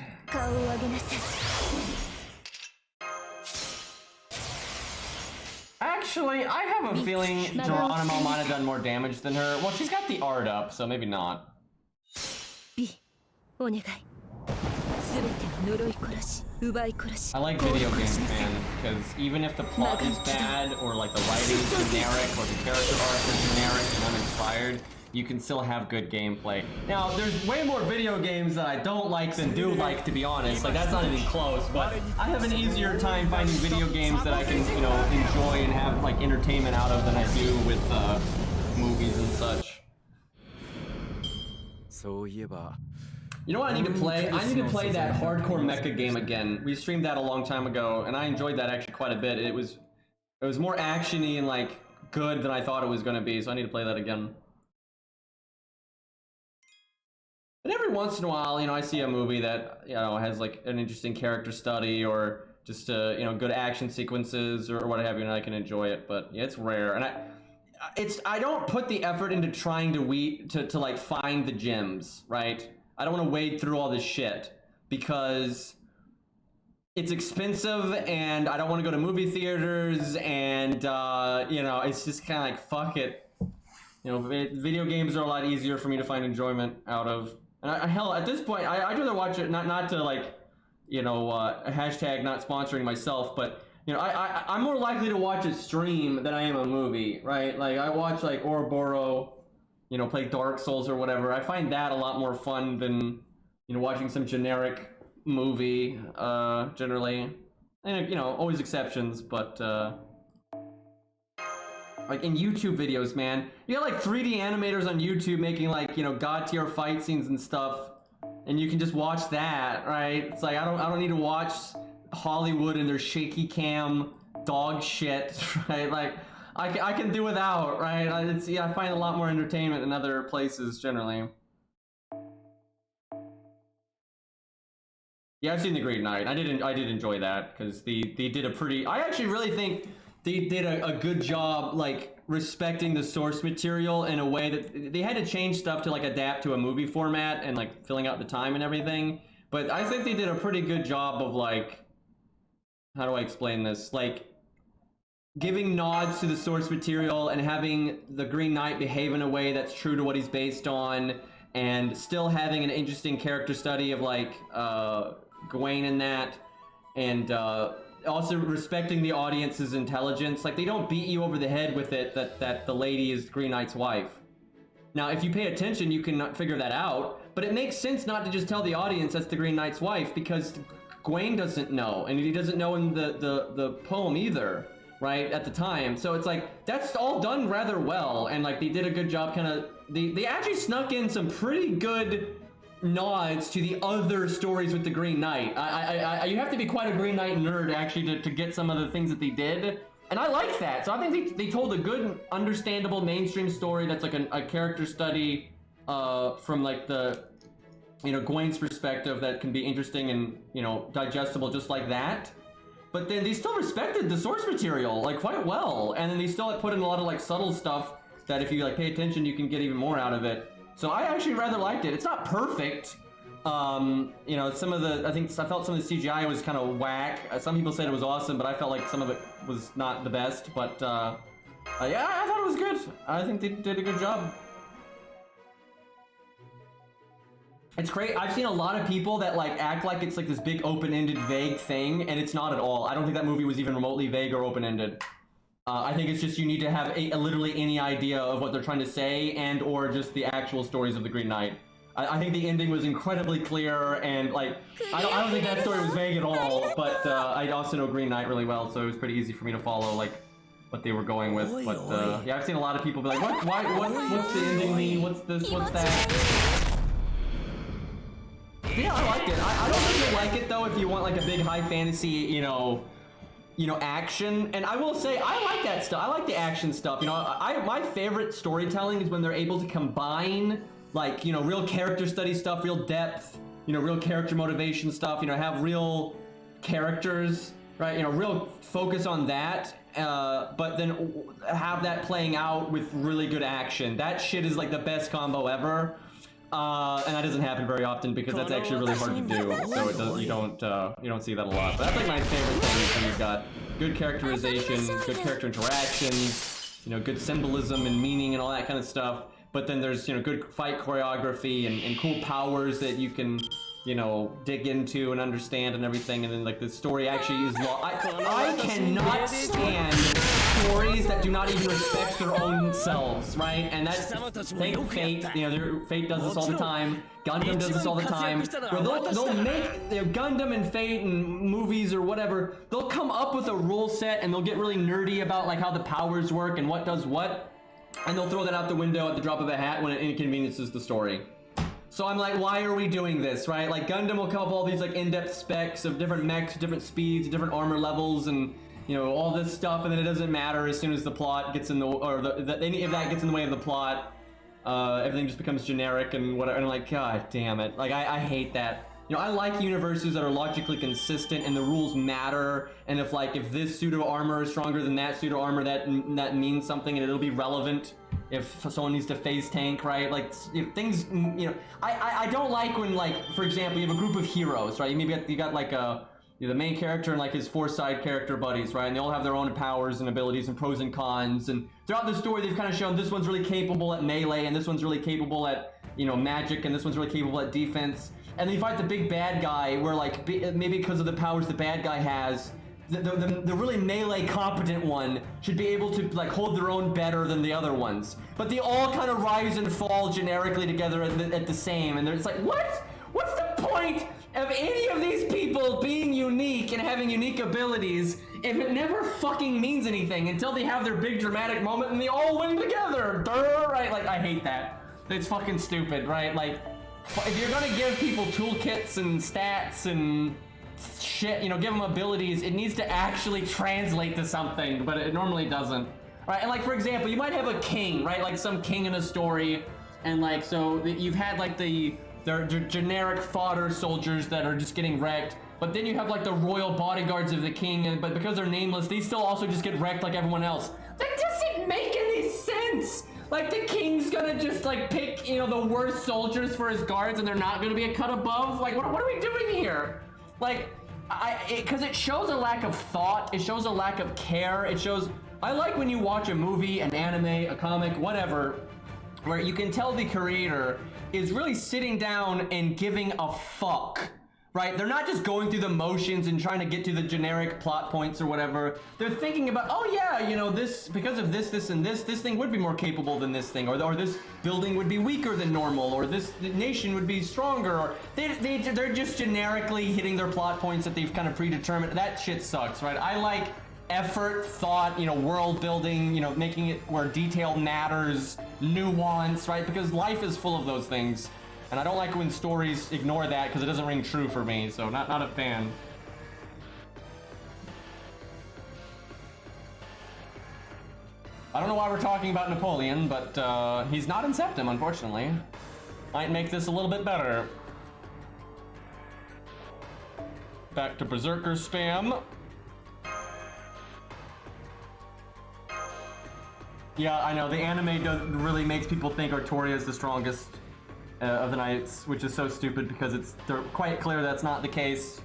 Actually, I have a feeling Geronimo might have done more damage than her. Well, she's got the art up, so maybe not. I like video games, man, because even if the plot is bad, or like the writing's generic, or the character arcs are generic and uninspired, you can still have good gameplay. Now, there's way more video games that I don't like than do like, to be honest. Like, that's not even close, but I have an easier time finding video games that I can, you know, enjoy and have, like, entertainment out of than I do with, movies and such. You know what I need to play? I need to play that hardcore mecha game again. We streamed that a long time ago, and I enjoyed that actually quite a bit. It was more actiony and, like, good than I thought it was going to be, so I need to play that again. And every once in a while, you know, I see a movie that, you know, has like an interesting character study or just, you know, good action sequences or what have you, and I can enjoy it. But yeah, it's rare, and I don't put the effort into trying to like find the gems, right? I don't want to wade through all this shit because it's expensive, and I don't want to go to movie theaters, and you know, it's just kind of like fuck it. You know, video games are a lot easier for me to find enjoyment out of. And hell, at this point, I'd rather watch it, not to like, you know, hashtag not sponsoring myself, but, you know, I'm more likely to watch a stream than I am a movie, right? Like, I watch, like, Ouroboros, you know, play Dark Souls or whatever. I find that a lot more fun than, you know, watching some generic movie, generally. And, you know, always exceptions, but, like in YouTube videos, man, you got like 3D animators on YouTube making like, you know, god tier fight scenes and stuff, and you can just watch that, right? It's like I don't need to watch Hollywood and their shaky cam dog shit, right? Like I can do without, right? I find a lot more entertainment in other places generally. Yeah, I've seen The Green Knight. I did enjoy that because they did a pretty. I actually really think they did a good job, like, respecting the source material in a way that they had to change stuff to, like, adapt to a movie format and, like, filling out the time and everything. But I think they did a pretty good job of, like, how do I explain this? Like, giving nods to the source material and having the Green Knight behave in a way that's true to what he's based on, and still having an interesting character study of, like, Gawain in that, and, also respecting the audience's intelligence. Like, they don't beat you over the head with it that the lady is Green Knight's wife. Now, if you pay attention, you can figure that out, but it makes sense not to just tell the audience that's the Green Knight's wife, because Gawain doesn't know, and he doesn't know in the poem either, right, at the time. So it's like, that's all done rather well, and like, they did a good job kind of, they actually snuck in some pretty good nods to the other stories with the Green Knight. You have to be quite a Green Knight nerd actually to get some of the things that they did, and I like that. So I think they told a good, understandable mainstream story that's like a character study from like the, you know, Gawain's perspective that can be interesting and, you know, digestible just like that. But then they still respected the source material like quite well, and then they still put in a lot of like subtle stuff that if you like pay attention, you can get even more out of it. So I actually rather liked it. It's not perfect. You know, I felt some of the CGI was kind of whack. Some people said it was awesome, but I felt like some of it was not the best. But yeah, I thought it was good. I think they did a good job. It's great. I've seen a lot of people that like act like it's like this big open-ended vague thing, and it's not at all. I don't think that movie was even remotely vague or open-ended. I think it's just you need to have literally any idea of what they're trying to say, and or just the actual stories of the Green Knight. I think the ending was incredibly clear, and like I don't think that story was vague at all. But I also know Green Knight really well, so it was pretty easy for me to follow like what they were going with. But yeah, I've seen a lot of people be like, what? Why? What's the ending mean? What's this? What's that? Yeah, I liked it. I don't really like it though if you want like a big high fantasy, you know, action. And I will say, I like that stuff. I like the action stuff. You know, my favorite storytelling is when they're able to combine, like, you know, real character study stuff, real depth, you know, real character motivation stuff, you know, have real characters, right? You know, real focus on that, but then have that playing out with really good action. That shit is like the best combo ever. And that doesn't happen very often because that's actually really hard to do. So it does, you don't see that a lot. But that's like my favorite thing is when you've got good characterization, good character interactions, you know, good symbolism and meaning and all that kind of stuff. But then there's, you know, good fight choreography and cool powers that you can you know, dig into and understand and everything, and then like the story actually is I cannot stand stories that do not even respect their own selves, right? And that's Fate, you know, Fate does this all the time. Gundam does this all the time. Where they'll make, you know, Gundam and Fate and movies or whatever, they'll come up with a rule set and they'll get really nerdy about like how the powers work and what does what, and they'll throw that out the window at the drop of a hat when it inconveniences the story. So I'm like, why are we doing this, right? Like Gundam will come up with all these like in-depth specs of different mechs, different speeds, different armor levels, and you know, all this stuff, and then it doesn't matter as soon as the plot gets in the, or if that gets in the way of the plot, everything just becomes generic and whatever. And I'm like, god damn it. Like I hate that. You know, I like universes that are logically consistent and the rules matter, and if this suit of armor is stronger than that suit of armor, that means something and it'll be relevant if someone needs to phase tank, right? Like, things, you know, I don't like when, like, for example, you have a group of heroes, right? You got like the main character and like his 4 side character buddies, right? And they all have their own powers and abilities and pros and cons, and throughout the story they've kind of shown this one's really capable at melee and this one's really capable at, you know, magic, and this one's really capable at defense. And then you fight the big bad guy where, like, maybe because of the powers the bad guy has, the really melee competent one should be able to, like, hold their own better than the other ones. But they all kind of rise and fall generically together at the same, and they're just like, what? What's the point of any of these people being unique and having unique abilities if it never fucking means anything until they have their big dramatic moment and they all win together? Duh, right? Like, I hate that. It's fucking stupid, right? Like, if you're gonna give people toolkits and stats and shit, you know, give them abilities, it needs to actually translate to something, but it normally doesn't. Right, and like, for example, you might have a king, right? Like some king in a story, and like, so you've had like they're generic fodder soldiers that are just getting wrecked, but then you have like the royal bodyguards of the king, but because they're nameless, they still also just get wrecked like everyone else. That doesn't make any sense! Like, the king's gonna just, like, pick, you know, the worst soldiers for his guards and they're not gonna be a cut above? Like, what are we doing here? Like, because it shows a lack of thought, it shows a lack of care, it shows... I like when you watch a movie, an anime, a comic, whatever, where you can tell the creator is really sitting down and giving a fuck. Right? They're not just going through the motions and trying to get to the generic plot points or whatever. They're thinking about, oh yeah, you know, this, because of this, and this thing would be more capable than this thing, or this building would be weaker than normal, or this nation would be stronger, or they're just generically hitting their plot points that they've kind of predetermined. That shit sucks, right? I like effort, thought, you know, world building, you know, making it where detail matters, nuance, right? Because life is full of those things. And I don't like when stories ignore that because it doesn't ring true for me, so not a fan. I don't know why we're talking about Napoleon, but he's not in Septem, unfortunately. Might make this a little bit better. Back to Berserker spam. Yeah, I know, the anime really makes people think Artoria is the strongest of the knights, which is so stupid because they're quite clear that's not the case,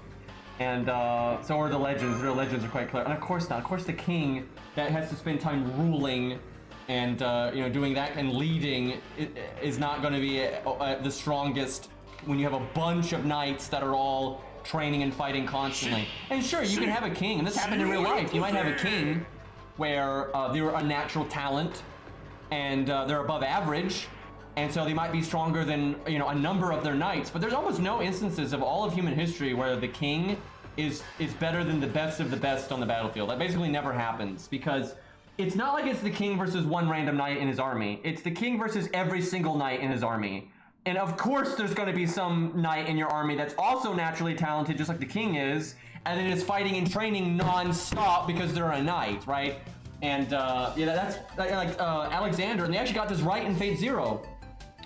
and so are the legends. Real legends are quite clear, and of course not. Of course, the king that has to spend time ruling and you know, doing that and leading is not going to be the strongest when you have a bunch of knights that are all training and fighting constantly. And sure, you can have a king, and this happened in real life. You might have a king where they're a natural talent and they're above average. And so they might be stronger than, you know, a number of their knights, but there's almost no instances of all of human history where the king is better than the best of the best on the battlefield. That basically never happens, because it's not like it's the king versus one random knight in his army. It's the king versus every single knight in his army. And of course there's going to be some knight in your army that's also naturally talented, just like the king is, and then is fighting and training non-stop because they're a knight, right? And yeah, that's like Alexander, and they actually got this right in Fate Zero.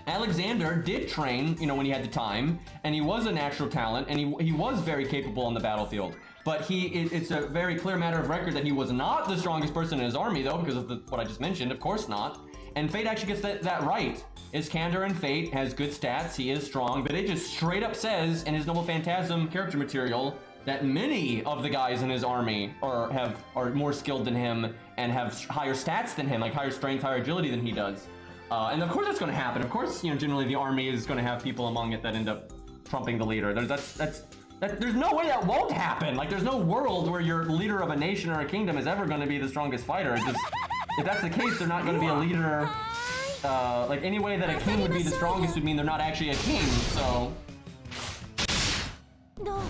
Alexander did train, you know, when he had the time, and he was a natural talent, and he was very capable on the battlefield. But it's a very clear matter of record that he was not the strongest person in his army, though, because of what I just mentioned. Of course not. And Fate actually gets that right. Iskander in Fate has good stats, he is strong, but it just straight up says in his Noble Phantasm character material that many of the guys in his army are more skilled than him and have higher stats than him, like higher strength, higher agility than he does. And of course that's going to happen. Of course, you know, generally the army is going to have people among it that end up trumping the leader. There's no way that won't happen. Like, there's no world where your leader of a nation or a kingdom is ever going to be the strongest fighter. It's just, if that's the case, they're not going to be a leader. Like, any way that a king would be the strongest would mean they're not actually a king, so... No.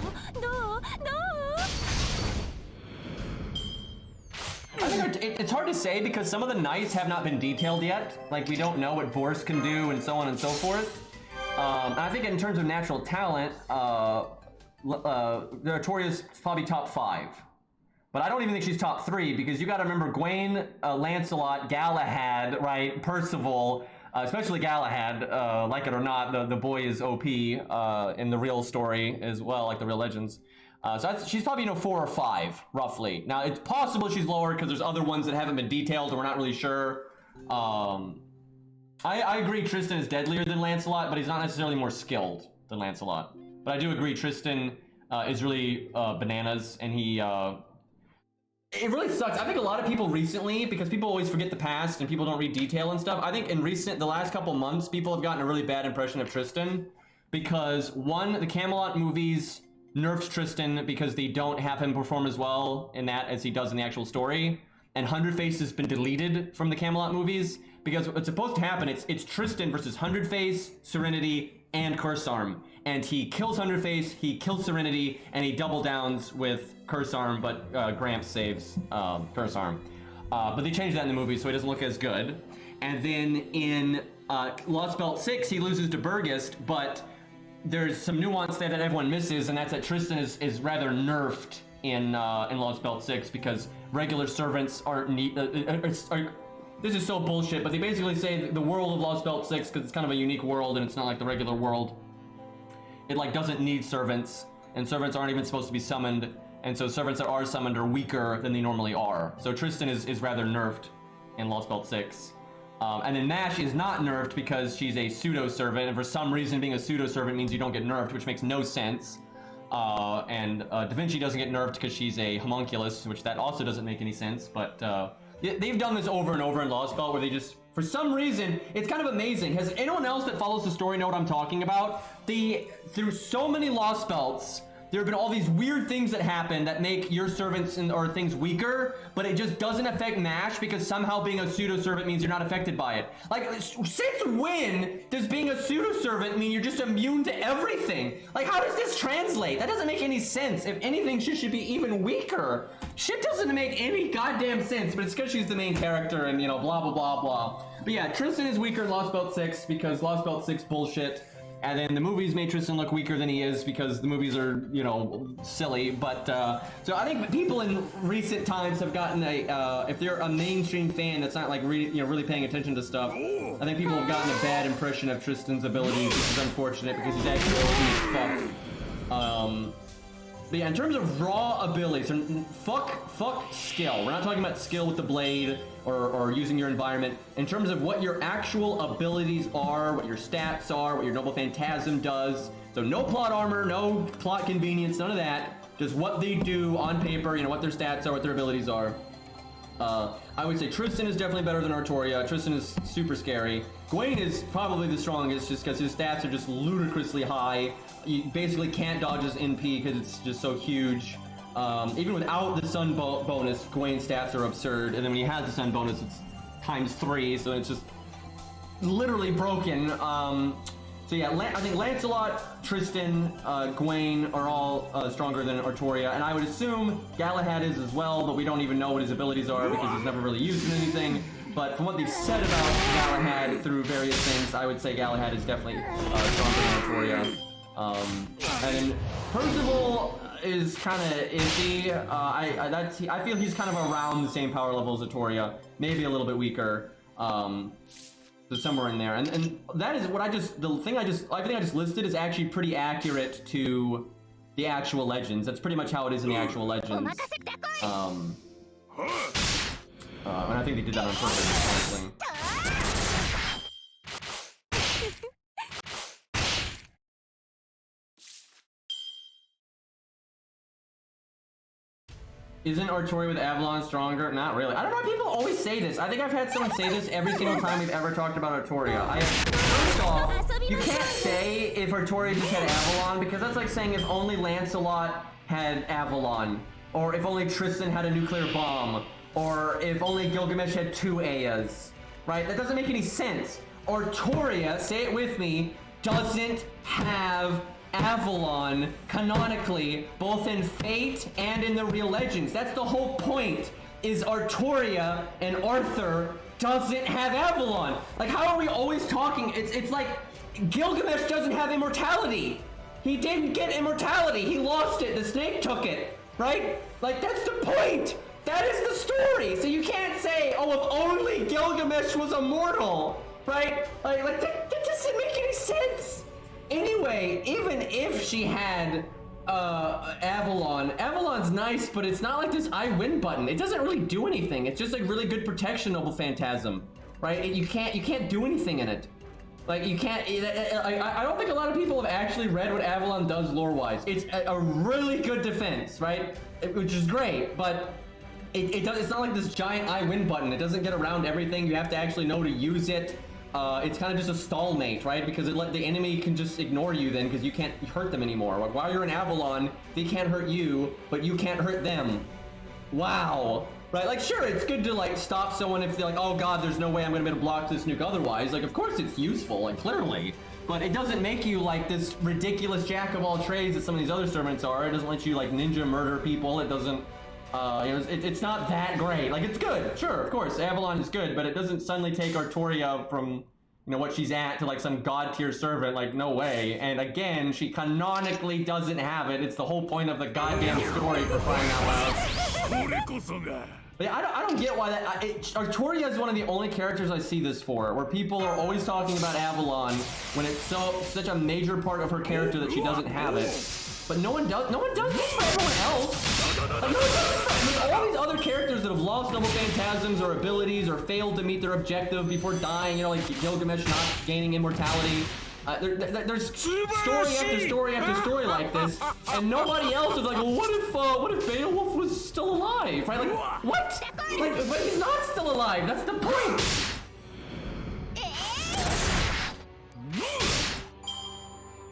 I think it's hard to say because some of the knights have not been detailed yet. Like, we don't know what Boris can do and so on and so forth. And I think in terms of natural talent, Artoria's probably top 5. But I don't even think she's top 3 because you got to remember Gawain, Lancelot, Galahad, right? Percival, especially Galahad, like it or not, the boy is OP in the real story as well, like the real legends. So she's probably, 4 or 5, roughly. Now, it's possible she's lower because there's other ones that haven't been detailed and we're not really sure. I agree Tristan is deadlier than Lancelot, but he's not necessarily more skilled than Lancelot. But I do agree Tristan is really bananas, and he... it really sucks. I think a lot of people recently, because people always forget the past and people don't read detail and stuff, I think in the last couple months, people have gotten a really bad impression of Tristan because, one, the Camelot movies nerfed Tristan because they don't have him perform as well in that as he does in the actual story, and Hundred Face has been deleted from the Camelot movies because what's supposed to happen, it's Tristan versus Hundred Face, Serenity, and Curse Arm, and he kills Hundred Face, he kills Serenity, and he double downs with Curse Arm, but Gramps saves Curse Arm. But they changed that in the movie, so he doesn't look as good. And then in Lost Belt 6, he loses to Burgist, but there's some nuance there that everyone misses, and that's that Tristan is rather nerfed in Lost Belt 6 because regular servants aren't this is so bullshit, but they basically say the world of Lost Belt 6, because it's kind of a unique world and it's not like the regular world, it like doesn't need servants, and servants aren't even supposed to be summoned, and so servants that are summoned are weaker than they normally are. So Tristan is rather nerfed in Lost Belt 6. And then Nash is not nerfed because she's a pseudo-servant, and for some reason being a pseudo-servant means you don't get nerfed, which makes no sense. And Da Vinci doesn't get nerfed because she's a homunculus, which that also doesn't make any sense, but they've done this over and over in Lost Belt where they just, for some reason, it's kind of amazing. Has anyone else that follows the story know what I'm talking about? Through so many Lost Belts, there have been all these weird things that happen that make your servants or things weaker, but it just doesn't affect Nash because somehow being a pseudo-servant means you're not affected by it. Like, since when does being a pseudo-servant mean you're just immune to everything? Like, how does this translate? That doesn't make any sense. If anything, she should be even weaker. Shit doesn't make any goddamn sense, but it's because she's the main character and, blah, blah, blah, blah. But yeah, Tristan is weaker in Lost Belt 6 because Lost Belt 6 bullshit. And then the movies made Tristan look weaker than he is because the movies are, silly. But, so I think people in recent times have gotten if they're a mainstream fan that's not like really paying attention to stuff, I think people have gotten a bad impression of Tristan's abilities, which is unfortunate because he's actually fucked. But yeah, in terms of raw abilities, fuck skill. We're not talking about skill with the blade or using your environment. In terms of what your actual abilities are, what your stats are, what your Noble Phantasm does. So no plot armor, no plot convenience, none of that. Just what they do on paper, what their stats are, what their abilities are. I would say Tristan is definitely better than Artoria. Tristan is super scary. Gawain is probably the strongest just because his stats are just ludicrously high. You basically can't dodge his NP because it's just so huge. Even without the sun bonus, Gawain's stats are absurd. And then when he has the sun bonus, it's ×3, so it's just literally broken. So yeah, I think Lancelot, Tristan, Gawain are all stronger than Artoria, and I would assume Galahad is as well, but we don't even know what his abilities are because he's never really used in anything. But from what they've said about Galahad through various things, I would say Galahad is definitely stronger than Artoria. And then Percival is kind of iffy. I feel he's kind of around the same power level as Artoria, maybe a little bit weaker. So somewhere in there, and that is what everything I just listed is actually pretty accurate to the actual legends. That's pretty much how it is in the actual legends. And I think they did that on purpose, honestly. Isn't Artoria with Avalon stronger? Not really. I don't know why people always say this. I think I've had someone say this every single time we've ever talked about Artoria. I have first off, you can't say if Artoria just had Avalon, because that's like saying if only Lancelot had Avalon, or if only Tristan had a nuclear bomb, or if only Gilgamesh had 2 Ayas, right? That doesn't make any sense. Artoria, say it with me, doesn't have Avalon canonically, both in Fate and in the real legends. That's the whole point, is Artoria and Arthur doesn't have Avalon. Like, how are we always talking? It's like Gilgamesh doesn't have immortality. He didn't get immortality. He lost it. The snake took it, right? Like, that's the point. That is the story. So you can't say, oh, if only Gilgamesh was immortal, right? Like that doesn't make any sense. Anyway, even if she had Avalon's nice, but it's not like this I win button. It doesn't really do anything. It's just like really good protection, Noble Phantasm, right? You can't do anything in it. Like, you can't. I don't think a lot of people have actually read what Avalon does lore-wise. It's a really good defense, right? Which is great, but it's not like this giant I win button. It doesn't get around everything. You have to actually know to use it. It's kind of just a stalemate, right? Because the enemy can just ignore you then, because you can't hurt them anymore. Like, while you're in Avalon, they can't hurt you, but you can't hurt them. Wow. Right? Like, sure, it's good to, like, stop someone if they're like, oh god, there's no way I'm gonna be able to block this nuke otherwise. Like, of course it's useful, like, clearly. But it doesn't make you, like, this ridiculous jack of all trades that some of these other servants are. It doesn't let you, like, ninja murder people. It doesn't... it's not that great. Like, it's good, sure, of course, Avalon is good, but it doesn't suddenly take Artoria from, you know, what she's at to like some god tier servant. Like, no way. And again, she canonically doesn't have it. It's the whole point of the goddamn story, for crying out loud. But yeah, I don't get why that. Artoria is one of the only characters I see this for, where people are always talking about Avalon when it's such a major part of her character that she doesn't have it. But no one does this for everyone else. Like, no one does this for all these other characters that have lost Noble Phantasms or abilities or failed to meet their objective before dying. You know, like Gilgamesh not gaining immortality. There's story after story after story like this, and nobody else is like, well, what if Beowulf was still alive? Right? Like, what? Like, but he's not still alive. That's the point.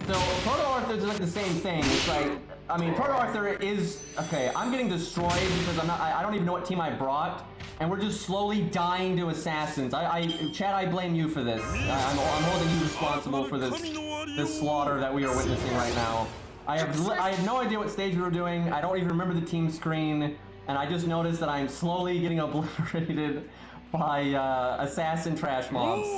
So, Proto-Arthur is like the same thing. It's like, I mean, Proto-Arthur is, okay, I'm getting destroyed because I don't even know what team I brought, and we're just slowly dying to assassins. Chad, I blame you for this. I'm holding you responsible for this slaughter that we are witnessing right now. I have no idea what stage we were doing. I don't even remember the team screen, and I just noticed that I'm slowly getting obliterated by assassin trash mobs.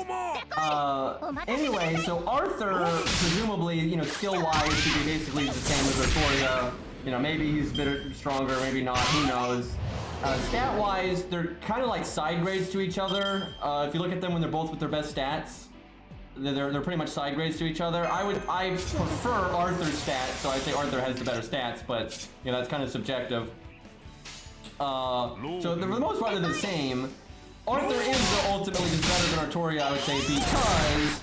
Anyway, so Arthur, presumably, you know, skill-wise, should be basically the same as Artoria. You know, maybe he's a bit stronger, maybe not, who knows. Stat-wise, they're kind of like side grades to each other. If you look at them when they're both with their best stats, they're pretty much side grades to each other. I prefer Arthur's stats, so I'd say Arthur has the better stats, but, you know, that's kind of subjective. So for the most part, they're the same. Arthur is ultimately just better than Artoria, I would say, because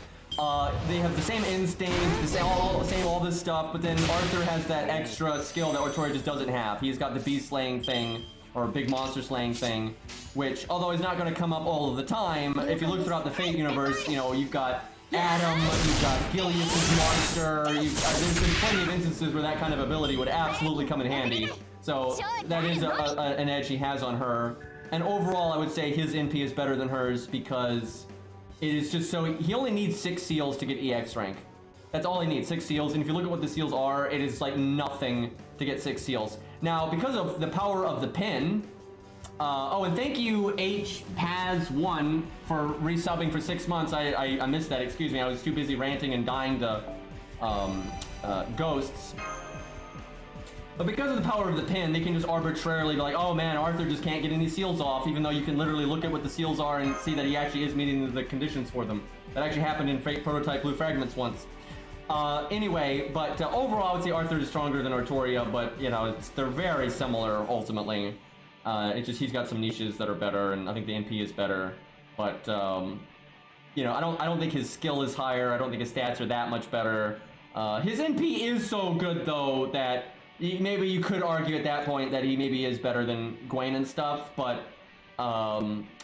they have the same instincts, all this stuff, but then Arthur has that extra skill that Artoria just doesn't have. He's got the beast slaying thing, or big monster slaying thing, which, although is not going to come up all of the time, if you look throughout the Fate universe, you know, you've got Adam, you've got Gilius' monster, there's been plenty of instances where that kind of ability would absolutely come in handy. So that is an edge he has on her. And overall, I would say his NP is better than hers because it is just so... He only needs 6 seals to get EX rank. That's all he needs, 6 seals. And if you look at what the seals are, it is like nothing to get 6 seals. Now, because of the power of the pin... oh, and thank you, HPaz1, for resubbing for 6 months. I missed that, excuse me. I was too busy ranting and dying to ghosts. But because of the power of the pin, they can just arbitrarily be like, oh man, Arthur just can't get any seals off, even though you can literally look at what the seals are and see that he actually is meeting the conditions for them. That actually happened in Fate Prototype Blue Fragments once. Anyway, but overall I would say Arthur is stronger than Artoria, but you know, they're very similar ultimately. It's just he's got some niches that are better, and I think the NP is better. But you know, I don't think his skill is higher. I don't think his stats are that much better. His NP is so good though that maybe you could argue at that point that he maybe is better than Gwen and stuff, but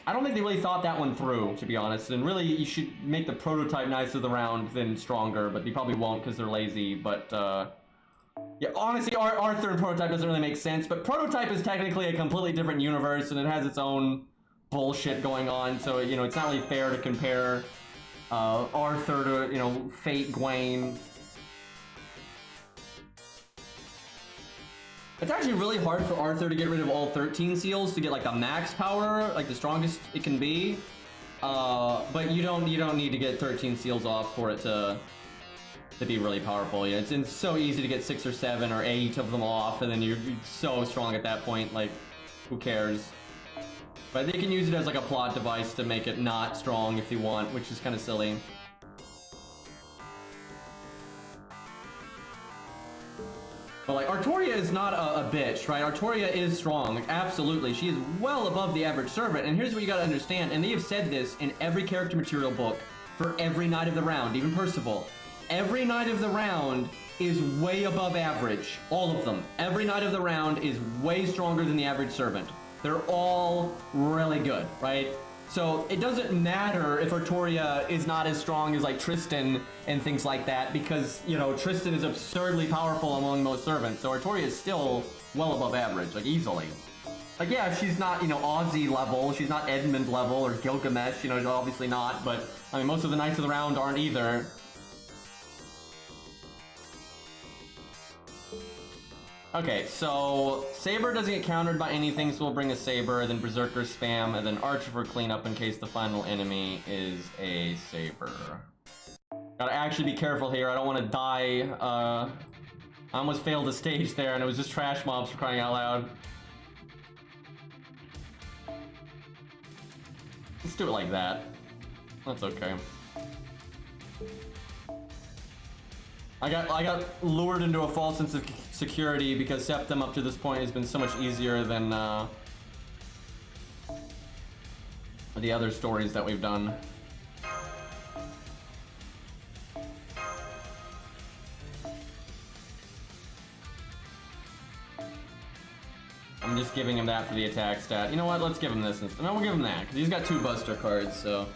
I don't think they really thought that one through, to be honest. And really, you should make the prototype Knights of the Round then stronger, but they probably won't because they're lazy. But yeah, honestly, our third prototype doesn't really make sense. But prototype is technically a completely different universe, and it has its own bullshit going on. So you know, it's not really fair to compare Arthur to, you know, Fate Gwaine. It's actually really hard for Arthur to get rid of all 13 seals to get like a max power, like the strongest it can be. But you don't need to get 13 seals off for it to be really powerful. Yeah, it's so easy to get 6 or 7 or 8 of them off, and then you're so strong at that point. Like, who cares? But they can use it as like a plot device to make it not strong if you want, which is kind of silly. But like, Artoria is not a bitch, right? Artoria is strong, absolutely. She is well above the average servant, and here's what you gotta understand, and they have said this in every character material book for every Knight of the Round, even Percival. Every Knight of the Round is way above average, all of them. Every Knight of the Round is way stronger than the average servant. They're all really good, right? So it doesn't matter if Artoria is not as strong as like Tristan and things like that, because, you know, Tristan is absurdly powerful among most servants. So Artoria is still well above average, like easily. Like, yeah, she's not, you know, Aussie level, she's not Edmund level or Gilgamesh, you know, obviously not, but I mean, most of the Knights of the Round aren't either. Okay, so Saber doesn't get countered by anything, so we'll bring a Saber, then Berserker spam, and then Archer for cleanup in case the final enemy is a Saber. Gotta actually be careful here, I don't want to die. I almost failed a stage there, and it was just trash mobs for crying out loud. Let's do it like that. That's okay. I got lured into a false sense of security because Septem up to this point has been so much easier than the other stories that we've done. I'm just giving him that for the attack stat. You know what? Let's give him this instead. No, we'll give him that because he's got 2 Buster cards, so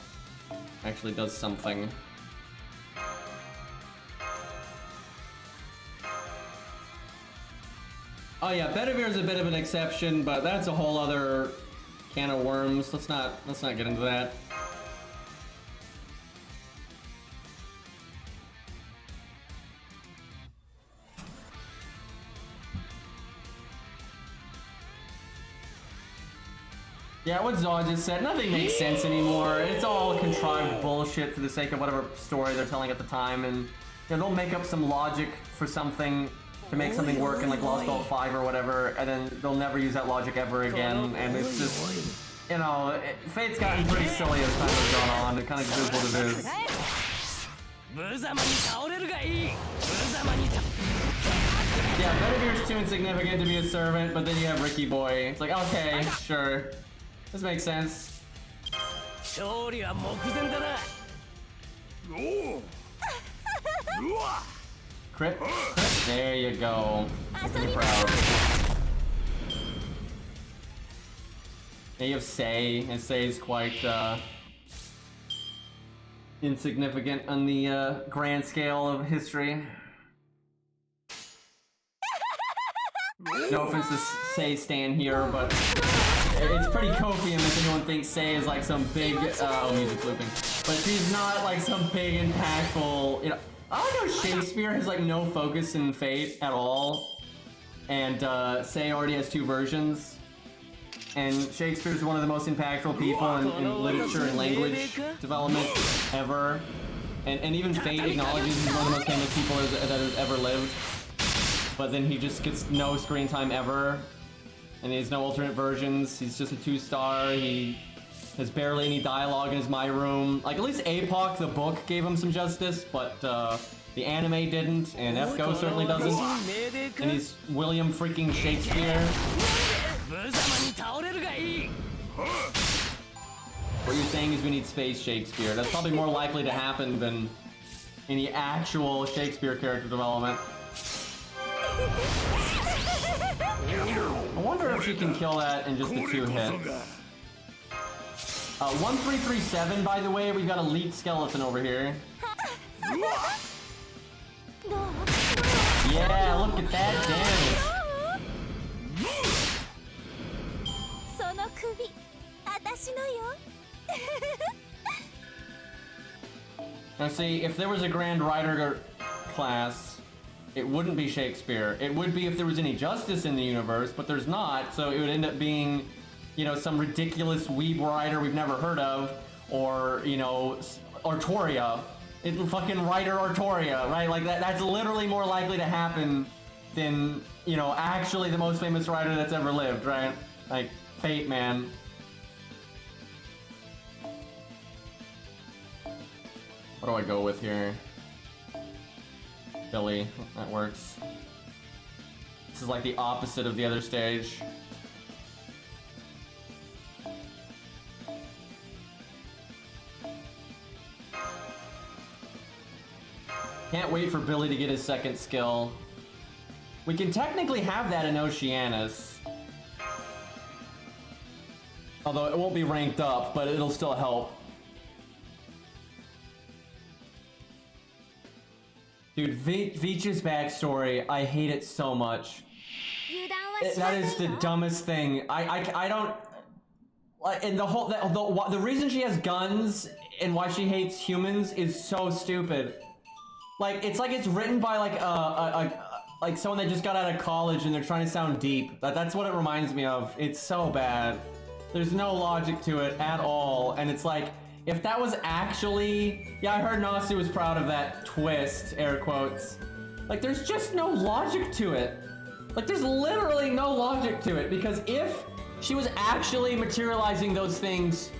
actually does something. Oh yeah, Bedivere is a bit of an exception, but that's a whole other can of worms. Let's not get into that. Yeah, what Zaw just said, nothing makes sense anymore. It's all contrived bullshit for the sake of whatever story they're telling at the time, and you know, they'll make up some logic for something to make something work in like Lost Vault 5 or whatever, and then they'll never use that logic ever again, and it's just, you know, Fate's gotten pretty silly as time has gone on. It kind of just is what it is. Yeah, Bedivere's too insignificant to be a servant, but then you have Ricky Boy. It's like, okay, sure. This makes sense. Crit? There you go. You're proud. Yeah, you have Sei, and Sei is quite insignificant on the grand scale of history. No offense to Sei Stan here, but it's pretty copium if anyone thinks Sei is like some big, oh, music's looping. But she's not like some big, impactful, you know. I like how Shakespeare has like no focus in Fate at all, and Sei already has 2 versions, and Shakespeare's one of the most impactful people in literature and language development ever, and even Fate acknowledges he's one of the most famous people that has ever lived, but then he just gets no screen time ever, and he has no alternate versions. He's just a 2-star. He has barely any dialogue in his My Room. Like, at least Apoc, the book, gave him some justice, but the anime didn't, and FGO certainly doesn't. And he's William freaking Shakespeare. What you're saying is we need Space Shakespeare. That's probably more likely to happen than any actual Shakespeare character development. I wonder if she can kill that in just the 2 hits. 1337, by the way, we've got Elite Skeleton over here. Yeah, look at that damage. その首私のよ Now see, if there was a Grand Rider class, it wouldn't be Shakespeare. It would be if there was any justice in the universe, but there's not, so it would end up being, you know, some ridiculous weeb rider we've never heard of, or, you know, Artoria. It fucking Rider Artoria, right? Like that's literally more likely to happen than, you know, actually the most famous rider that's ever lived, right? Like, Fate, man. What do I go with here? Billy, that works. This is like the opposite of the other stage. Can't wait for Billy to get his second skill. We can technically have that in Oceanus. Although it won't be ranked up, but it'll still help. Dude, Veach's backstory, I hate it so much. That is the dumbest thing. I don't... And the reason she has guns and why she hates humans is so stupid. Like, it's written by like someone that just got out of college and they're trying to sound deep. That's what it reminds me of. It's so bad. There's no logic to it at all. And it's like, if that was actually... Yeah, I heard Nasu was proud of that twist, air quotes. Like, there's just no logic to it. Like, there's literally no logic to it, because if she was actually materializing those things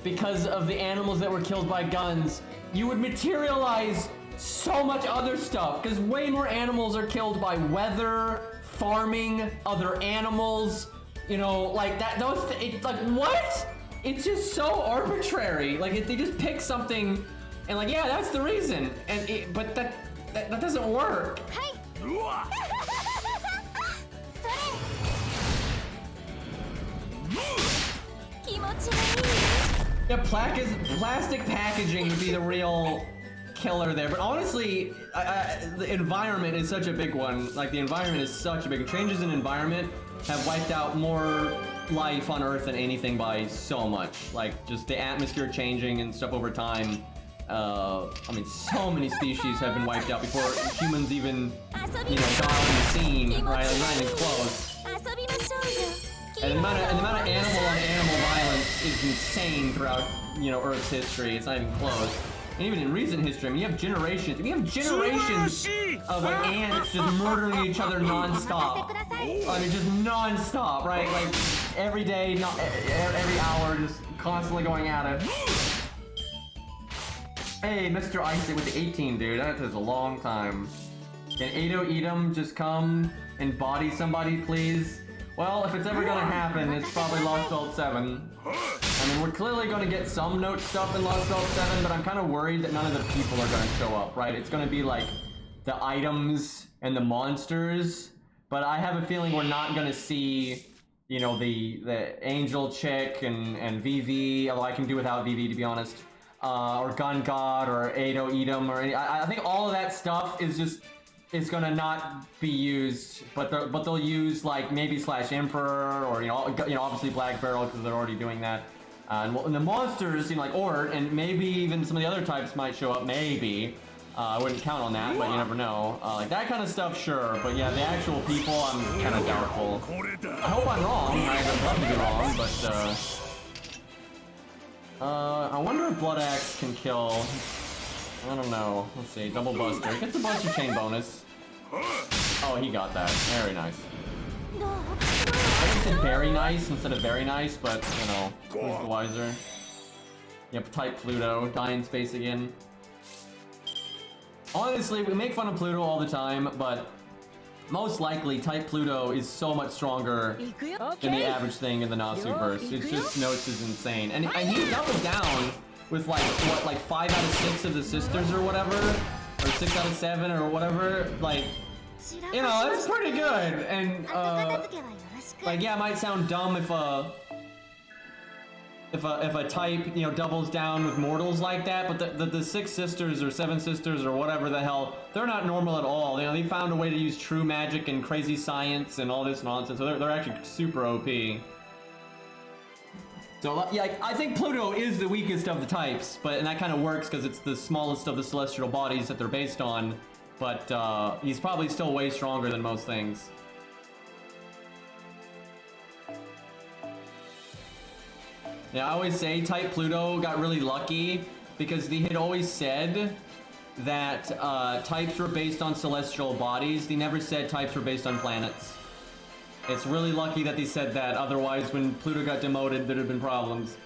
because of the animals that were killed by guns, you would materialize so much other stuff, because way more animals are killed by weather, farming, other animals, you know, like that, like, what? It's just so arbitrary. Like, they just pick something and like, yeah, that's the reason. And but that doesn't work. Yeah, plastic packaging would be the real killer there. But honestly, the environment is such a big one. Like, the environment is such a big... Changes in environment have wiped out more life on Earth than anything by so much. Like, just the atmosphere changing and stuff over time. I mean, so many species have been wiped out before humans even, you know, got on the scene, right? Like, not even close. And the amount of animal-on-animal violence is insane throughout, you know, Earth's history. It's not even close. And even in recent history, I mean, you have generations. We have generations of like ants just murdering each other non-stop. I mean, just non-stop, right? Like, every day, every hour, just constantly going at it. Hey, Mr. Isaac with the 18, dude. That is a long time. Can Ado Edom just come and body somebody, please? Well, if it's ever gonna happen, it's probably Lost Belt 7. I mean, we're clearly gonna get some note stuff in Lost Belt 7, but I'm kind of worried that none of the people are gonna show up, right? It's gonna be like the items and the monsters, but I have a feeling we're not gonna see, you know, the angel chick and VV, although I can do without VV, to be honest, or Gun God or Ado Edom or any... I think all of that stuff is just... is gonna not be used, but they'll use like maybe Slash Emperor or you know obviously Black Barrel because they're already doing that, and the monsters, you know, like Ort and maybe even some of the other types might show up. Maybe I wouldn't count on that, but you never know. Like that kind of stuff, sure, but yeah, the actual people, I'm kind of doubtful. I hope I'm wrong. I'd love to be wrong, but I wonder if Blood Axe can kill. I don't know. Let's see. Double Buster. Gets a Buster Chain bonus. Oh, he got that. Very nice. I said very nice instead of very nice, but, you know, who's the wiser? Yep, type Pluto. Die in space again. Honestly, we make fun of Pluto all the time, but most likely type Pluto is so much stronger than the average thing in the Nasu-verse. It's just, Notes is insane. And he doubled down with like, what, like 5 out of 6 of the sisters or whatever? Or 6 out of 7 or whatever? Like, you know, that's pretty good. And, like, yeah, it might sound dumb if, if a type, you know, doubles down with mortals like that, but the six sisters or seven sisters or whatever the hell, they're not normal at all. You know, they found a way to use true magic and crazy science and all this nonsense, so they're actually super OP. So yeah, I think Pluto is the weakest of the types, and that kind of works because it's the smallest of the celestial bodies that they're based on, but he's probably still way stronger than most things. Yeah, I always say type Pluto got really lucky because they had always said that types were based on celestial bodies. They never said types were based on planets. It's really lucky that they said that, otherwise when Pluto got demoted, there'd have been problems.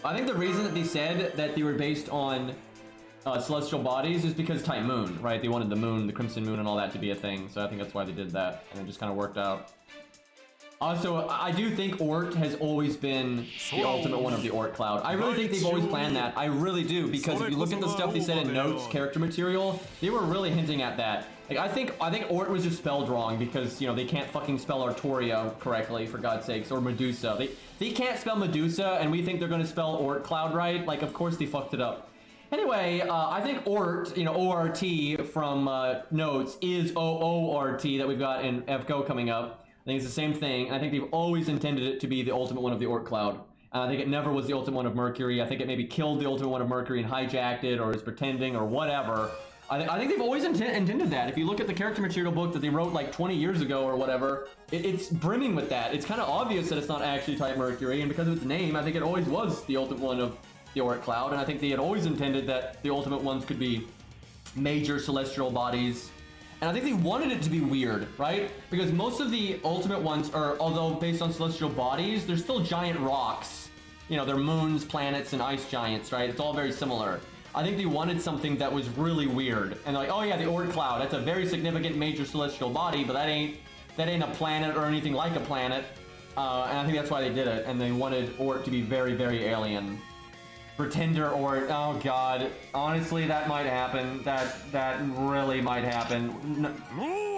I think the reason that they said that they were based on celestial bodies is because type moon, right? They wanted the moon, the crimson moon and all that to be a thing, so I think that's why they did that, and it just kind of worked out. Also, I do think Ort has always been the ultimate one of the Ort cloud. I really think they've always planned that. I really do, because if you look at the stuff they said in notes, character material, they were really hinting at that. Like, I think Ort was just spelled wrong because, you know, they can't fucking spell Artoria correctly, for God's sakes, or Medusa. They can't spell Medusa, and we think they're gonna spell Ort cloud right. Like, of course they fucked it up. Anyway, I think Ort, you know, O-R-T from notes is O-O-R-T that we've got in FGO coming up. I think it's the same thing. I think they've always intended it to be the ultimate one of the Ort cloud. I think it never was the ultimate one of Mercury. I think it maybe killed the ultimate one of Mercury and hijacked it, or is pretending, or whatever. I think they've always intended that. If you look at the character material book that they wrote like 20 years ago or whatever, it's brimming with that. It's kind of obvious that it's not actually type Mercury, and because of its name, I think it always was the ultimate one of the Ort cloud, and I think they had always intended that the ultimate ones could be major celestial bodies. And I think they wanted it to be weird, right? Because most of the ultimate ones are, although based on celestial bodies, they're still giant rocks. You know, they're moons, planets, and ice giants, right? It's all very similar. I think they wanted something that was really weird. And they're like, oh yeah, the Ort cloud, that's a very significant major celestial body, but that ain't a planet or anything like a planet. And I think that's why they did it. And they wanted Ort to be very, very alien. Pretender Ort, oh god. Honestly, that might happen. That really might happen.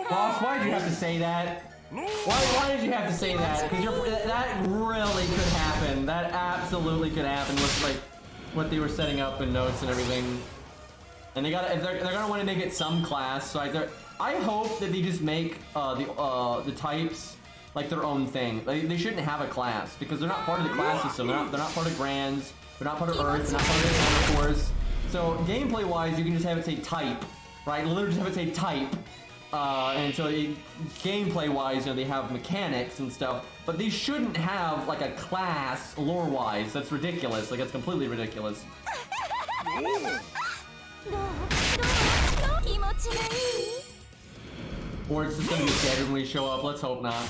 Boss, why did you have to say that? Why did you have to say that? Because that really could happen. That absolutely could happen with like what they were setting up in notes and everything. And they're gonna want to make it some class. So I hope that they just make the types like their own thing. They shouldn't have a class because they're not part of the class system. They're not part of Grands. They're not part of Earth, they're not part of the Air Force. So gameplay-wise, you can just have it say type, right? Literally just have it say type. And so gameplay-wise, you know, they have mechanics and stuff, but they shouldn't have like a class lore-wise. That's ridiculous. Like, it's completely ridiculous. Or it's just gonna be dead when we show up. Let's hope not.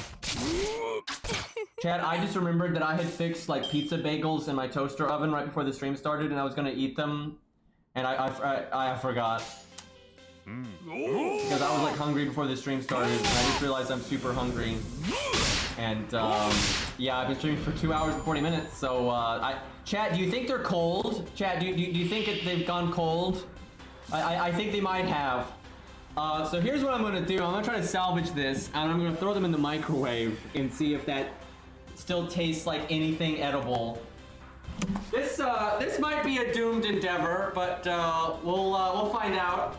Chad, I just remembered that I had fixed like pizza bagels in my toaster oven right before the stream started, and I was gonna eat them, and I forgot. Because I was like hungry before the stream started, and I just realized I'm super hungry. And yeah, I've been streaming for 2 hours and 40 minutes, so Chad, do you think they're cold? Chad, do you think they've gone cold? I think they might have. So here's what I'm gonna do. I'm gonna try to salvage this, and I'm gonna throw them in the microwave and see if that still tastes like anything edible. This might be a doomed endeavor, but we'll find out.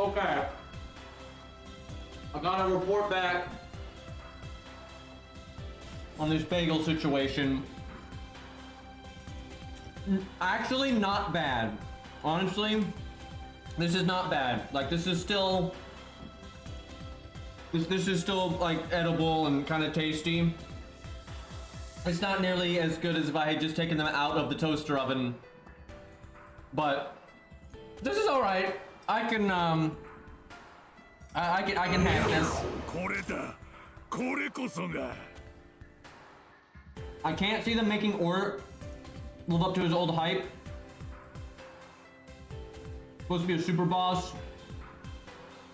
Okay. I gotta report back on this bagel situation. Actually, not bad. Honestly, this is not bad. Like, this is still... This is still, like, edible and kind of tasty. It's not nearly as good as if I had just taken them out of the toaster oven. But this is alright. I can have this. I can't see them making Ort live up to his old hype. Supposed to be a super boss,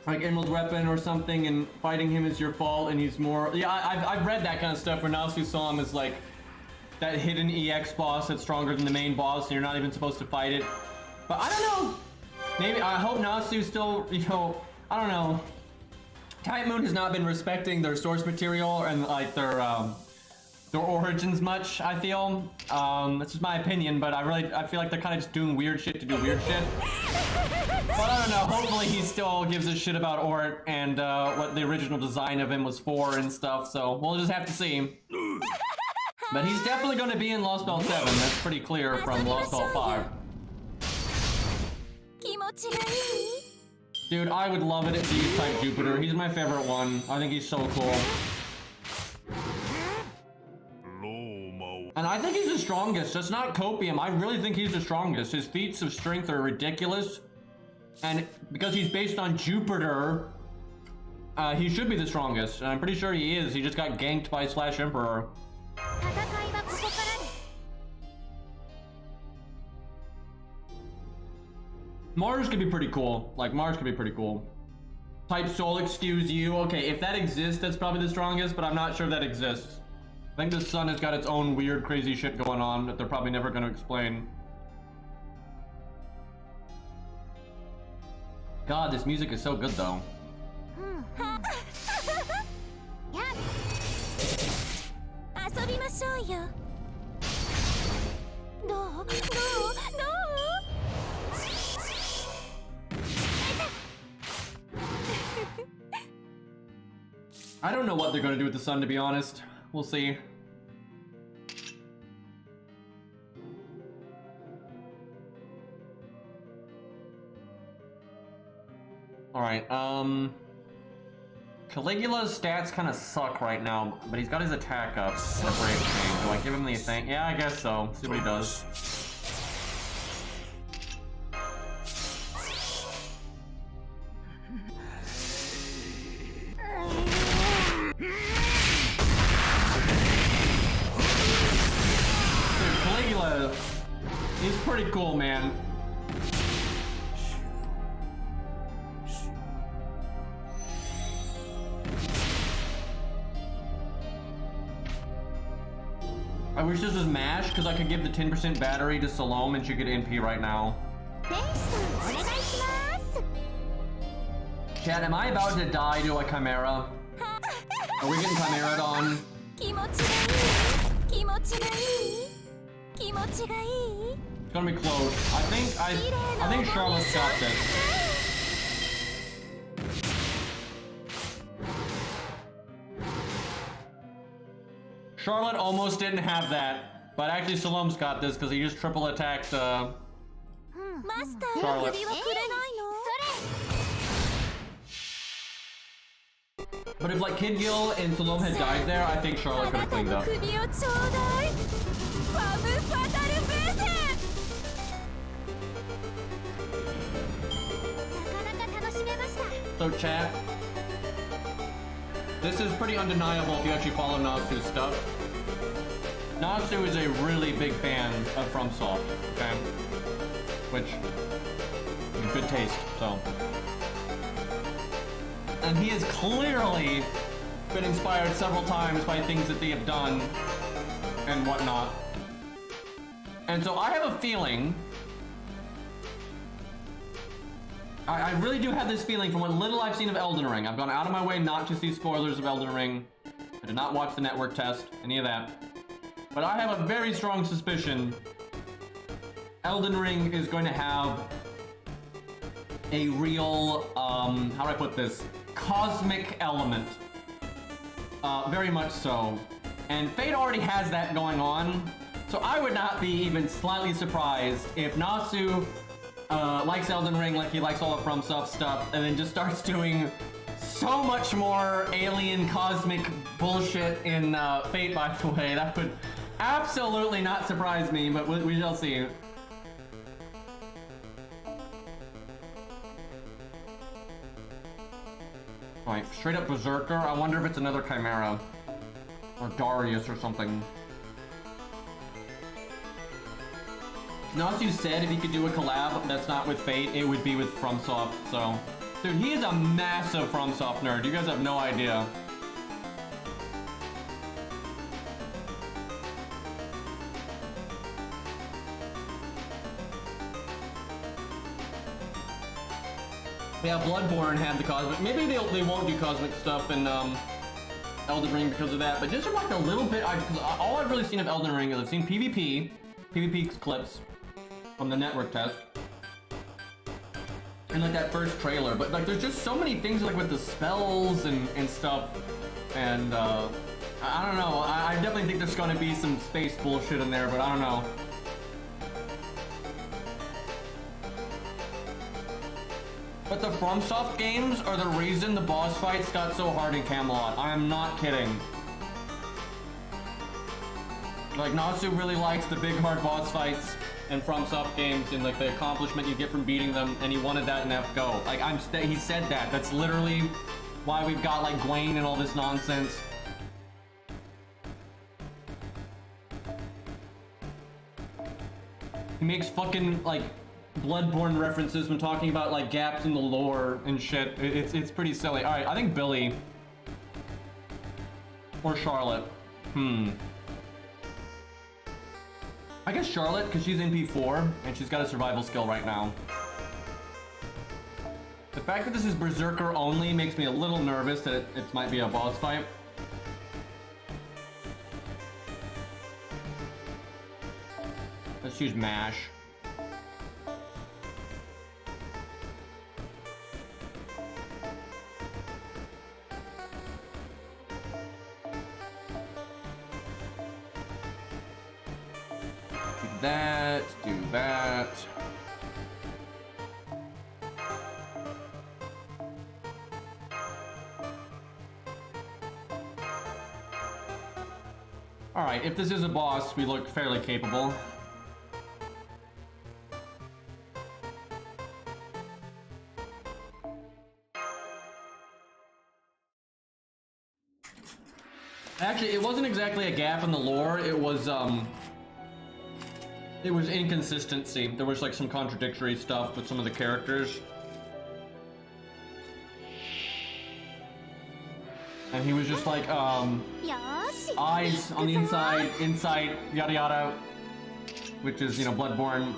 like Emerald Weapon or something, and fighting him is your fault, and he's more... Yeah, I've read that kind of stuff where Nasu saw him as like that hidden EX boss that's stronger than the main boss, and you're not even supposed to fight it. But I don't know. Maybe, I hope Nasu still, you know, I don't know. Type Moon has not been respecting their source material and like their origins much, I feel. That's just my opinion, but I feel like they're kind of just doing weird shit to do weird shit. But I don't know, hopefully he still gives a shit about Ort and what the original design of him was for and stuff, so we'll just have to see. But he's definitely going to be in Lost Belt 7, that's pretty clear from Lost Belt 5. Dude, I would love it if he used Type Jupiter. He's my favorite one. I think he's so cool. And I think he's the strongest. That's not copium. I really think he's the strongest. His feats of strength are ridiculous. And because he's based on Jupiter, he should be the strongest. And I'm pretty sure he is. He just got ganked by Slash Emperor. Mars could be pretty cool. Like, Mars could be pretty cool. Type Soul, excuse you. Okay, if that exists, that's probably the strongest, but I'm not sure that exists. I think the sun has got its own weird, crazy shit going on that they're probably never going to explain. God, this music is so good, though. I don't know what they're going to do with the sun, to be honest. We'll see. Alright, Caligula's stats kind of suck right now, but he's got his attack up and a brave chain. Do I give him the thing? Yeah, I guess so. See what he does. Dude, Caligula, he's pretty cool, man. I wish this was MASH, because I could give the 10% battery to Salome and she could NP right now. Chat, am I about to die to a Chimera? Are we getting Chimera on? It's gonna be close. I think Charlotte's got this. Charlotte almost didn't have that, but actually Salome's got this because he just triple attacked Charlotte. But if like Kid Gil and Salome had died there, I think Charlotte could have cleaned up. So chat, this is pretty undeniable if you actually follow Nasu's stuff. Nasu is a really big fan of FromSoft, okay? Which is good taste, so. And he has clearly been inspired several times by things that they have done and whatnot. And so I have a feeling, I really do have this feeling from what little I've seen of Elden Ring. I've gone out of my way not to see spoilers of Elden Ring. I did not watch the network test, any of that. But I have a very strong suspicion Elden Ring is going to have a real, how do I put this? Cosmic element. Very much so. And Fate already has that going on, so I would not be even slightly surprised if Nasu likes Elden Ring like he likes all the FromSoft stuff, and then just starts doing so much more alien cosmic bullshit in Fate, by the way. That would absolutely not surprise me, but we shall see. Alright, straight up Berserker. I wonder if it's another Chimera. Or Darius or something. Nasu said if he could do a collab that's not with Fate, it would be with FromSoft, so... Dude, he is a massive FromSoft nerd. You guys have no idea. Yeah, Bloodborne had the cosmic. Maybe they won't do cosmic stuff in Elden Ring because of that, but just from like a little bit, all I've really seen of Elden Ring is I've seen PvP clips from the network test, and like that first trailer, but like there's just so many things like with the spells and stuff, and I don't know, I definitely think there's gonna be some space bullshit in there, but I don't know. But the FromSoft games are the reason the boss fights got so hard in Camelot. I am not kidding. Like, Nasu really likes the big hard boss fights in FromSoft games and like the accomplishment you get from beating them, and he wanted that in FGO. Like, he said that. That's literally why we've got like Gwaine and all this nonsense. He makes fucking like Bloodborne references when talking about like gaps in the lore and shit. It's pretty silly. All right, I think Billy or Charlotte. I guess Charlotte, because she's in P4 and she's got a survival skill right now. The fact that this is Berserker only makes me a little nervous that it might be a boss fight. Let's use MASH. Do that. Alright, if this is a boss, we look fairly capable. Actually, it wasn't exactly a gap in the lore, it was inconsistency. There was like some contradictory stuff with some of the characters. And he was just like, eyes on the inside, yada yada. Which is, you know, Bloodborne.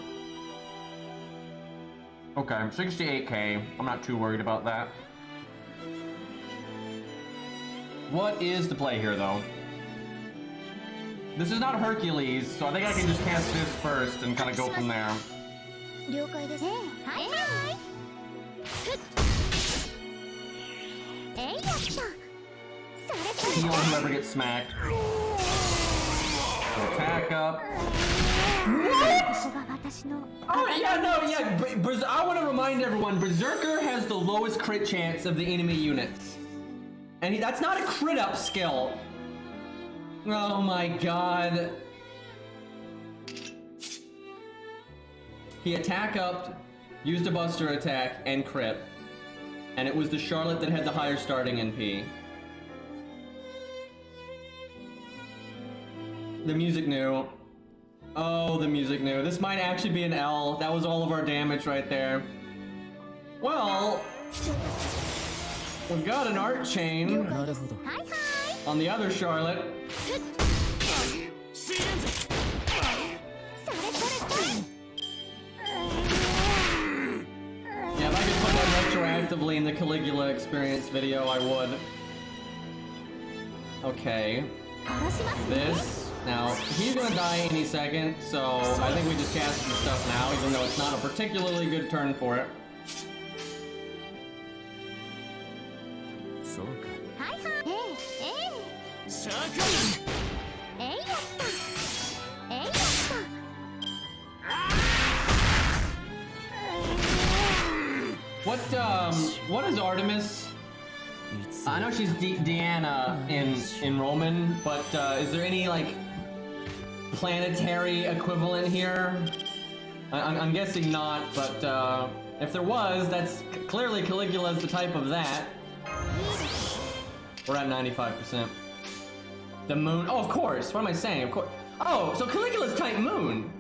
Okay, 68k. I'm not too worried about that. What is the play here, though? This is not Hercules, so I think I can just cast this first and kind of go from there. Heal whoever gets smacked. Attack up. Oh yeah, no, yeah. I want to remind everyone, Berserker has the lowest crit chance of the enemy units, and that's not a crit up skill. Oh my god. He attack up, used a buster attack, and crit. And it was the Charlotte that had the higher starting NP. The music knew. Oh, the music knew. This might actually be an L. That was all of our damage right there. Well, we've got an art chain on the other Charlotte. Yeah, if I could put that retroactively in the Caligula experience video, I would. Okay. This. Now, he's gonna die any second, so I think we just cast some stuff now, even though it's not a particularly good turn for it. えいやったえいやった What is Artemis? I know she's Diana in Roman, but is there any like planetary equivalent here? I'm guessing not, but if there was, that's clearly Caligula's the type of that. We're at 95%. The moon. Oh, of course. What am I saying? Of course. Oh, so Caligula's type moon.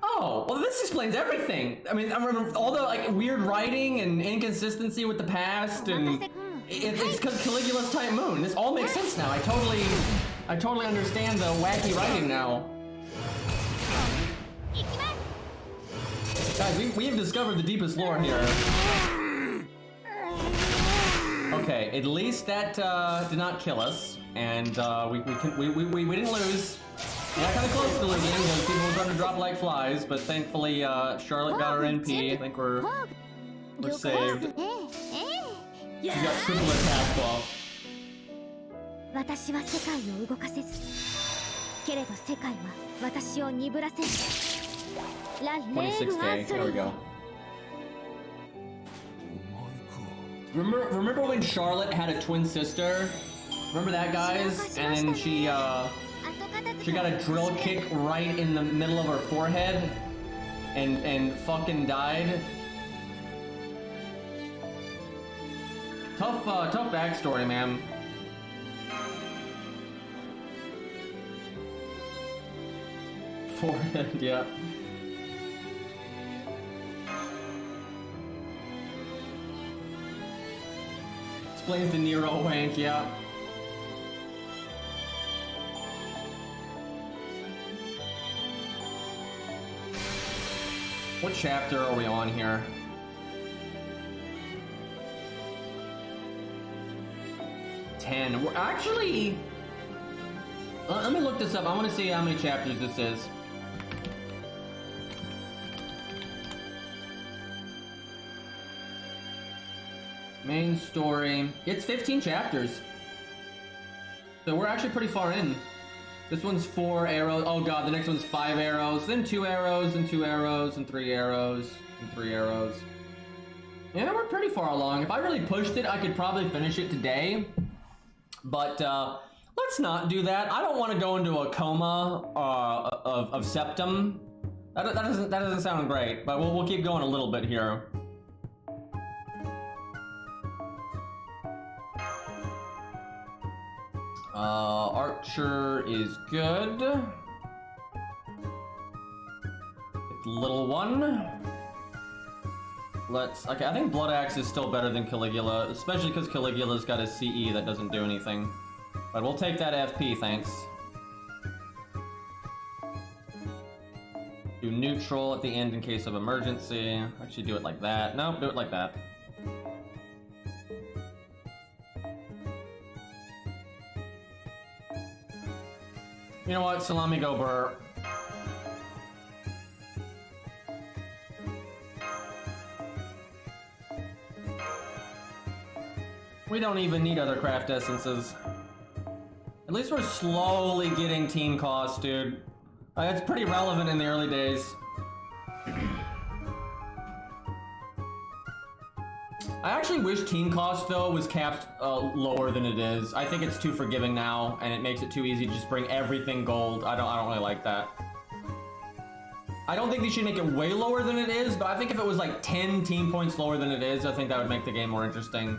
Oh, well, this explains everything. I mean, I remember all the like weird writing and inconsistency with the past, and it's because Caligula's type moon. This all makes sense now. I totally understand the wacky writing now. Guys, we have discovered the deepest lore here. Okay, at least that did not kill us, and we didn't lose. We got kind of close to losing because people were starting to drop like flies, but thankfully Charlotte got her NP. I think we're saved. She got triple attack buff. 私は世界を動かせずけれど世界は私を鈍らせるラレーグワン 26K. There we go. Remember when Charlotte had a twin sister? Remember that, guys? And then she got a drill kick right in the middle of her forehead and fucking died. Tough backstory, man. Forehead, yeah. Explains the Nero wank, yeah. What chapter are we on here? We're actually... let me look this up. I want to see how many chapters this is. Main story. It's 15 chapters. So we're actually pretty far in. This one's 4 arrows. Oh god, the next one's 5 arrows. Then 2 arrows, and 2 arrows, and 3 arrows, and 3 arrows. Yeah, we're pretty far along. If I really pushed it, I could probably finish it today. But let's not do that. I don't want to go into a coma of Septem. That doesn't sound great. But we'll keep going a little bit here. Archer is good. Get the little one. Okay, I think Blood Axe is still better than Caligula, especially because Caligula's got a CE that doesn't do anything. But we'll take that FP, thanks. Do neutral at the end in case of emergency. Actually do it like that. Nope, do it like that. You know what? Salami go burr. We don't even need other craft essences. At least we're slowly getting team costs, dude. It's pretty relevant in the early days. I actually wish team cost though was capped lower than it is. I think it's too forgiving now, and it makes it too easy to just bring everything gold. I don't really like that. I don't think they should make it way lower than it is, but I think if it was like 10 team points lower than it is, I think that would make the game more interesting.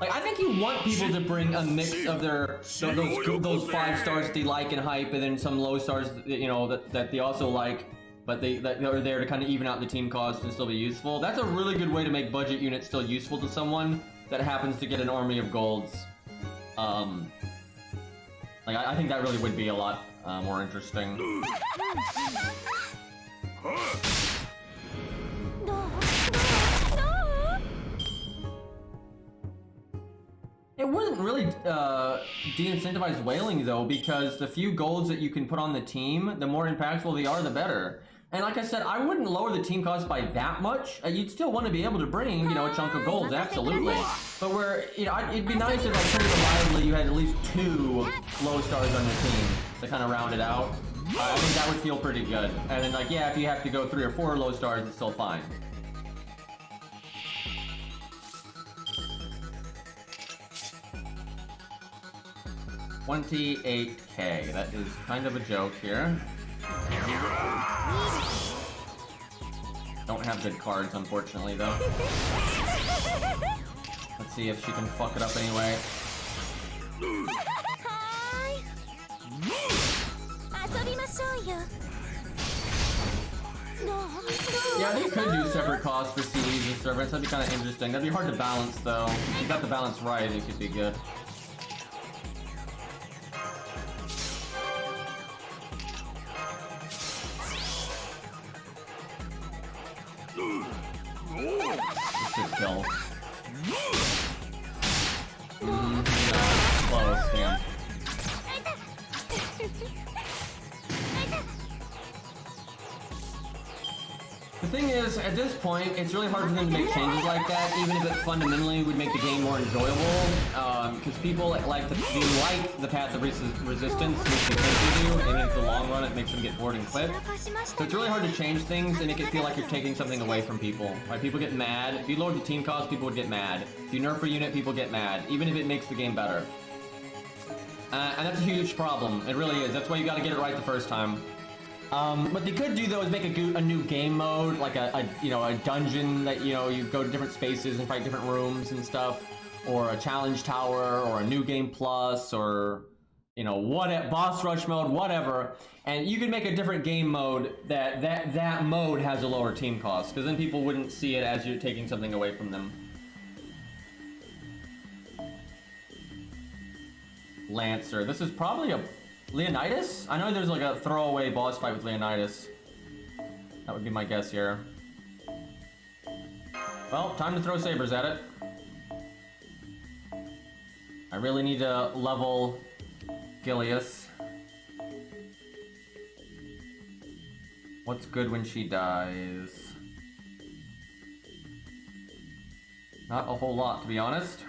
Like, I think you want people to bring a mix of their those 5 stars that they like and hype, and then some low stars, you know, that they also like, but that are there to kind of even out the team cost and still be useful. That's a really good way to make budget units still useful to someone that happens to get an army of golds. Like, I think that really would be a lot more interesting. It wouldn't really de-incentivize whaling though, because the few golds that you can put on the team, the more impactful they are, the better. And like I said, I wouldn't lower the team cost by that much. You'd still want to be able to bring, you know, a chunk of gold, absolutely. But where, you know, it'd be nice if, like, pretty reliably you had at least 2 low stars on your team to kind of round it out. I think that would feel pretty good. And then, like, yeah, if you have to go 3 or 4 low stars, it's still fine. $28K. That is kind of a joke here. Don't have good cards, unfortunately, though. Let's see if she can fuck it up anyway. Yeah, they could do separate costs for CDs and servants. That'd be kind of interesting. That'd be hard to balance, though. If you got the balance right, it could be good. Good kill. No, close, damn. The thing is, at this point, it's really hard for them to make changes like that, even if it fundamentally would make the game more enjoyable. Because people like the path of resistance, which they think they do, and in the long run, it makes them get bored and quit. So it's really hard to change things and make it feel like you're taking something away from people. Right? People get mad. If you lowered the team cost, people would get mad. If you nerf a unit, people get mad, even if it makes the game better. And that's a huge problem. It really is. That's why you got to get it right the first time. What they could do though is make a new game mode, like a dungeon that, you know, you go to different spaces and fight different rooms and stuff, or a challenge tower, or a new game plus, or, you know, boss rush mode, whatever. And you could make a different game mode that mode has a lower team cost, because then people wouldn't see it as you're taking something away from them. Lancer. This is probably a Leonidas? I know there's like a throwaway boss fight with Leonidas. That would be my guess here. Well, time to throw sabers at it. I really need to level Gilius. What's good when she dies? Not a whole lot, to be honest.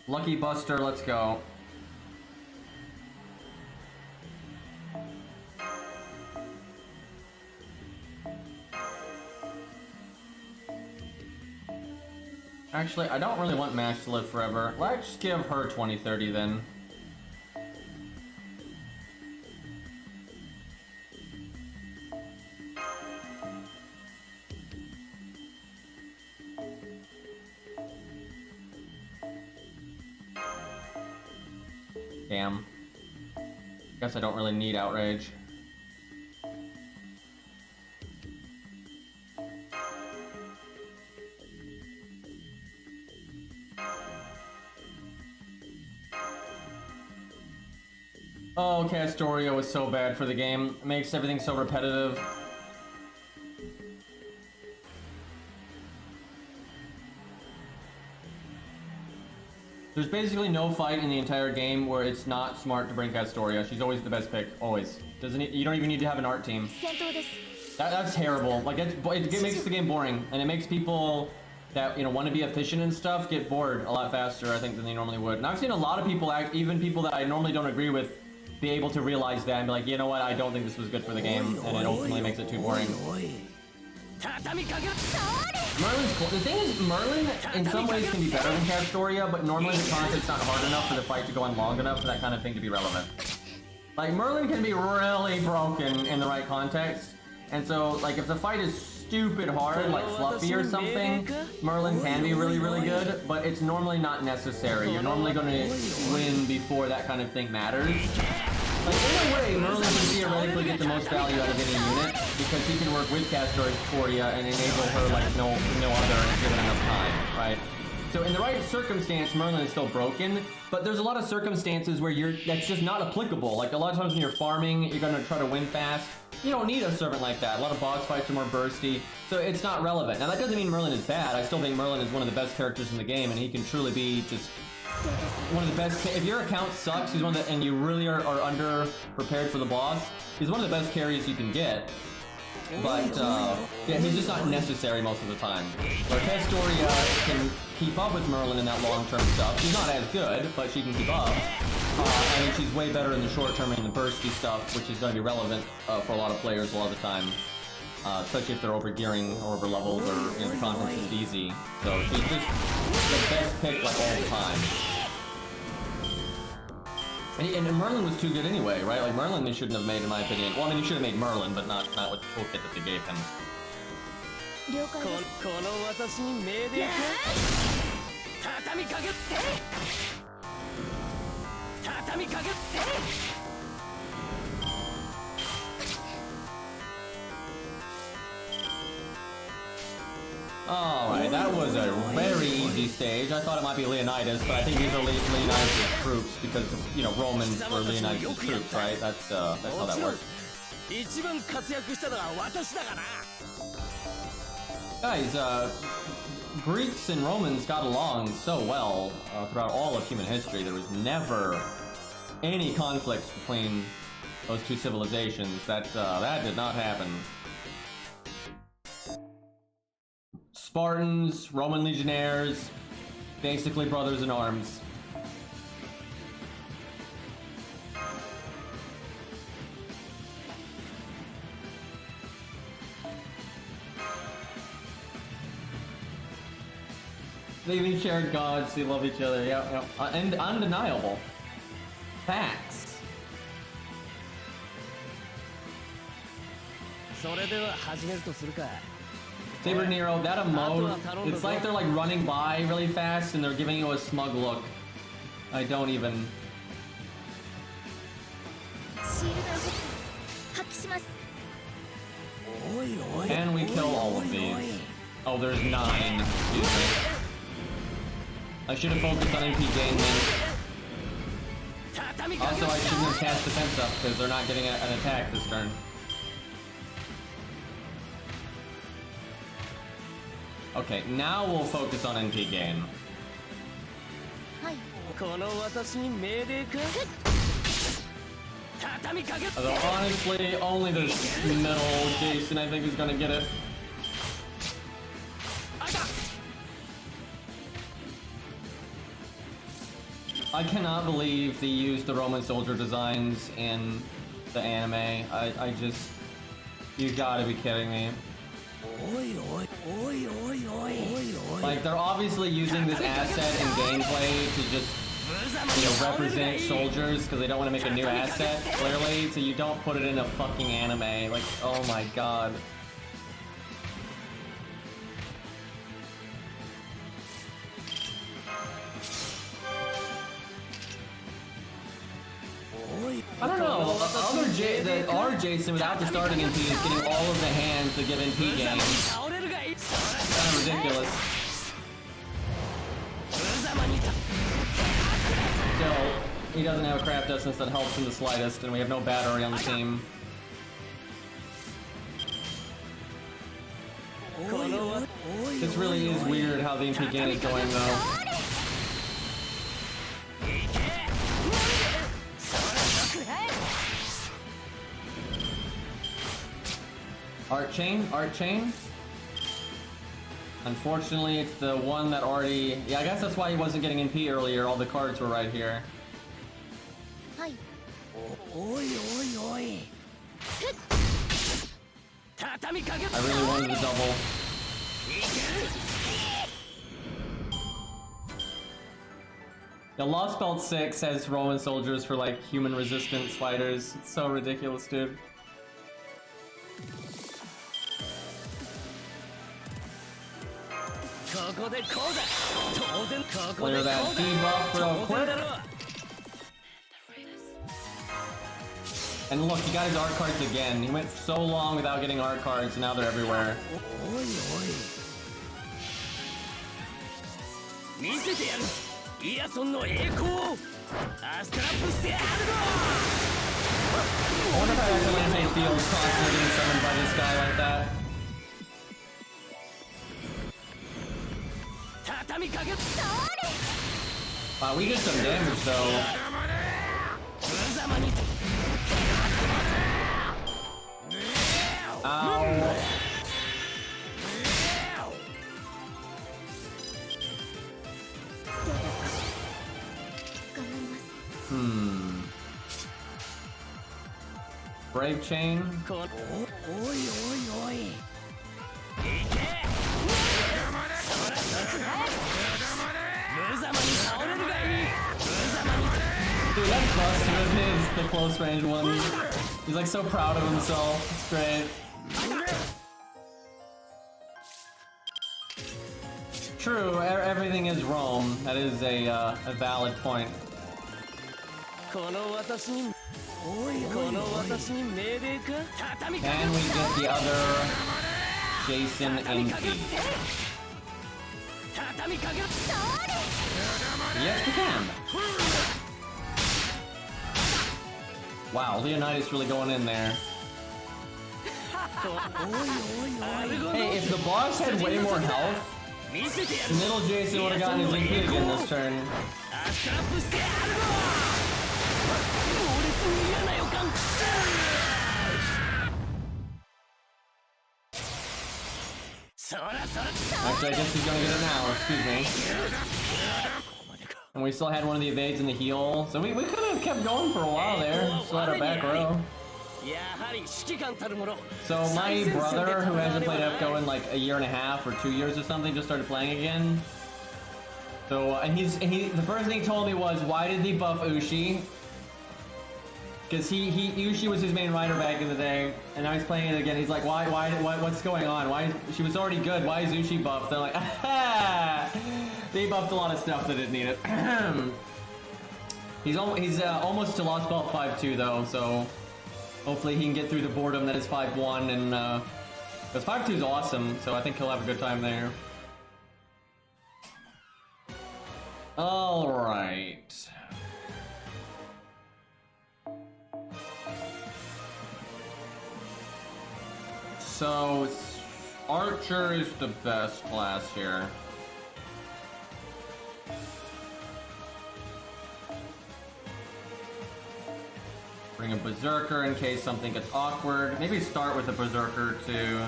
Lucky Buster, let's go. Actually, I don't really want Mash to live forever. Let's give her 2030 then. Damn. Guess I don't really need outrage. Oh, Castoria was so bad for the game. It makes everything so repetitive. There's basically no fight in the entire game where it's not smart to bring Castoria. She's always the best pick, always. You don't even need to have an art team. That's terrible. Like it makes the game boring, and it makes people that, you know, want to be efficient and stuff get bored a lot faster, I think, than they normally would. And I've seen a lot of people, even people that I normally don't agree with, be able to realize that and be like, you know what, I don't think this was good for the game, and it ultimately makes it too boring. Merlin's cool. The thing is, Merlin in some ways can be better than Castoria, but normally the content's not hard enough for the fight to go on long enough for that kind of thing to be relevant. Like, Merlin can be really broken in the right context, and so, like, if the fight is stupid hard, like Fluffy or something, Merlin can be really, really good, but it's normally not necessary. You're normally going to win before that kind of thing matters. Like, in a way, Merlin can theoretically get the most value out of any unit, because he can work with Castoria and enable her like no other given enough time, right? So in the right circumstance, Merlin is still broken, but there's a lot of circumstances where that's just not applicable. Like, a lot of times when you're farming, you're gonna try to win fast. You don't need a servant like that. A lot of boss fights are more bursty, so it's not relevant. Now, that doesn't mean Merlin is bad. I still think Merlin is one of the best characters in the game, and he can truly be just one of the best. If your account sucks, he's one of the, and you really are under prepared for the boss. He's one of the best carries you can get. But yeah, he's just not necessary most of the time. Where Testoria can keep up with Merlin in that long-term stuff. She's not as good, but she can keep up. I mean, she's way better in the short-term and the bursty stuff, which is going to be relevant for a lot of players a lot of the time. Especially if they're over-gearing or over-leveled or the content is easy. So she's just the best pick like all the time. And Merlin was too good anyway, right? Like Merlin they shouldn't have made, in my opinion. Well, I mean, he should have made Merlin, but not with the toolkit that they gave him. Alright, that was a very easy stage. I thought it might be Leonidas, but I think these are Leonidas' troops because, you know, Romans were Leonidas' troops, right? That's how that works. Guys, Greeks and Romans got along so well throughout all of human history. There was never any conflicts between those two civilizations. That did not happen. Spartans, Roman legionnaires, basically brothers in arms. They even shared gods, they love each other, yeah. And undeniable. Facts. Saber Nero, that emote, it's like they're like running by really fast and they're giving you a smug look. I don't even... Can we kill all of these? Oh, there's 9. Excuse me. I should have focused on MP gain then. Also, I shouldn't have cast defense up because they're not getting an attack this turn. Okay, now we'll focus on NP gain. Although honestly, only this middle Jason I think is gonna get it. I cannot believe they used the Roman soldier designs in the anime. I just... You gotta be kidding me. Like, they're obviously using this asset in gameplay to just, you know, represent soldiers because they don't want to make a new asset, clearly, so you don't put it in a fucking anime. Like, oh my god. I don't know, our Jason without the starting NP is getting all of the hands to give NP games. Kind of ridiculous. Still, he doesn't have a craft essence that helps him the slightest, and we have no battery on the team. This really is weird how the NP gain is going though. Art chain? Unfortunately, it's the one that already... Yeah, I guess that's why he wasn't getting NP earlier. All the cards were right here. I really wanted to double. The Lost Belt 6 has Roman soldiers for, like, human resistance fighters. It's so ridiculous, dude. Clear that debuff real quick. And look, he got his art cards again. He went so long without getting art cards, and now they're everywhere. I wonder if I actually feels constantly getting summoned by this guy like that. Wow, we did some damage though. Ow. Brave chain. Dude, that Buster of his, the close range one. He's like so proud of himself. It's great. True, everything is Rome. That is a valid point. Can we get the other Jason in peace? Yes, we can. Wow, Leonidas really going in there. Hey, if the boss had way more health, middle Jason would have gotten his MP again this turn. Actually, I guess he's gonna get it now, excuse me. And we still had one of the evades in the heal, so we could have kept going for a while there. Still had our back row. So my brother, who hasn't played FGO in like a year and a half or 2 years or something, just started playing again. So, and the first thing he told me was, why did they buff Ushi? Because Ushi was his main rider back in the day, and now he's playing it again. He's like, what's going on? Why, she was already good, why is Ushi buffed? They're like, ah, they buffed a lot of stuff that didn't need it. He's almost to Lost Belt 5-2 though, so hopefully he can get through the boredom that is 5-1, and because 5-2 is awesome, so I think he'll have a good time there. Alright. So, Archer is the best class here. Bring a Berserker in case something gets awkward. Maybe start with a Berserker too.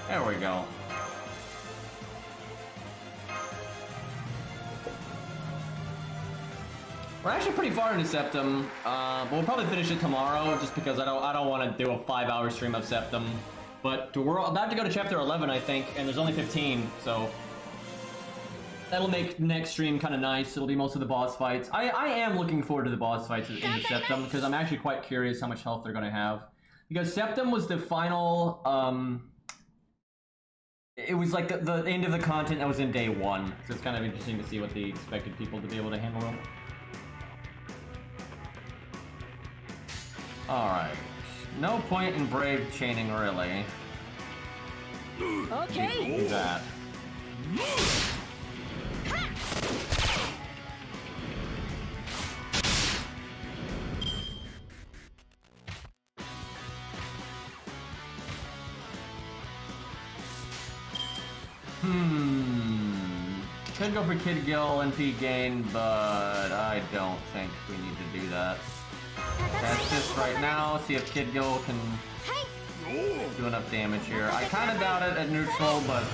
There we go. We're actually pretty far into Septem, but we'll probably finish it tomorrow, just because I don't want to do a 5-hour stream of Septem. But we're about to go to chapter 11, I think, and there's only 15, so that'll make next stream kind of nice. It'll be most of the boss fights. I am looking forward to the boss fights in the Septem, because I'm actually quite curious how much health they're going to have. Because Septem was the final, it was like the end of the content that was in day 1, so it's kind of interesting to see what they expected people to be able to handle them. Alright. No point in brave chaining, really. Okay. Do that. Could go for Kid Gill NP gain, but I don't think we need to do that. Test this right now, see if Kid Gill can do enough damage here. I kind of doubt it at neutral, but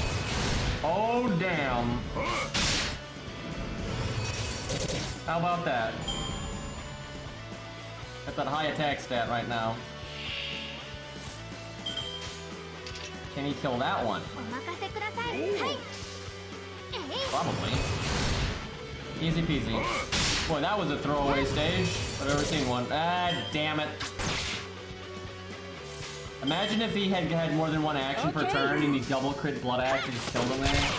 oh damn. How about that? Got that high attack stat right now. Can he kill that one? Probably. Easy peasy. Boy, that was a throwaway stage. I've ever seen one. Ah, damn it. Imagine if he had more than one action per turn and he double crit blood axe and just killed him there.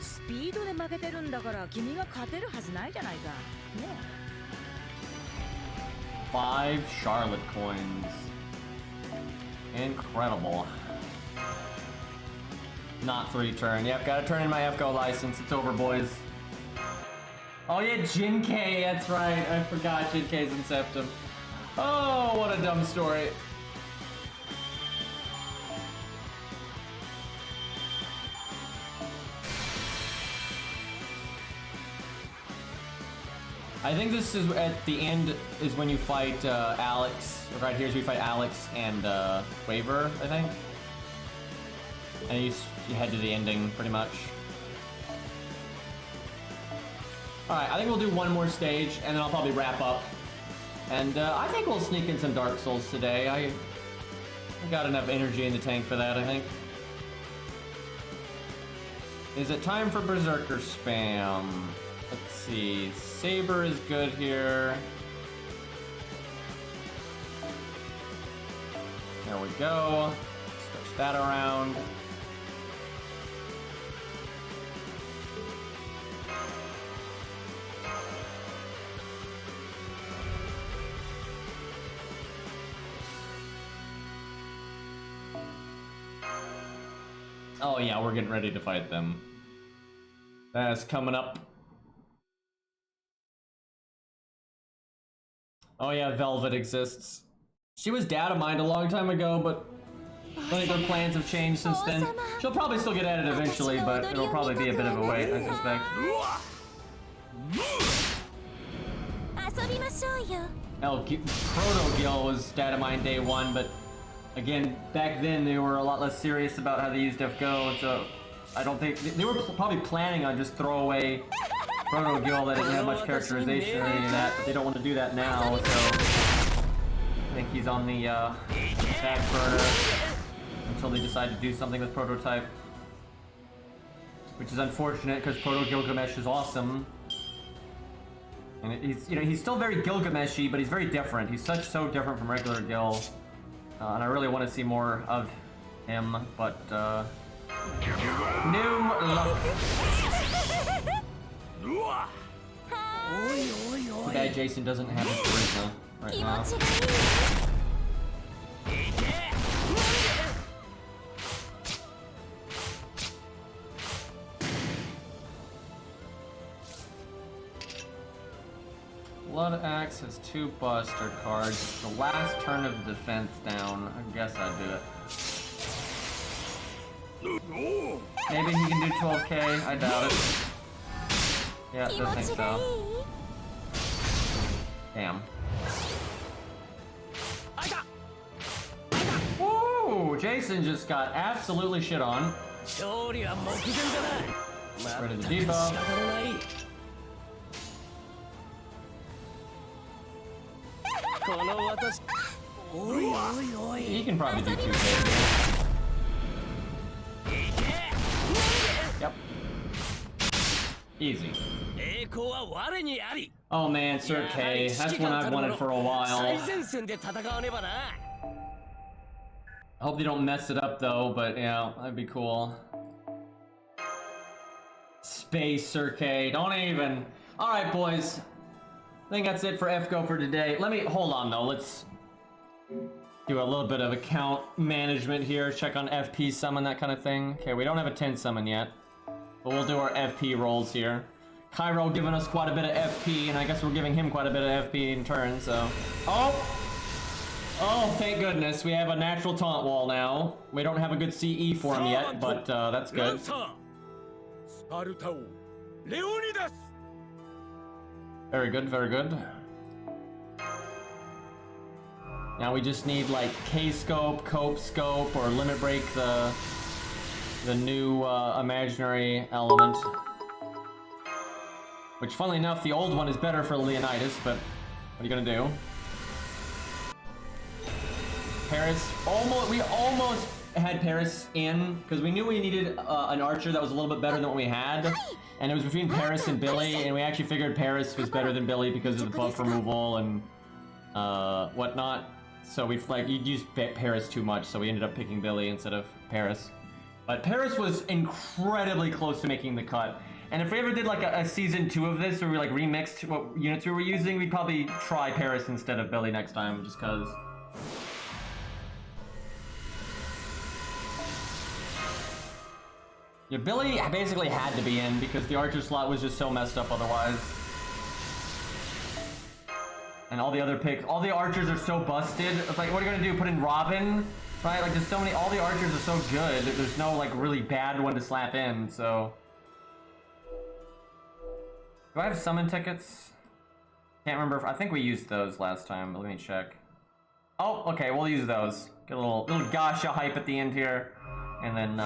スピードで負けてるんだから君が勝てるはずないじゃないか。ね。5 Charlotte coins. Incredible. Not 3 turn. Yep, gotta turn in my FGO license. It's over, boys. Oh yeah, Jinkei, that's right. I forgot Jinkei's in Septem. Oh, what a dumb story. I think this is at the end is when you fight Alex. Right here's we fight Alex and Waver, I think. And you head to the ending pretty much. Alright, I think we'll do one more stage and then I'll probably wrap up. And I think we'll sneak in some Dark Souls today. I got enough energy in the tank for that, I think. Is it time for Berserker spam? Let's see. Saber is good here. There we go. Switch that around. Oh yeah, we're getting ready to fight them. That's coming up. Oh yeah, Velvet exists. She was data mined a long time ago, but I think her plans have changed since then. She'll probably still get added eventually, but it'll probably be a bit of a wait, I suspect. Proto Gil was data mined day one, but again, back then they were a lot less serious about how they used FGO, so I don't think they were probably planning on just throw away Proto Gil that didn't have much characterization or any of that, but they don't want to do that now, so I think he's on the back burner until they decide to do something with Prototype, which is unfortunate because Proto Gilgamesh is awesome, and he's still very Gilgamesh-y, but he's very different. He's so different from regular Gil, and I really want to see more of him, but Too bad Jason doesn't have his charisma right now. Blood Axe has 2 Buster cards. The last turn of defense down. I guess I'd do it. Maybe he can do 12k. I doubt it. Yeah, I don't think so. Damn. Woo! Jason just got absolutely shit on. Rid of the debuff. He can probably do 2k. Yep. Easy. Oh man, Sir K. That's one I've wanted for a while. I hope they don't mess it up though, but yeah, that'd be cool. Space Sir K. Don't even. Alright, boys. I think that's it for FGO for today. Hold on though, let's do a little bit of account management here. Check on FP summon, that kind of thing. Okay, we don't have a 10 summon yet, but we'll do our FP rolls here. Cairo giving us quite a bit of FP, and I guess we're giving him quite a bit of FP in turn, so... Oh, thank goodness, we have a natural taunt wall now. We don't have a good CE for him yet, but that's good. Very good, very good. Now we just need like K-scope, Cope scope, or limit break the new imaginary element. Which, funnily enough, the old one is better for Leonidas, but what are you gonna do? Paris, we almost had Paris in, because we knew we needed an archer that was a little bit better than what we had. And it was between Paris and Billy, and we actually figured Paris was better than Billy because of the buff removal and whatnot. So you'd use Paris too much, so we ended up picking Billy instead of Paris. But Paris was incredibly close to making the cut. And if we ever did like a season 2 of this, where we like remixed what units we were using, we'd probably try Paris instead of Billy next time, just cause. Yeah, Billy basically had to be in because the archer slot was just so messed up otherwise. And all the other picks, all the archers are so busted. It's like, what are you gonna do? Put in Robin? Right? Like, there's so many, all the archers are so good. There's no, like, really bad one to slap in, so. Do I have summon tickets? Can't remember if, I think we used those last time, but let me check. Oh, okay, we'll use those. Get a little Gasha hype at the end here. And then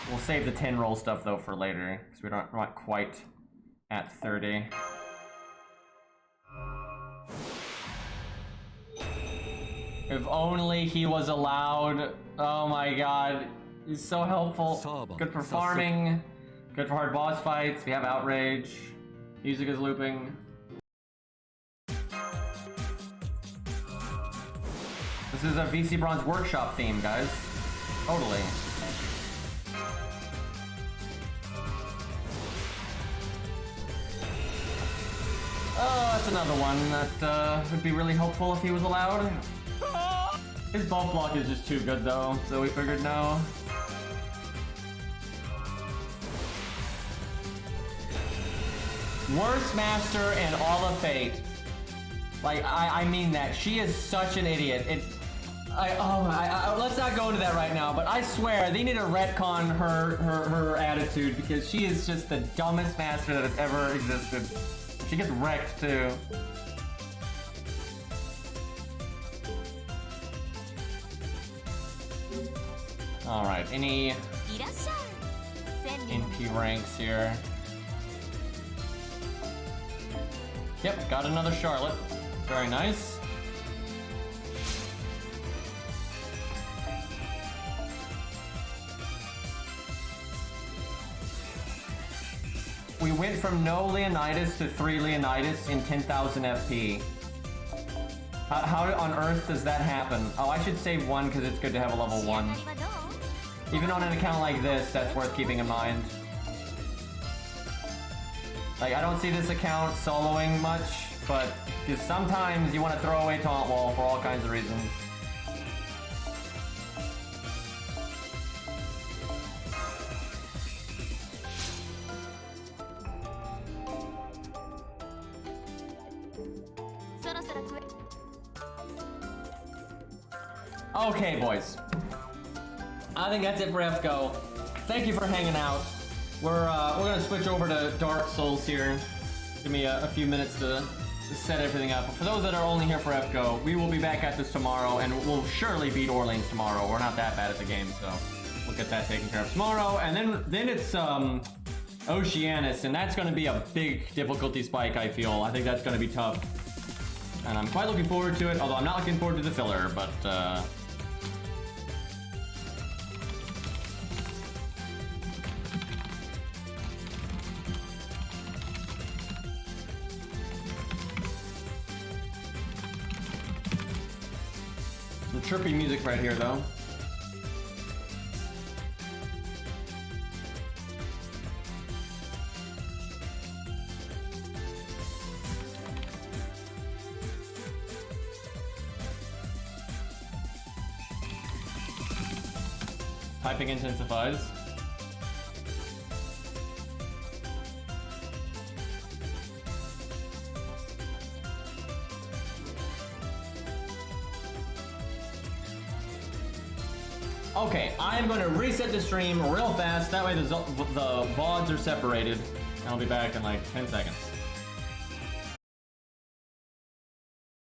we'll save the 10 roll stuff though for later, because we're not quite at 30. If only he was allowed. Oh my god. He's so helpful. Good for farming. Good for hard boss fights. We have outrage. Music is looping. This is a VC Bronze Workshop theme, guys. Totally. Oh, that's another one that would be really helpful if he was allowed. His bulk block is just too good though, so we figured no. Worst master in all of Fate. Like, I mean that. She is such an idiot. Let's not go into that right now, but I swear they need to retcon her attitude, because she is just the dumbest master that has ever existed. She gets wrecked too. Alright, any NP ranks here? Yep, got another Charlotte. Very nice. We went from no Leonidas to 3 Leonidas in 10,000 FP. How on earth does that happen? Oh, I should save one because it's good to have a level 1. Even on an account like this, that's worth keeping in mind. Like, I don't see this account soloing much, but because sometimes you want to throw away Taunt Wall for all kinds of reasons. Okay, boys. I think that's it for FGO. Thank you for hanging out. We're gonna switch over to Dark Souls here. Give me a few minutes to set everything up. But for those that are only here for FGO, we will be back at this tomorrow, and we'll surely beat Orleans tomorrow. We're not that bad at the game, so we'll get that taken care of tomorrow. And then it's Oceanus, and that's gonna be a big difficulty spike, I feel. I think that's gonna be tough. And I'm quite looking forward to it, although I'm not looking forward to the filler, but some chirpy music right here, though. Typing intensifies. Okay, I am going to reset the stream real fast. That way the VODs are separated. I'll be back in like 10 seconds.